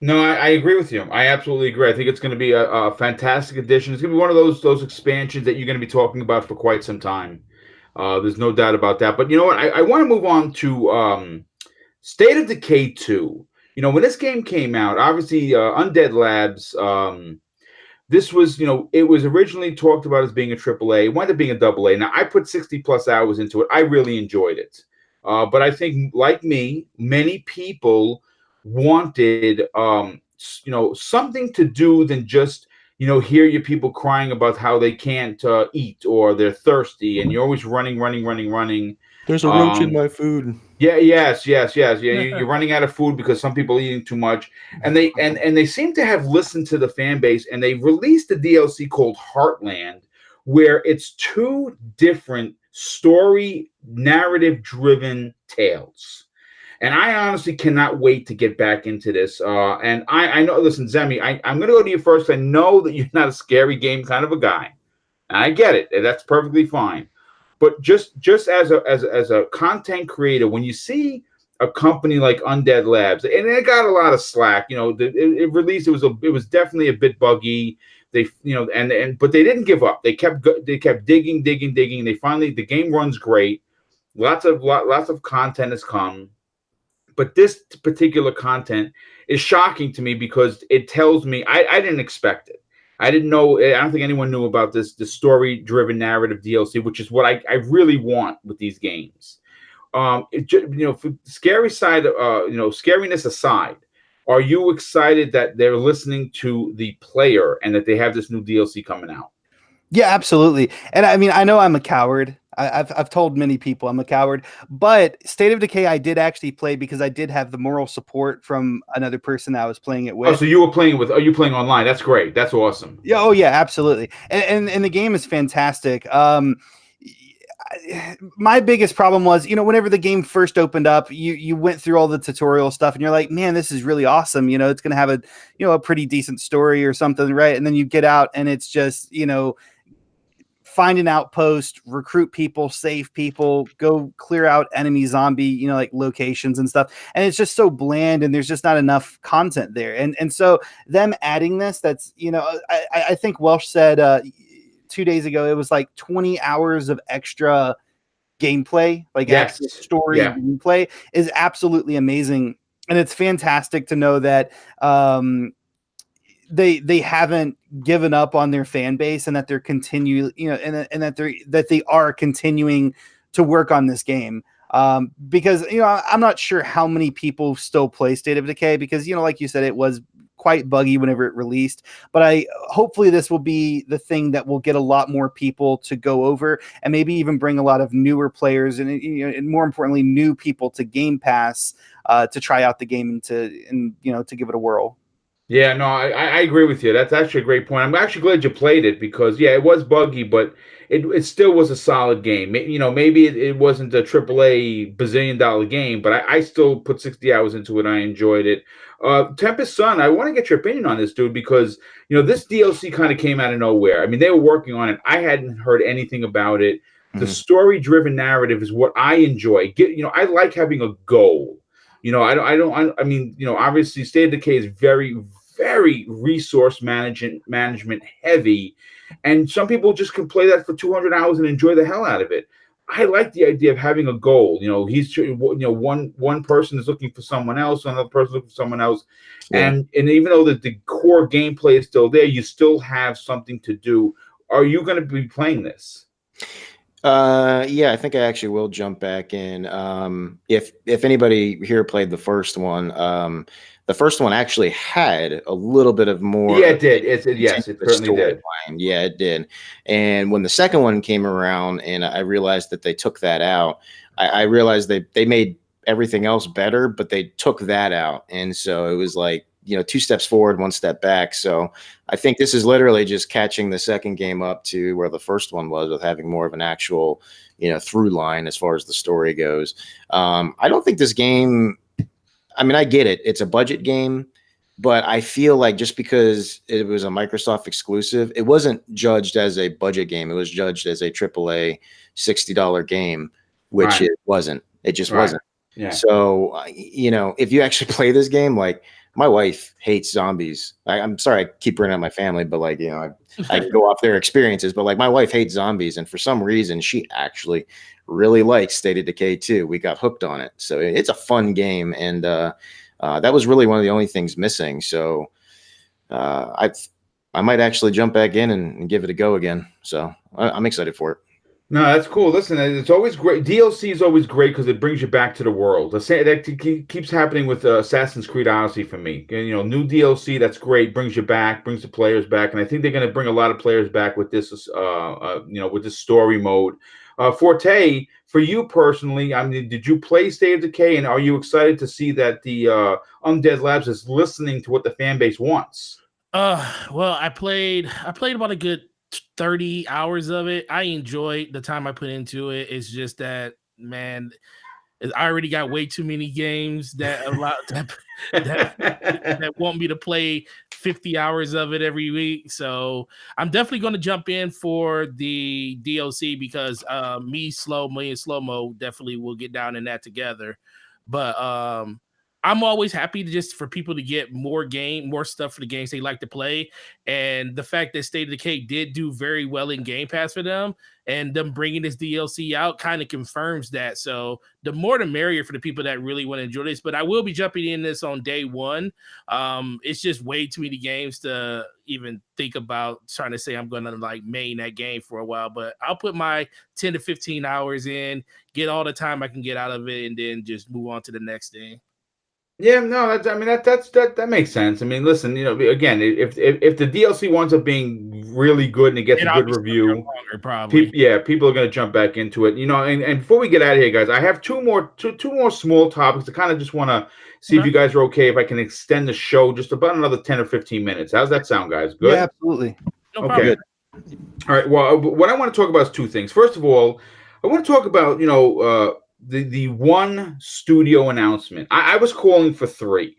No, I agree with you. I absolutely agree. I think it's going to be a fantastic addition. It's going to be one of those expansions that you're going to be talking about for quite some time. There's no doubt about that. But you know what? I want to move on to State of Decay 2. when this game came out, obviously Undead Labs. This was, it was originally talked about as being a AAA. It wound up being a AA. Now, I put 60 plus hours into it. I really enjoyed it. But I think, like me, many people wanted, something to do than just, hear your people crying about how they can't eat or they're thirsty and you're always running. There's a roach in my food. Yeah, yes. Yeah, you're running out of food because some people are eating too much, and they seem to have listened to the fan base, and they released a DLC called Heartland, where it's two different story narrative driven tales. And I honestly cannot wait to get back into this. And I know, listen, Zemi, I'm going to go to you first. I know that you're not a scary game kind of a guy. And I get it. And that's perfectly fine. But just as a content creator, when you see a company like Undead Labs, and it got a lot of slack, it released. It was definitely a bit buggy. They, but they didn't give up. They kept digging. They finally, the game runs great. Lots of content has come. But this particular content is shocking to me because it tells me I didn't expect it. I didn't know. I don't think anyone knew about the story-driven narrative DLC, which is what I really want with these games. For the scary side, scariness aside, are you excited that they're listening to the player and that they have this new DLC coming out? Yeah, absolutely. And I mean, I know I'm a coward. I've told many people I'm a coward, but State of Decay I did actually play because I did have the moral support from another person that I was playing it with. Oh, so you were playing with? Are you playing online? That's great. That's awesome. Yeah. Oh, yeah. Absolutely. And the game is fantastic. My biggest problem was, whenever the game first opened up, you went through all the tutorial stuff, and you're like, man, this is really awesome. It's going to have a pretty decent story or something, right? And then you get out, and it's just find an outpost, recruit people, save people, go clear out enemy zombie, like locations and stuff. And it's just so bland and there's just not enough content there. And so them adding this, that's, I think Welsh said 2 days ago, it was like 20 hours of extra gameplay, like extra story gameplay is absolutely amazing. And it's fantastic to know that, they haven't given up on their fan base and that they're and that they are continuing to work on this game. Because, I'm not sure how many people still play State of Decay because, like you said, it was quite buggy whenever it released, but hopefully this will be the thing that will get a lot more people to go over and maybe even bring a lot of newer players and more importantly, new people to Game Pass, to try out the game and to give it a whirl. Yeah, no, I agree with you. That's actually a great point. I'm actually glad you played it because, it was buggy, but it still was a solid game. Maybe it wasn't a AAA bazillion-dollar game, but I still put 60 hours into it. I enjoyed it. Tempest Sun, I want to get your opinion on this, dude, because, this DLC kind of came out of nowhere. I mean, they were working on it. I hadn't heard anything about it. The story-driven narrative is what I enjoy. I like having a goal. I mean, obviously State of Decay is very, very resource management heavy, and some people just can play that for 200 hours and enjoy the hell out of it. I like the idea of having a goal. One person is looking for someone else, another person looking for someone else, and even though the core gameplay is still there, you still have something to do. Are you going to be playing this? Yeah, I think I actually will jump back in. If anybody here played the first one actually had a little bit of more. Yeah, it did. It certainly did. Yeah, it did. And when the second one came around, and I realized that they took that out, I realized they made everything else better, but they took that out, and so it was like, 2 steps forward, 1 step back. So I think this is literally just catching the second game up to where the first one was, with having more of an actual, through line as far as the story goes. I don't think this game, I mean, I get it. It's a budget game, but I feel like just because it was a Microsoft exclusive, it wasn't judged as a budget game. It was judged as a AAA $60 game, which it wasn't. It just wasn't. Yeah. So, if you actually play this game, like, my wife hates zombies. I'm sorry, I keep bringing up my family, but I go off their experiences. But my wife hates zombies, and for some reason, she actually really likes State of Decay 2. We got hooked on it, so it's a fun game. And that was really one of the only things missing. So I might actually jump back in and give it a go again. So I'm excited for it. No, that's cool. Listen, it's always great. DLC is always great because it brings you back to the world. That keeps happening with Assassin's Creed Odyssey for me. And, new DLC, that's great. Brings you back, brings the players back, and I think they're going to bring a lot of players back with this. With this story mode. Forte, for you personally, I mean, did you play State of Decay, and are you excited to see that the Undead Labs is listening to what the fan base wants? Well, I played about a good 30 hours of it. I enjoyed the time I put into it. It's just that, man, I already got way too many games that that want me to play 50 hours of it every week. So I'm definitely going to jump in for the DLC because me and Slow-Mo definitely will get down in that together. But I'm always happy to just for people to get more stuff for the games they like to play. And the fact that State of Decay did do very well in Game Pass for them and them bringing this DLC out kind of confirms that. So the more the merrier for the people that really want to enjoy this. But I will be jumping in this on day one. It's just way too many games to even think about trying to say I'm going to like main that game for a while. But I'll put my 10 to 15 hours in, get all the time I can get out of it, and then just move on to the next thing. Yeah, no, that makes sense. I mean, listen, again, if the DLC winds up being really good and it gets a good review, longer, probably. people are going to jump back into it. And before we get out of here, guys, I have two more small topics. I kind of just want to see if you guys are okay if I can extend the show just about another 10 or 15 minutes. How's that sound, guys? Good? Yeah, absolutely. No problem. Okay. All right. Well, what I want to talk about is two things. First of all, I want to talk about, the one studio announcement. I was calling for three.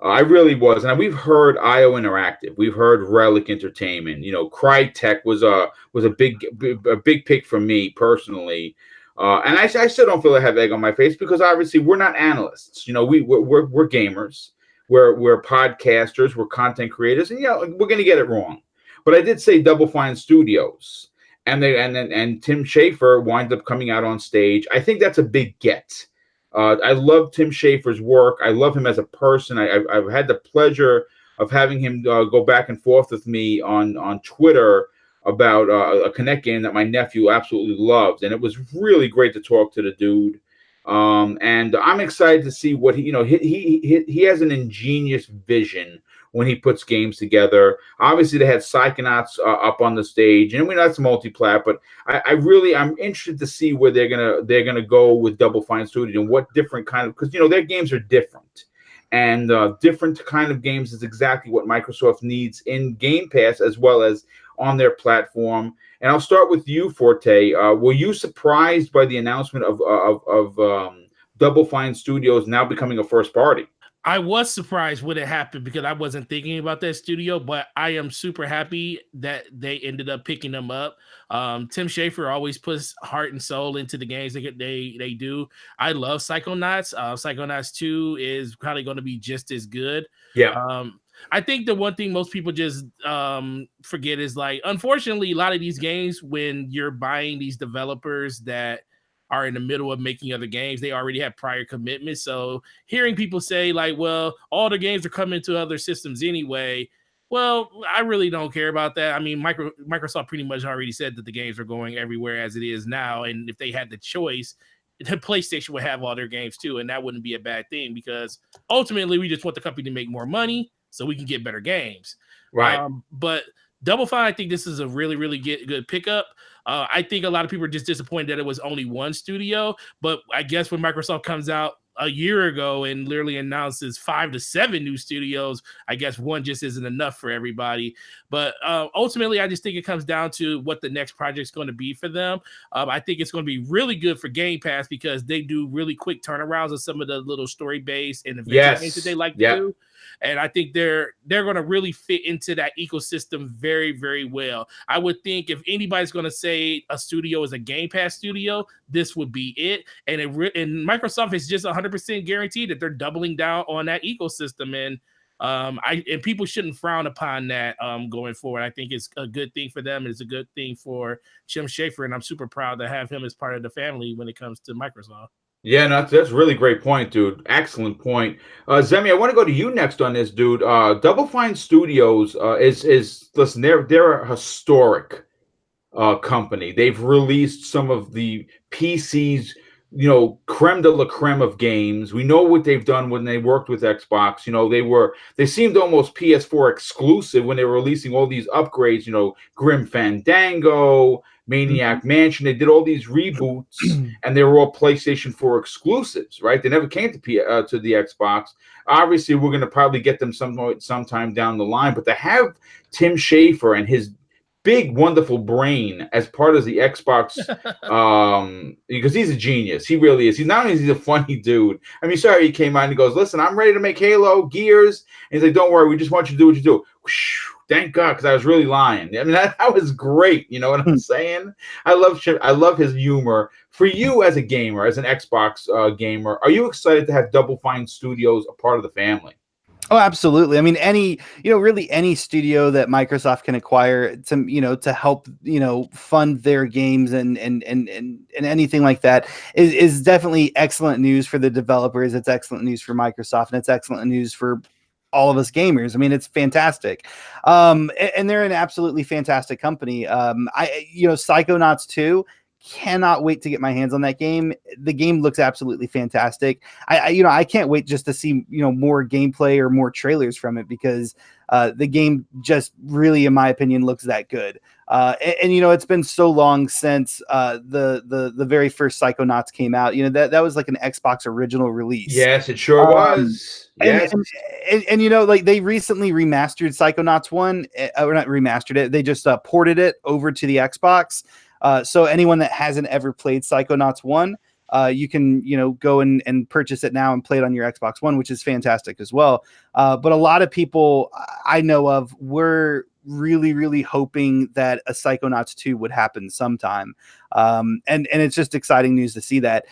I really was. And we've heard IO Interactive. We've heard Relic Entertainment. Crytek was a big pick for me personally. And I still don't feel I have egg on my face because obviously we're not analysts. We're gamers. We're podcasters. We're content creators. And we're going to get it wrong. But I did say Double Fine Studios. And Tim Schafer winds up coming out on stage. I think that's a big get. I love Tim Schafer's work. I love him as a person. I've had the pleasure of having him go back and forth with me on Twitter about a Connect game that my nephew absolutely loves, and it was really great to talk to the dude. And I'm excited to see what he has an ingenious vision when he puts games together. Obviously, they had Psychonauts up on the stage, and that's multi-plat. But I'm interested to see where they're gonna go with Double Fine Studio and what different kind of, because their games are different, and different kind of games is exactly what Microsoft needs in Game Pass as well as on their platform. And I'll start with you, Forte. Were you surprised by the announcement of Double Fine Studios now becoming a first party? I was surprised when it happened because I wasn't thinking about that studio, but I am super happy that they ended up picking them up. Tim Schafer always puts heart and soul into the games they do. I love Psychonauts. Psychonauts 2 is probably going to be just as good. Yeah. I think the one thing most people just forget is, like, unfortunately, a lot of these games, when you're buying these developers that are in the middle of making other games, they already have prior commitments. So hearing people say, like, well, all the games are coming to other systems anyway. Well, I really don't care about that. I mean, Microsoft pretty much already said that the games are going everywhere as it is now. And if they had the choice, the PlayStation would have all their games too. And that wouldn't be a bad thing because ultimately we just want the company to make more money so we can get better games. Right. But Double Fine, I think this is a really, really good pickup. I think a lot of people are just disappointed that it was only one studio, but I guess when Microsoft comes out a year ago and literally announces 5 to 7 new studios, I guess one just isn't enough for everybody. But ultimately, I just think it comes down to what the next project is going to be for them. I think it's going to be really good for Game Pass because they do really quick turnarounds of some of the little story-based and adventure games that they like to do. And I think they're going to really fit into that ecosystem very, very well. I would think if anybody's going to say a studio is a Game Pass studio, this would be it. And Microsoft is just 100% guaranteed that they're doubling down on that ecosystem. And people shouldn't frown upon that going forward. I think it's a good thing for them. It's a good thing for Tim Schafer, and I'm super proud to have him as part of the family when it comes to Microsoft. Yeah, no, that's a really great point, dude. Excellent point. Zemi, I want to go to you next on this, dude. Double Fine Studios is listen, they're a historic company. They've released some of the PC's, creme de la creme of games. We know what they've done when they worked with Xbox. They seemed almost PS4 exclusive when they were releasing all these upgrades. Grim Fandango, Maniac Mansion. They did all these reboots, and they were all PlayStation 4 exclusives, right? They never came to the Xbox. Obviously, we're going to probably get them sometime down the line, but to have Tim Schafer and his big wonderful brain as part of the Xbox, because he's a genius. He really is. He's not only is he a funny dude. I mean, sorry, he came out and he goes, "Listen, I'm ready to make Halo Gears." And he's like, "Don't worry, we just want you to do what you do." Whoosh, thank God, because I was really lying. I mean, that was great. You know what I'm saying? I love his humor. For you as a gamer, as an Xbox gamer, are you excited to have Double Fine Studios a part of the family? Oh, absolutely. I mean, really any studio that Microsoft can acquire to help, fund their games and anything like that is definitely excellent news for the developers. It's excellent news for Microsoft, and it's excellent news for all of us gamers. I mean, it's fantastic. And they're an absolutely fantastic company. Psychonauts 2, cannot wait to get my hands on that game. The game looks absolutely fantastic. I can't wait just to see more gameplay or more trailers from it, because the game just really, in my opinion, looks that good. And it's been so long since the very first Psychonauts came out. That was like an Xbox original release. Yes, it sure was. Yes. And like they recently remastered Psychonauts 1, or not remastered it. They just ported it over to the Xbox. So anyone that hasn't ever played Psychonauts 1, you can, go and purchase it now and play it on your Xbox One, which is fantastic as well. But a lot of people I know of were really, really hoping that a Psychonauts 2 would happen sometime. And it's just exciting news to see that.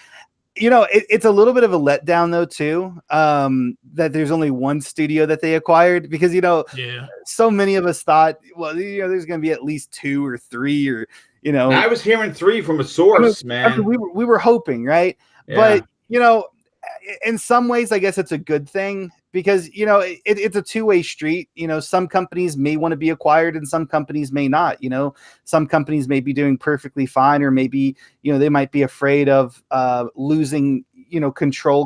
It's a little bit of a letdown though too, that there's only one studio that they acquired, because so many of us thought, well, there's going to be at least 2 or 3, or I was hearing 3 from a source, man. We were hoping, right? Yeah. But in some ways, I guess it's a good thing, because it's a two-way street. Some companies may want to be acquired and some companies may not. Some companies may be doing perfectly fine, or maybe they might be afraid of losing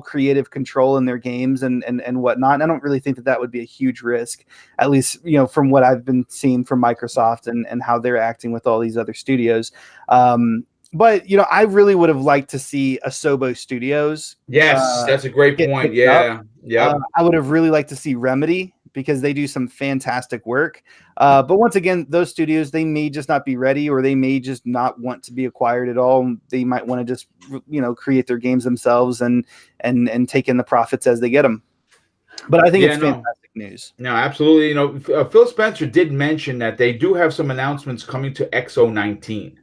creative control in their games and whatnot. And I don't really think that would be a huge risk, at least from what I've been seeing from Microsoft and how they're acting with all these other studios. But I really would have liked to see Asobo Studios. Yes, that's a great point. Yeah, yeah. I would have really liked to see Remedy, because they do some fantastic work. But once again, those studios, they may just not be ready, or they may just not want to be acquired at all. They might want to just create their games themselves and take in the profits as they get them. But I think it's fantastic news. No, absolutely. Phil Spencer did mention that they do have some announcements coming to XO19.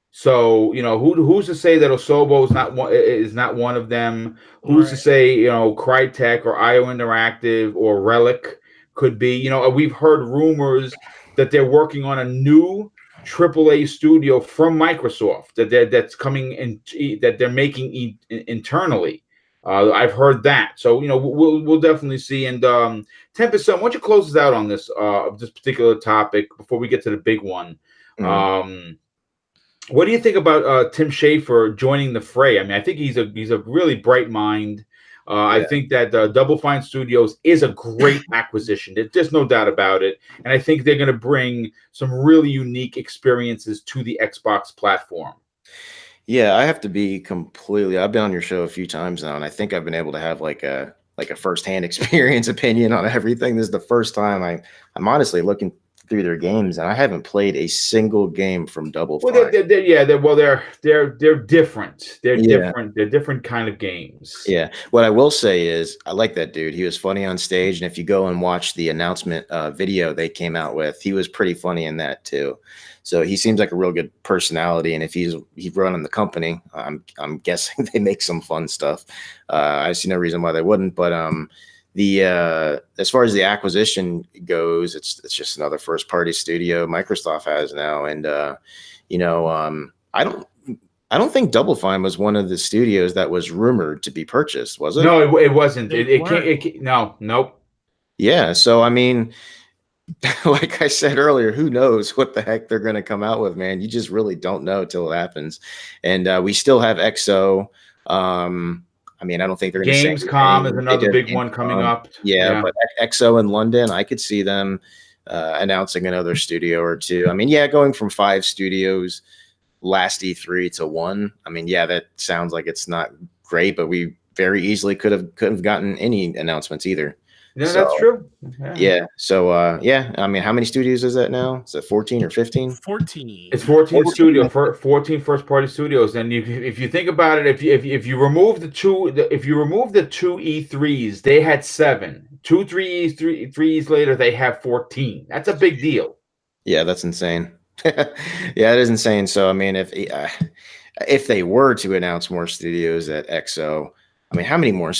So who's to say that Asobo is not one of them? Who's to say Crytek or IO Interactive or Relic could be? We've heard rumors that they're working on a new AAA studio from Microsoft that's coming in, that they're making internally. I've heard that. So we'll definitely see. And Tempest, why don't you close us out on this particular topic before we get to the big one? Mm-hmm. What do you think about Tim Schafer joining the fray? I mean, I think he's a really bright mind. I think that Double Fine Studios is a great acquisition. There's no doubt about it. And I think they're going to bring some really unique experiences to the Xbox platform. Yeah, I have to be completely. I've been on your show a few times now, and I think I've been able to have like a firsthand experience opinion on everything. This is the first time I'm honestly looking through their games, and I haven't played a single game from Double Fine. They're different. They're different. They're different kind of games. Yeah. What I will say is, I like that dude. He was funny on stage, and if you go and watch the announcement video they came out with, he was pretty funny in that too. So he seems like a real good personality, and if he's running the company, I'm guessing they make some fun stuff. I see no reason why they wouldn't, but as far as the acquisition goes, it's just another first party studio Microsoft has now. And, I don't think Double Fine was one of the studios that was rumored to be purchased, was it? No, it wasn't. They It weren't. can't. No, nope. Yeah. So I mean, like I said earlier, who knows what the heck they're going to come out with, man? You just really don't know till it happens. And we still have XO. I mean, I don't think they're going to say Gamescom is anything. another They did big one coming Gamescom. up. Yeah, but XO in London, I could see them announcing another studio or two. I mean, yeah, going from 5 studios last E3 to 1. I mean, yeah, that sounds like it's not great, but we very easily couldn't have gotten any announcements either. No, So, that's true. yeah. So yeah, I mean, how many studios is that now? Is it 14 or 15? 14. It's 14 14. studio, 14 first party studios. And if you think about it, if you remove the two E3s, they had 7. 2 3 E3s later, they have 14. That's a big deal. Yeah, that's insane. Yeah, it is insane. So I mean, if they were to announce more studios at XO, I mean, how many more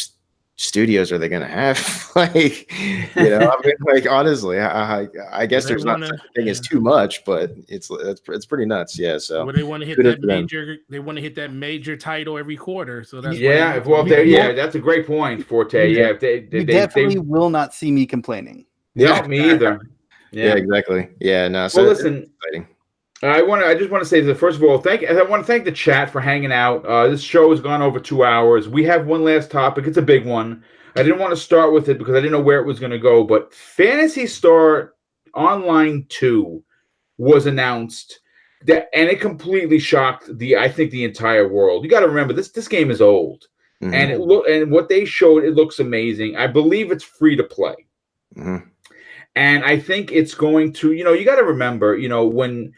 studios are they going to have? Like, you know, I mean, like honestly, I guess there's not such a thing as too much, but it's pretty nuts. Yeah. So well, they want to hit that major. They want to hit that major title every quarter. So that's that's a great point, Forte. Yeah, they definitely will not see me complaining. Yeah, me either. Yeah, exactly. Yeah, no. So listen, I just want to say that first of all, I want to thank the chat for hanging out. This show has gone over 2 hours. We have one last topic. It's a big one. I didn't want to start with it because I didn't know where it was going to go, but Phantasy Star Online 2 was announced, and it completely shocked I think the entire world. You got to remember this game is old, and and what they showed, it looks amazing. I believe it's free to play. And I think it's going to, you got to remember, when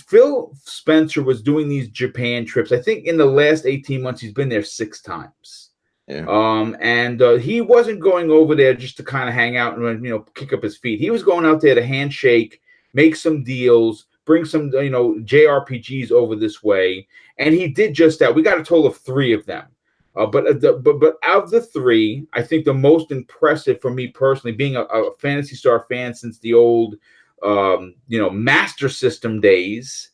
Phil Spencer was doing these Japan trips, I think in the last 18 months, he's been there 6 times. Yeah. And he wasn't going over there just to kind of hang out and, kick up his feet. He was going out there to handshake, make some deals, bring some, JRPGs over this way. And he did just that. We got a total of 3 of them. But out of the 3, I think the most impressive for me personally, being a Phantasy Star fan since the old, Master System days,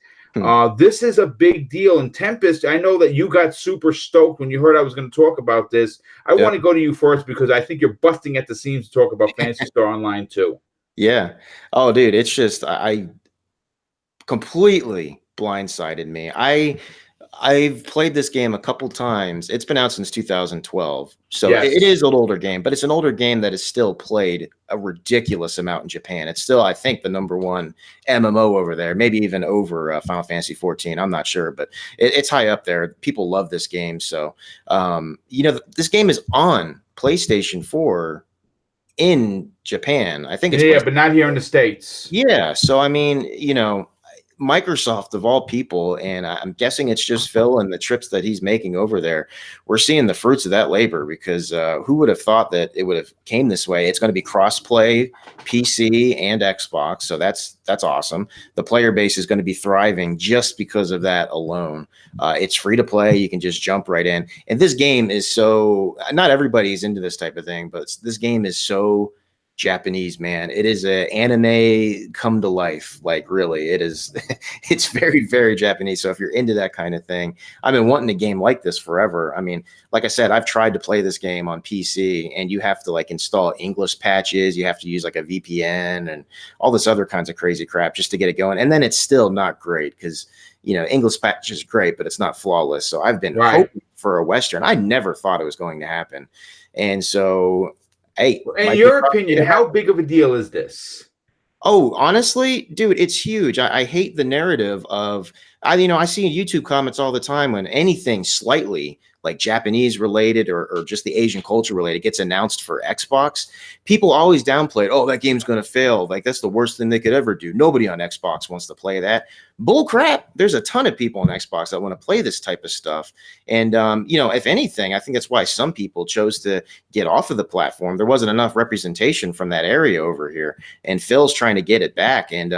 this is a big deal. And Tempest, I know that you got super stoked when you heard I was going to talk about this. I want to go to you first because I think you're busting at the seams to talk about Phantasy Star Online too. Yeah. Oh, dude, it's just I completely blindsided me. I've played this game a couple times. It's been out since 2012. So it is an older game, but it's an older game that is still played a ridiculous amount in Japan. It's still, I think, the #1 MMO over there, maybe even over Final Fantasy 14. I'm not sure, but it's high up there. People love this game. So, this game is on PlayStation 4 in Japan. I think it's but not here in the States. Yeah. So, I mean, Microsoft of all people, and I'm guessing it's just Phil and the trips that he's making over there. We're seeing the fruits of that labor because who would have thought that it would have came this way? It's going to be cross-play, PC and Xbox, so that's awesome. The player base is going to be thriving just because of that alone. It's free to play; you can just jump right in. And this game is so not everybody's into this type of thing, but this game is so Japanese, man. It is an anime come to life. Like, really, it is. It's very, very Japanese. So if you're into that kind of thing, I've been wanting a game like this forever. I mean, like I said, I've tried to play this game on PC, and you have to install English patches. You have to use a VPN and all this other kinds of crazy crap just to get it going. And then it's still not great because English patch is great, but it's not flawless. So I've been hoping for a Western. I never thought it was going to happen, and so. Hey, in your opinion, how big of a deal is this? Oh, honestly, dude, it's huge. I hate the narrative of I see YouTube comments all the time when anything slightly like Japanese related or just the Asian culture related gets announced for Xbox. People always downplay it. Oh, that game's going to fail. Like, that's the worst thing they could ever do. Nobody on Xbox wants to play that. Bull crap. There's a ton of people on Xbox that want to play this type of stuff. And, if anything, I think that's why some people chose to get off of the platform. There wasn't enough representation from that area over here. And Phil's trying to get it back. And,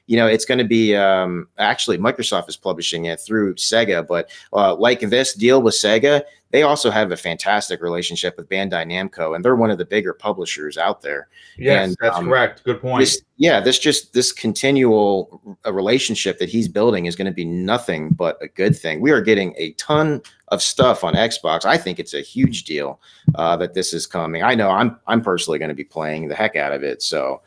it's going to be actually Microsoft is publishing it through Sega. But like this deal with Sega, they also have a fantastic relationship with Bandai Namco, and they're one of the bigger publishers out there. Yes, And, that's correct. Good point. This continual relationship that he's building is going to be nothing but a good thing. We are getting a ton of stuff on Xbox. I think it's a huge deal that this is coming. I know I'm personally going to be playing the heck out of it. So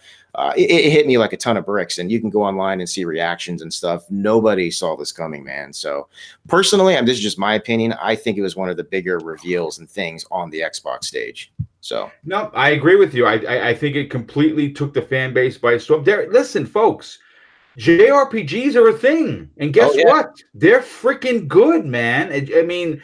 it hit me like a ton of bricks, and you can go online and see reactions and stuff. Nobody saw this coming, man. So personally, this is just my opinion. I think it was one of the bigger reveals and things on the Xbox stage. So no, I agree with you. I think it completely took the fan base by storm. Listen, folks, JRPGs are a thing, and guess what? They're freaking good, man. I mean,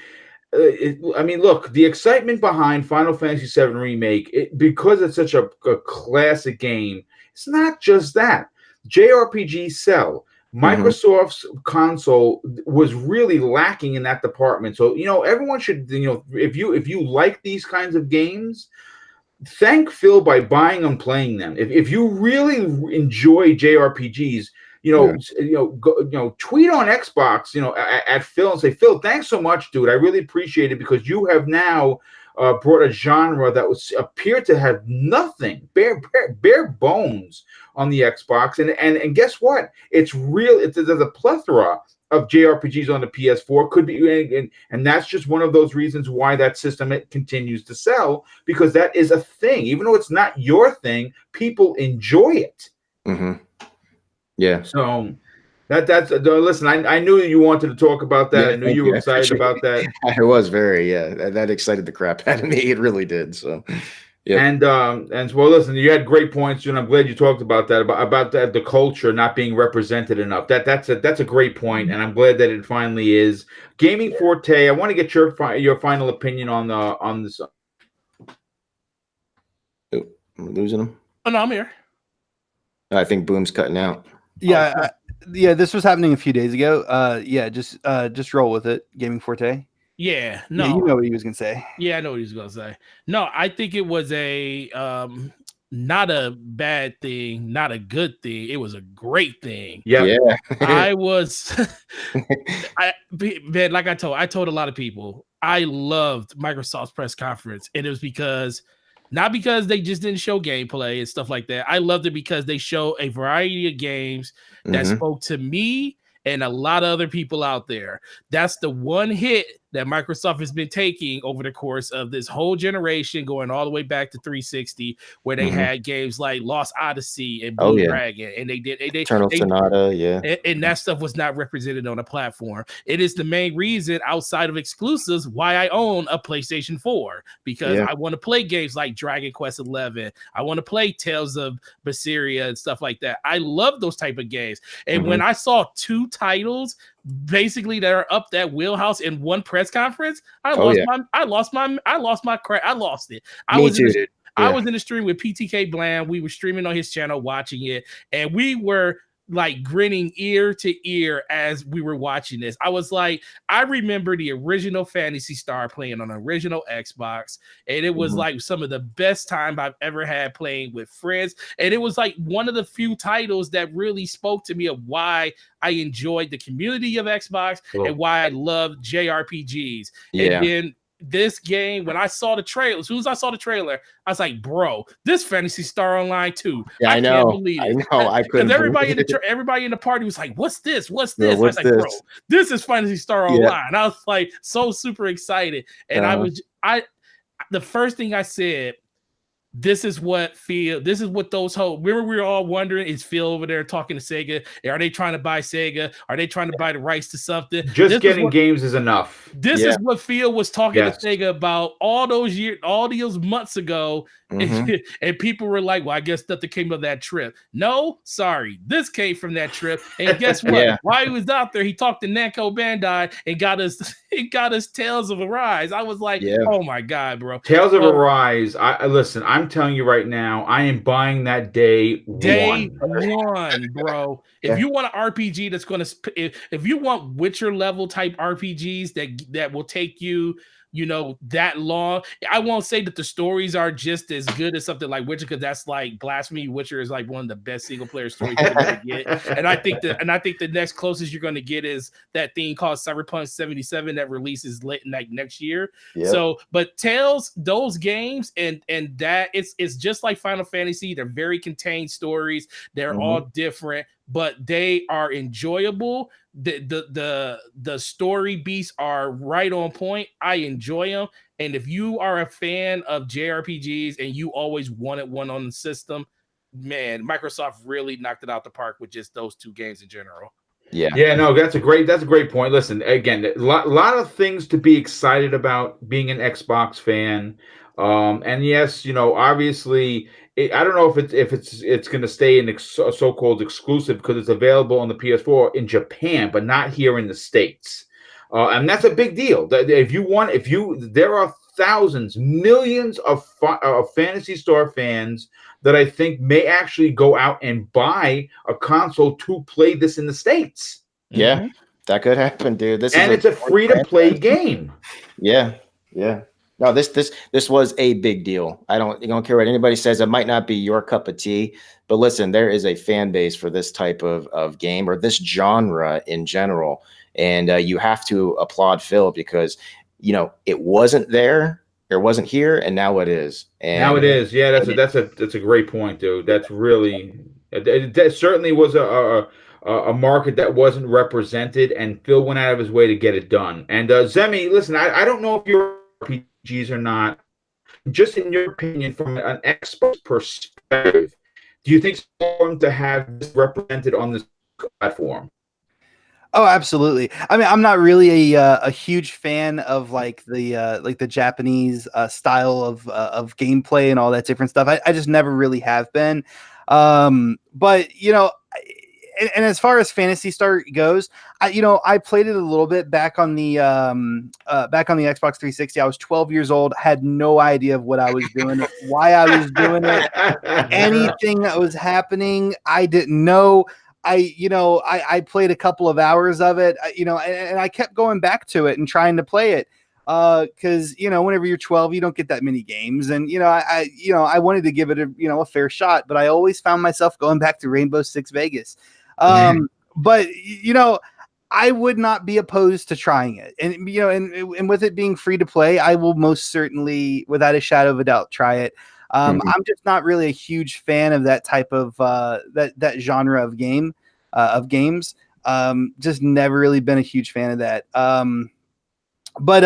look, the excitement behind Final Fantasy VII Remake, because it's such a classic game. It's not just that. JRPGs sell. Microsoft's console was really lacking in that department. So, everyone should, if you like these kinds of games, thank Phil by buying and playing them. If you really enjoy JRPGs, tweet on Xbox, at Phil and say, Phil, thanks so much, dude. I really appreciate it, because you have now brought a genre that appeared to have nothing, bare bones on the Xbox, and guess what? It's real. There's a plethora of JRPGs on the PS4. Could be, and that's just one of those reasons why that system continues to sell, because that is a thing. Even though it's not your thing, people enjoy it. Yeah. So that's listen. I knew you wanted to talk about that. I knew you were excited about that. I was very, that excited the crap out of me. It really did. So. Yep. And well, listen, you had great points, and I'm glad you talked about that, about the culture not being represented enough. That's a great point, and I'm glad that it finally is. Gaming Forte, I want to get your final opinion on this. Oh, am I losing him? Oh no, I'm here. I think Boom's cutting out. Yeah, this was happening a few days ago. Just roll with it, Gaming Forte. Yeah, no, you know what he was gonna say. Yeah, I know what he was gonna say. No, I think it was a not a bad thing, not a good thing. It was a great thing. Yeah. I was, man, like I told a lot of people, I loved Microsoft's press conference, and it was not because they just didn't show gameplay and stuff like that. I loved it because they show a variety of games that spoke to me and a lot of other people out there. That's the one hit that Microsoft has been taking over the course of this whole generation, going all the way back to 360, where they had games like Lost Odyssey and Blue Dragon, and they Eternal Sonata, and that stuff was not represented on a platform. It is the main reason, outside of exclusives, why I own a PlayStation 4, because I want to play games like Dragon Quest 11. I want to play Tales of Berseria and stuff like that. I love those type of games. And when I saw two titles basically that are up that wheelhouse in one press conference, I lost it. I was in the stream with PTK Bland. We were streaming on his channel, watching it, and we were like grinning ear to ear as we were watching this. I was like, I remember the original Phantasy Star playing on the original Xbox, and it was like some of the best time I've ever had playing with friends. And it was like one of the few titles that really spoke to me of why I enjoyed the community of Xbox and why I love JRPGs. And then this game, when I saw the trailer, as soon as I saw the trailer, I was like, bro, this Phantasy Star Online 2. Yeah, I know. Can't believe it. I know. I couldn't. Everybody in the party was like, what's this? What's this? I was like, bro, this is Phantasy Star Online. I was like so super excited. And the first thing I said, this is what those whole, remember we were all wondering, is Phil over there talking to Sega? Are they trying to buy Sega? Are they trying to buy the rights to something? Just getting games is enough. This is what Phil was talking to Sega about all those months ago. And people were like, well, I guess nothing came of that trip. No, sorry. This came from that trip. And guess what? While he was out there, he talked to Namco Bandai and got us Tales of Arise. I was like, oh my God, bro. Tales of Arise. Listen, I'm telling you right now, I am buying that day one, bro. If you want an RPG that's going to, if you want Witcher level type RPGs that will take you that long. I won't say that the stories are just as good as something like Witcher, because that's like blasphemy. Witcher is like one of the best single player stories you can ever get. And I think the next closest you're going to get is that thing called Cyberpunk 77 that releases late like next year. Yep. So, but Tales, those games and that it's just like Final Fantasy. They're very contained stories. They're all different, but they are enjoyable. The story beats are right on point. I enjoy them. And if you are a fan of JRPGs and you always wanted one on the system, man, Microsoft really knocked it out the park with just those two games in general. Yeah, no, that's a great point. Listen, again, a lot of things to be excited about being an Xbox fan. And yes, obviously, I don't know if it's going to stay in a so-called exclusive because it's available on the PS4 in Japan, but not here in the States. And that's a big deal. There are thousands, millions of Phantasy Star fans that I think may actually go out and buy a console to play this in the States. Yeah, that could happen, dude. It's a free-to-play game. Yeah. No, this was a big deal. I don't care what anybody says. It might not be your cup of tea, but listen, there is a fan base for this type of game or this genre in general, and you have to applaud Phil because it wasn't there. It wasn't here, and now it is. And now it is. Yeah, that's a great point, dude. That's really that certainly was a market that wasn't represented, and Phil went out of his way to get it done. And Zemi, listen, I don't know if you're RPGs or not. Just in your opinion, from an Xbox perspective, do you think it's important to have this represented on this platform? Oh, absolutely. I mean, I'm not really a huge fan of like the Japanese style of gameplay and all that different stuff. I just never really have been. But and as far as Phantasy Star goes, I played it a little bit back on the Xbox 360. I was 12 years old, had no idea of what I was doing, why I was doing it, anything that was happening. I didn't know. I played a couple of hours of it, and I kept going back to it and trying to play it. Cause whenever you're 12, you don't get that many games. And, I wanted to give it a fair shot, but I always found myself going back to Rainbow Six Vegas. But, I would not be opposed to trying it. And, and with it being free to play, I will most certainly, without a shadow of a doubt, try it. I'm just not really a huge fan of that type of that genre of games. Just never really been a huge fan of that. But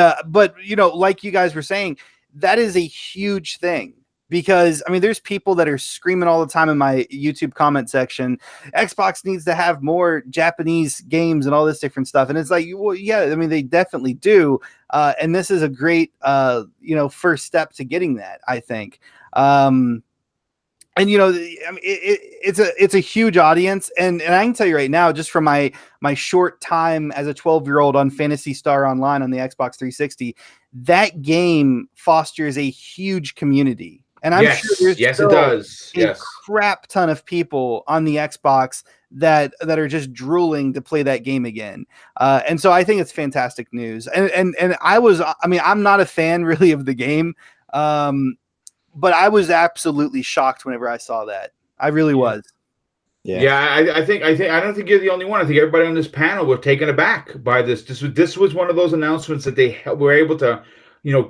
like you guys were saying, that is a huge thing because I mean, there's people that are screaming all the time in my YouTube comment section, Xbox needs to have more Japanese games and all this different stuff. And it's like, well, yeah, I mean, they definitely do. And this is a great, first step to getting that, I think. And I mean, it's a huge audience, and I can tell you right now, just from my short time as a 12-year-old on Phantasy Star Online on the Xbox 360, that game fosters a huge community, and I'm sure there's it does. A crap ton of people on the Xbox that are just drooling to play that game again, and so I think it's fantastic news. And I'm not a fan really of the game. But I was absolutely shocked whenever I saw that. I really was. Yeah. I don't think you're the only one. I think everybody on this panel was taken aback by this. This was one of those announcements that they were able to,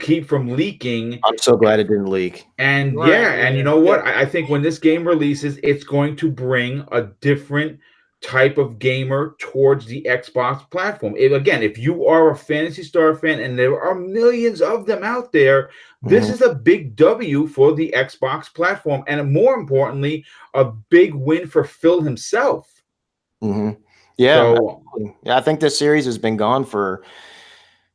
keep from leaking. I'm so glad it didn't leak. And you know what? I think when this game releases, it's going to bring a different type of gamer towards the Xbox platform. If you are a Phantasy Star fan, and there are millions of them out there, this is a big W for the Xbox platform, and more importantly, a big win for Phil himself. Yeah, I think this series has been gone for,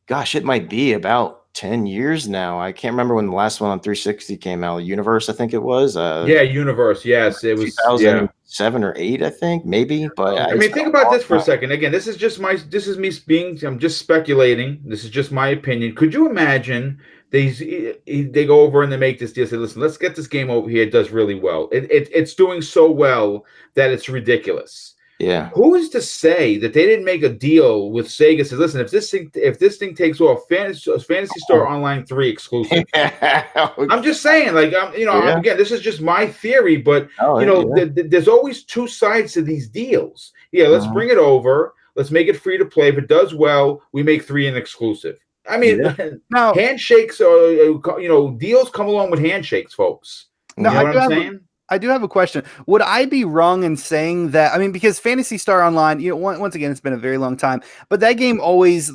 gosh, it might be about 10 years now. I can't remember when the last one on 360 came out. Universe, I think it was. Universe. Yes, it was 2007 or 8, I think, maybe. But I mean, think about this for a second. Again, this is me being. I'm just speculating. This is just my opinion. Could you imagine they go over and they make this deal? Say, listen, let's get this game over here. It does really well. It's doing so well that it's ridiculous. Yeah. Who's to say that they didn't make a deal with Sega? Says, listen, if this thing takes off, Fantasy Star Online 3 exclusive. I'm just saying, like, Yeah. again, this is just my theory, but there's always two sides to these deals. Yeah, let's bring it over. Let's make it free to play. If it does well, we make 3 an exclusive. I mean, now handshakes are, deals come along with handshakes, folks. No, you know what I'm saying? I do have a question. Would I be wrong in saying that? I mean, because Phantasy Star Online, once again, it's been a very long time, but that game always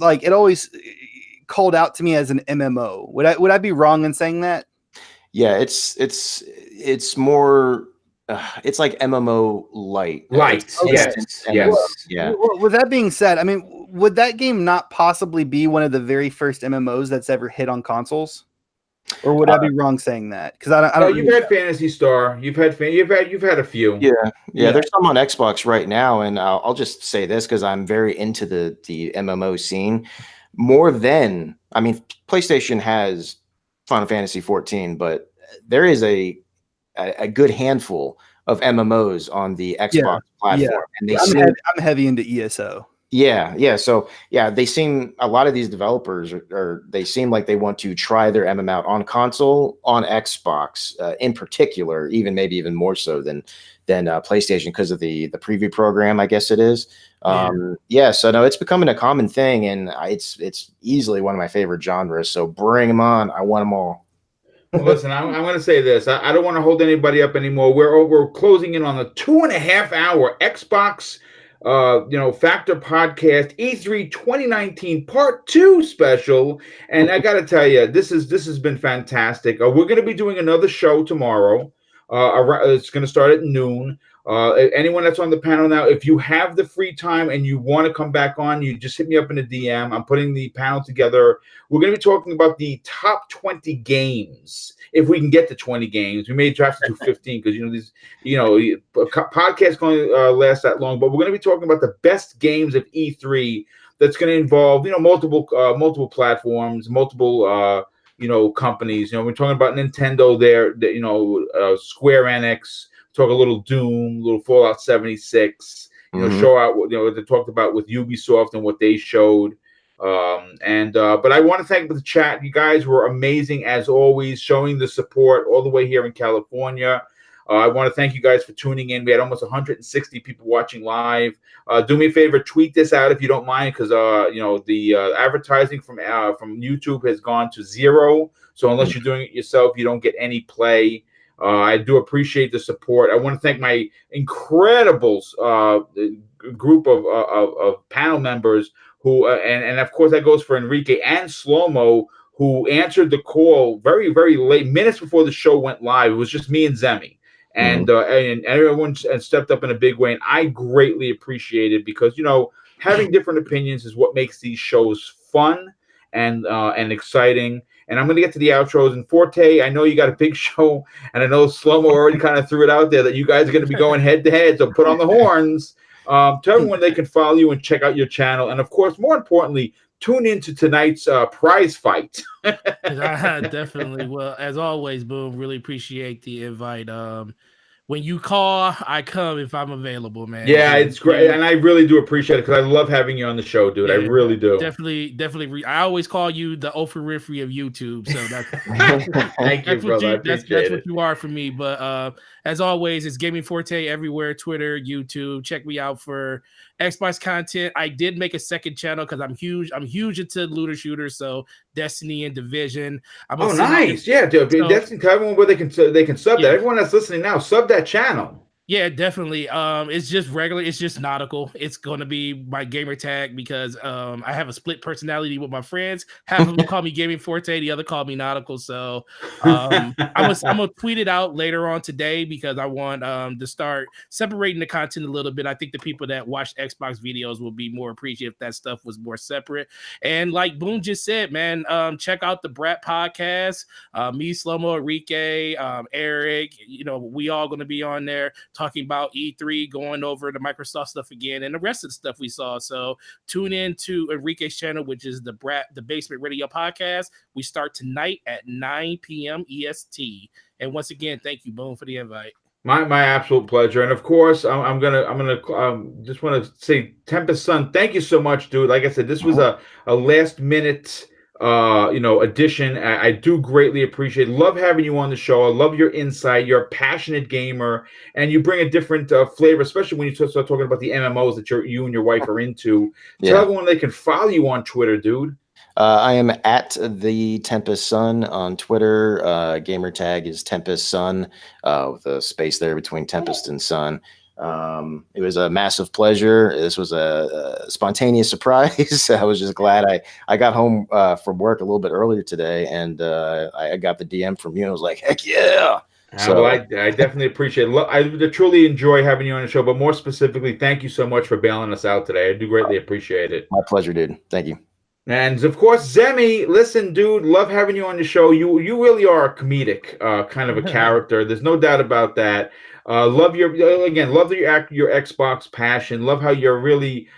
called out to me as an MMO. Would I be wrong in saying that? Yeah, it's more. It's like MMO light. Light, yes. Yeah. Well, with that being said, I mean, would that game not possibly be one of the very first MMOs that's ever hit on consoles? Or would I be wrong saying that? Because I don't. You've had Phantasy Star. You've had a few. Yeah. There's some on Xbox right now, and I'll just say this because I'm very into the MMO scene. More than PlayStation has Final Fantasy 14, but there is a good handful of MMOs on the Xbox platform, and I'm heavy into ESO. Yeah. So they seem, a lot of these developers they seem like they want to try their MM out on console, on Xbox, in particular, maybe even more so than PlayStation because of the preview program, I guess it is. So no, it's becoming a common thing, and it's easily one of my favorite genres. So bring them on. I want them all. Well, listen, I'm going to say this. I don't want to hold anybody up anymore. We're closing in on the 2.5-hour Xbox Factor Podcast E3 2019 Part 2 special, and I got to tell you, this has been fantastic. We're going to be doing another show tomorrow. It's going to start at noon. Anyone that's on the panel now, if you have the free time and you want to come back on, you just hit me up in a DM. I'm putting the panel together. We're going to be talking about the top 20 games. If we can get to 20 games, we may have to do 15 because podcasts can only last that long. But we're going to be talking about the best games of E3. That's going to involve multiple platforms, multiple companies. We're talking about Nintendo there. Square Enix. Talk a little Doom, a little Fallout 76. Show out what they talked about with Ubisoft and what they showed. But I want to thank the chat. You guys were amazing as always, showing the support all the way here in California. I want to thank you guys for tuning in. We had almost 160 people watching live. Do me a favor, tweet this out if you don't mind, because the advertising from YouTube has gone to 0. So unless you're doing it yourself, you don't get any play. I do appreciate the support. I want to thank my incredible group of panel members who, and of course that goes for Enrique and Slow-Mo, who answered the call very, very late, minutes before the show went live. It was just me and Zemi. And everyone stepped up in a big way, and I greatly appreciate it because having different opinions is what makes these shows fun and exciting. And I'm going to get to the outros. And Forte, I know you got a big show, and I know Slow-Mo already kind of threw it out there that you guys are going to be going head to head. So put on the horns. To everyone, they can follow you and check out your channel, and of course, more importantly, tune into tonight's prize fight. Definitely. Well, as always, Boom, really appreciate the invite. When you call, I come if I'm available, man. Yeah, it's great, and I really do appreciate it because I love having you on the show, dude. I really do. Definitely. I always call you the Oprah Winfrey of YouTube, so that's thank you, brother. That's what you are for me. But as always, it's Gaming Forte everywhere: Twitter, YouTube. Check me out for Xbox content. I did make a second channel because I'm huge into looter shooters, so Destiny and Division. Nice. Yeah, dude. Destiny, tell everyone where they can sub that. Everyone that's listening now, sub that channel. Yeah, definitely. It's just regular. It's just nautical. It's going to be my gamer tag because I have a split personality with my friends. Half of them call me Gaming Forte, the other call me Nautical. So I'm gonna tweet it out later on today because I want to start separating the content a little bit. I think the people that watch Xbox videos will be more appreciative if that stuff was more separate. And like Boom just said, man, check out the Brat podcast. Me, Slow-Mo, Enrique, Eric. We all going to be on there talking about E3, going over the Microsoft stuff again, and the rest of the stuff we saw. So tune in to Enrique's channel, which is the Basement Radio Podcast. We start tonight at 9 p.m. EST. And once again, thank you, Boom, for the invite. My absolute pleasure, and of course, I'm gonna just want to say, Tempest Sun, thank you so much, dude. Like I said, this was a last minute addition. I do greatly appreciate. Love having you on the show. I love your insight. You're a passionate gamer, and you bring a different flavor, especially when you start talking about the MMOs that you and your wife are into. Tell Yeah. everyone they can follow you on Twitter, dude. I am at the Tempest Sun on Twitter. Gamer tag is Tempest Sun with a space there between Tempest and Sun. It was a massive pleasure. This was a spontaneous surprise. I was just glad I got home from work a little bit earlier today, and I got the DM from you. And I was like, heck yeah. Well, I definitely appreciate it. I truly enjoy having you on the show, but more specifically, thank you so much for bailing us out today. I do greatly appreciate it. My pleasure, dude. Thank you. And of course, Zemi, listen, dude, love having you on the show. You really are a comedic kind of a character. There's no doubt about that. Love your Xbox passion. Love how you're really,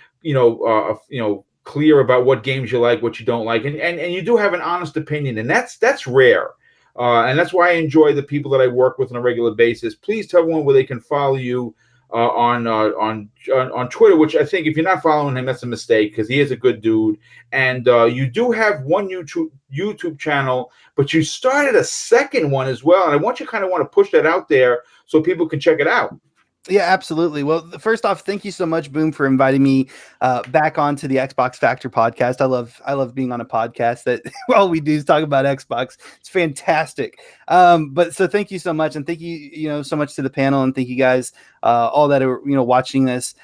clear about what games you like, what you don't like, and you do have an honest opinion, and that's rare. And that's why I enjoy the people that I work with on a regular basis. Please tell everyone where they can follow you on Twitter, which I think if you're not following him, that's a mistake because he is a good dude. And you do have one YouTube channel, but you started a second one as well. And I want you kind of want to push that out there so people can check it out. Yeah, absolutely. Well, first off, thank you so much, Boom, for inviting me back onto the Xbox Factor podcast. I love being on a podcast that all we do is talk about Xbox. It's fantastic. But so thank you so much, and thank you, so much to the panel, and thank you guys all that are watching this.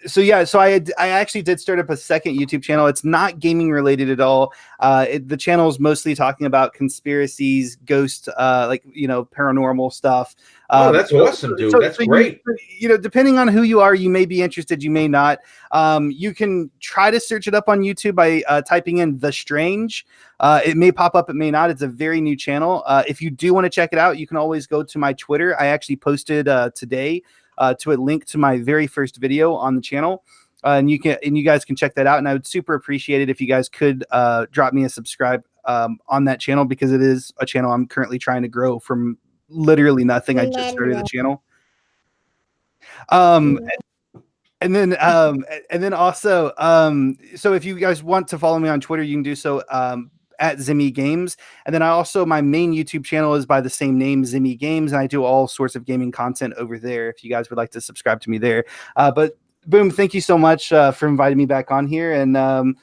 So I actually did start up a second YouTube channel. It's not gaming related at all. The channel is mostly talking about conspiracies, ghost, paranormal stuff. Oh, that's awesome, dude. That's great. Depending on who you are, you may be interested, you may not. You can try to search it up on YouTube by typing in The Strange. It may pop up, it may not. It's a very new channel. If you do want to check it out, you can always go to my Twitter. I actually posted today to a link to my very first video on the channel. And you guys can check that out. And I would super appreciate it if you guys could drop me a subscribe on that channel, because it is a channel I'm currently trying to grow from literally nothing. I just started the channel. And then also, so if you guys want to follow me on Twitter, you can do so at Zimmy Games. And then my main YouTube channel is by the same name, Zimmy Games, and I do all sorts of gaming content over there if you guys would like to subscribe to me there. But Boom, thank you so much for inviting me back on here, and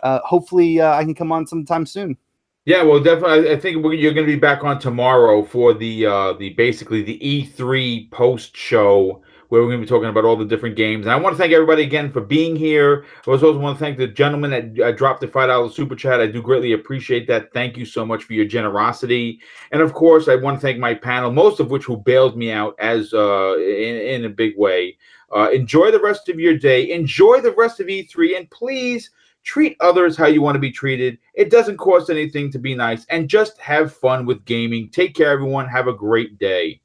hopefully I can come on sometime soon. Yeah, well, definitely. I think you're going to be back on tomorrow for the basically the E3 post show, where we're going to be talking about all the different games. And I want to thank everybody again for being here. I also want to thank the gentleman that dropped the $5 super chat. I do greatly appreciate that. Thank you so much for your generosity. And of course, I want to thank my panel, most of which who bailed me out as in a big way. Enjoy the rest of your day. Enjoy the rest of E3, and please treat others how you want to be treated. It doesn't cost anything to be nice, and just have fun with gaming. Take care, everyone. Have a great day.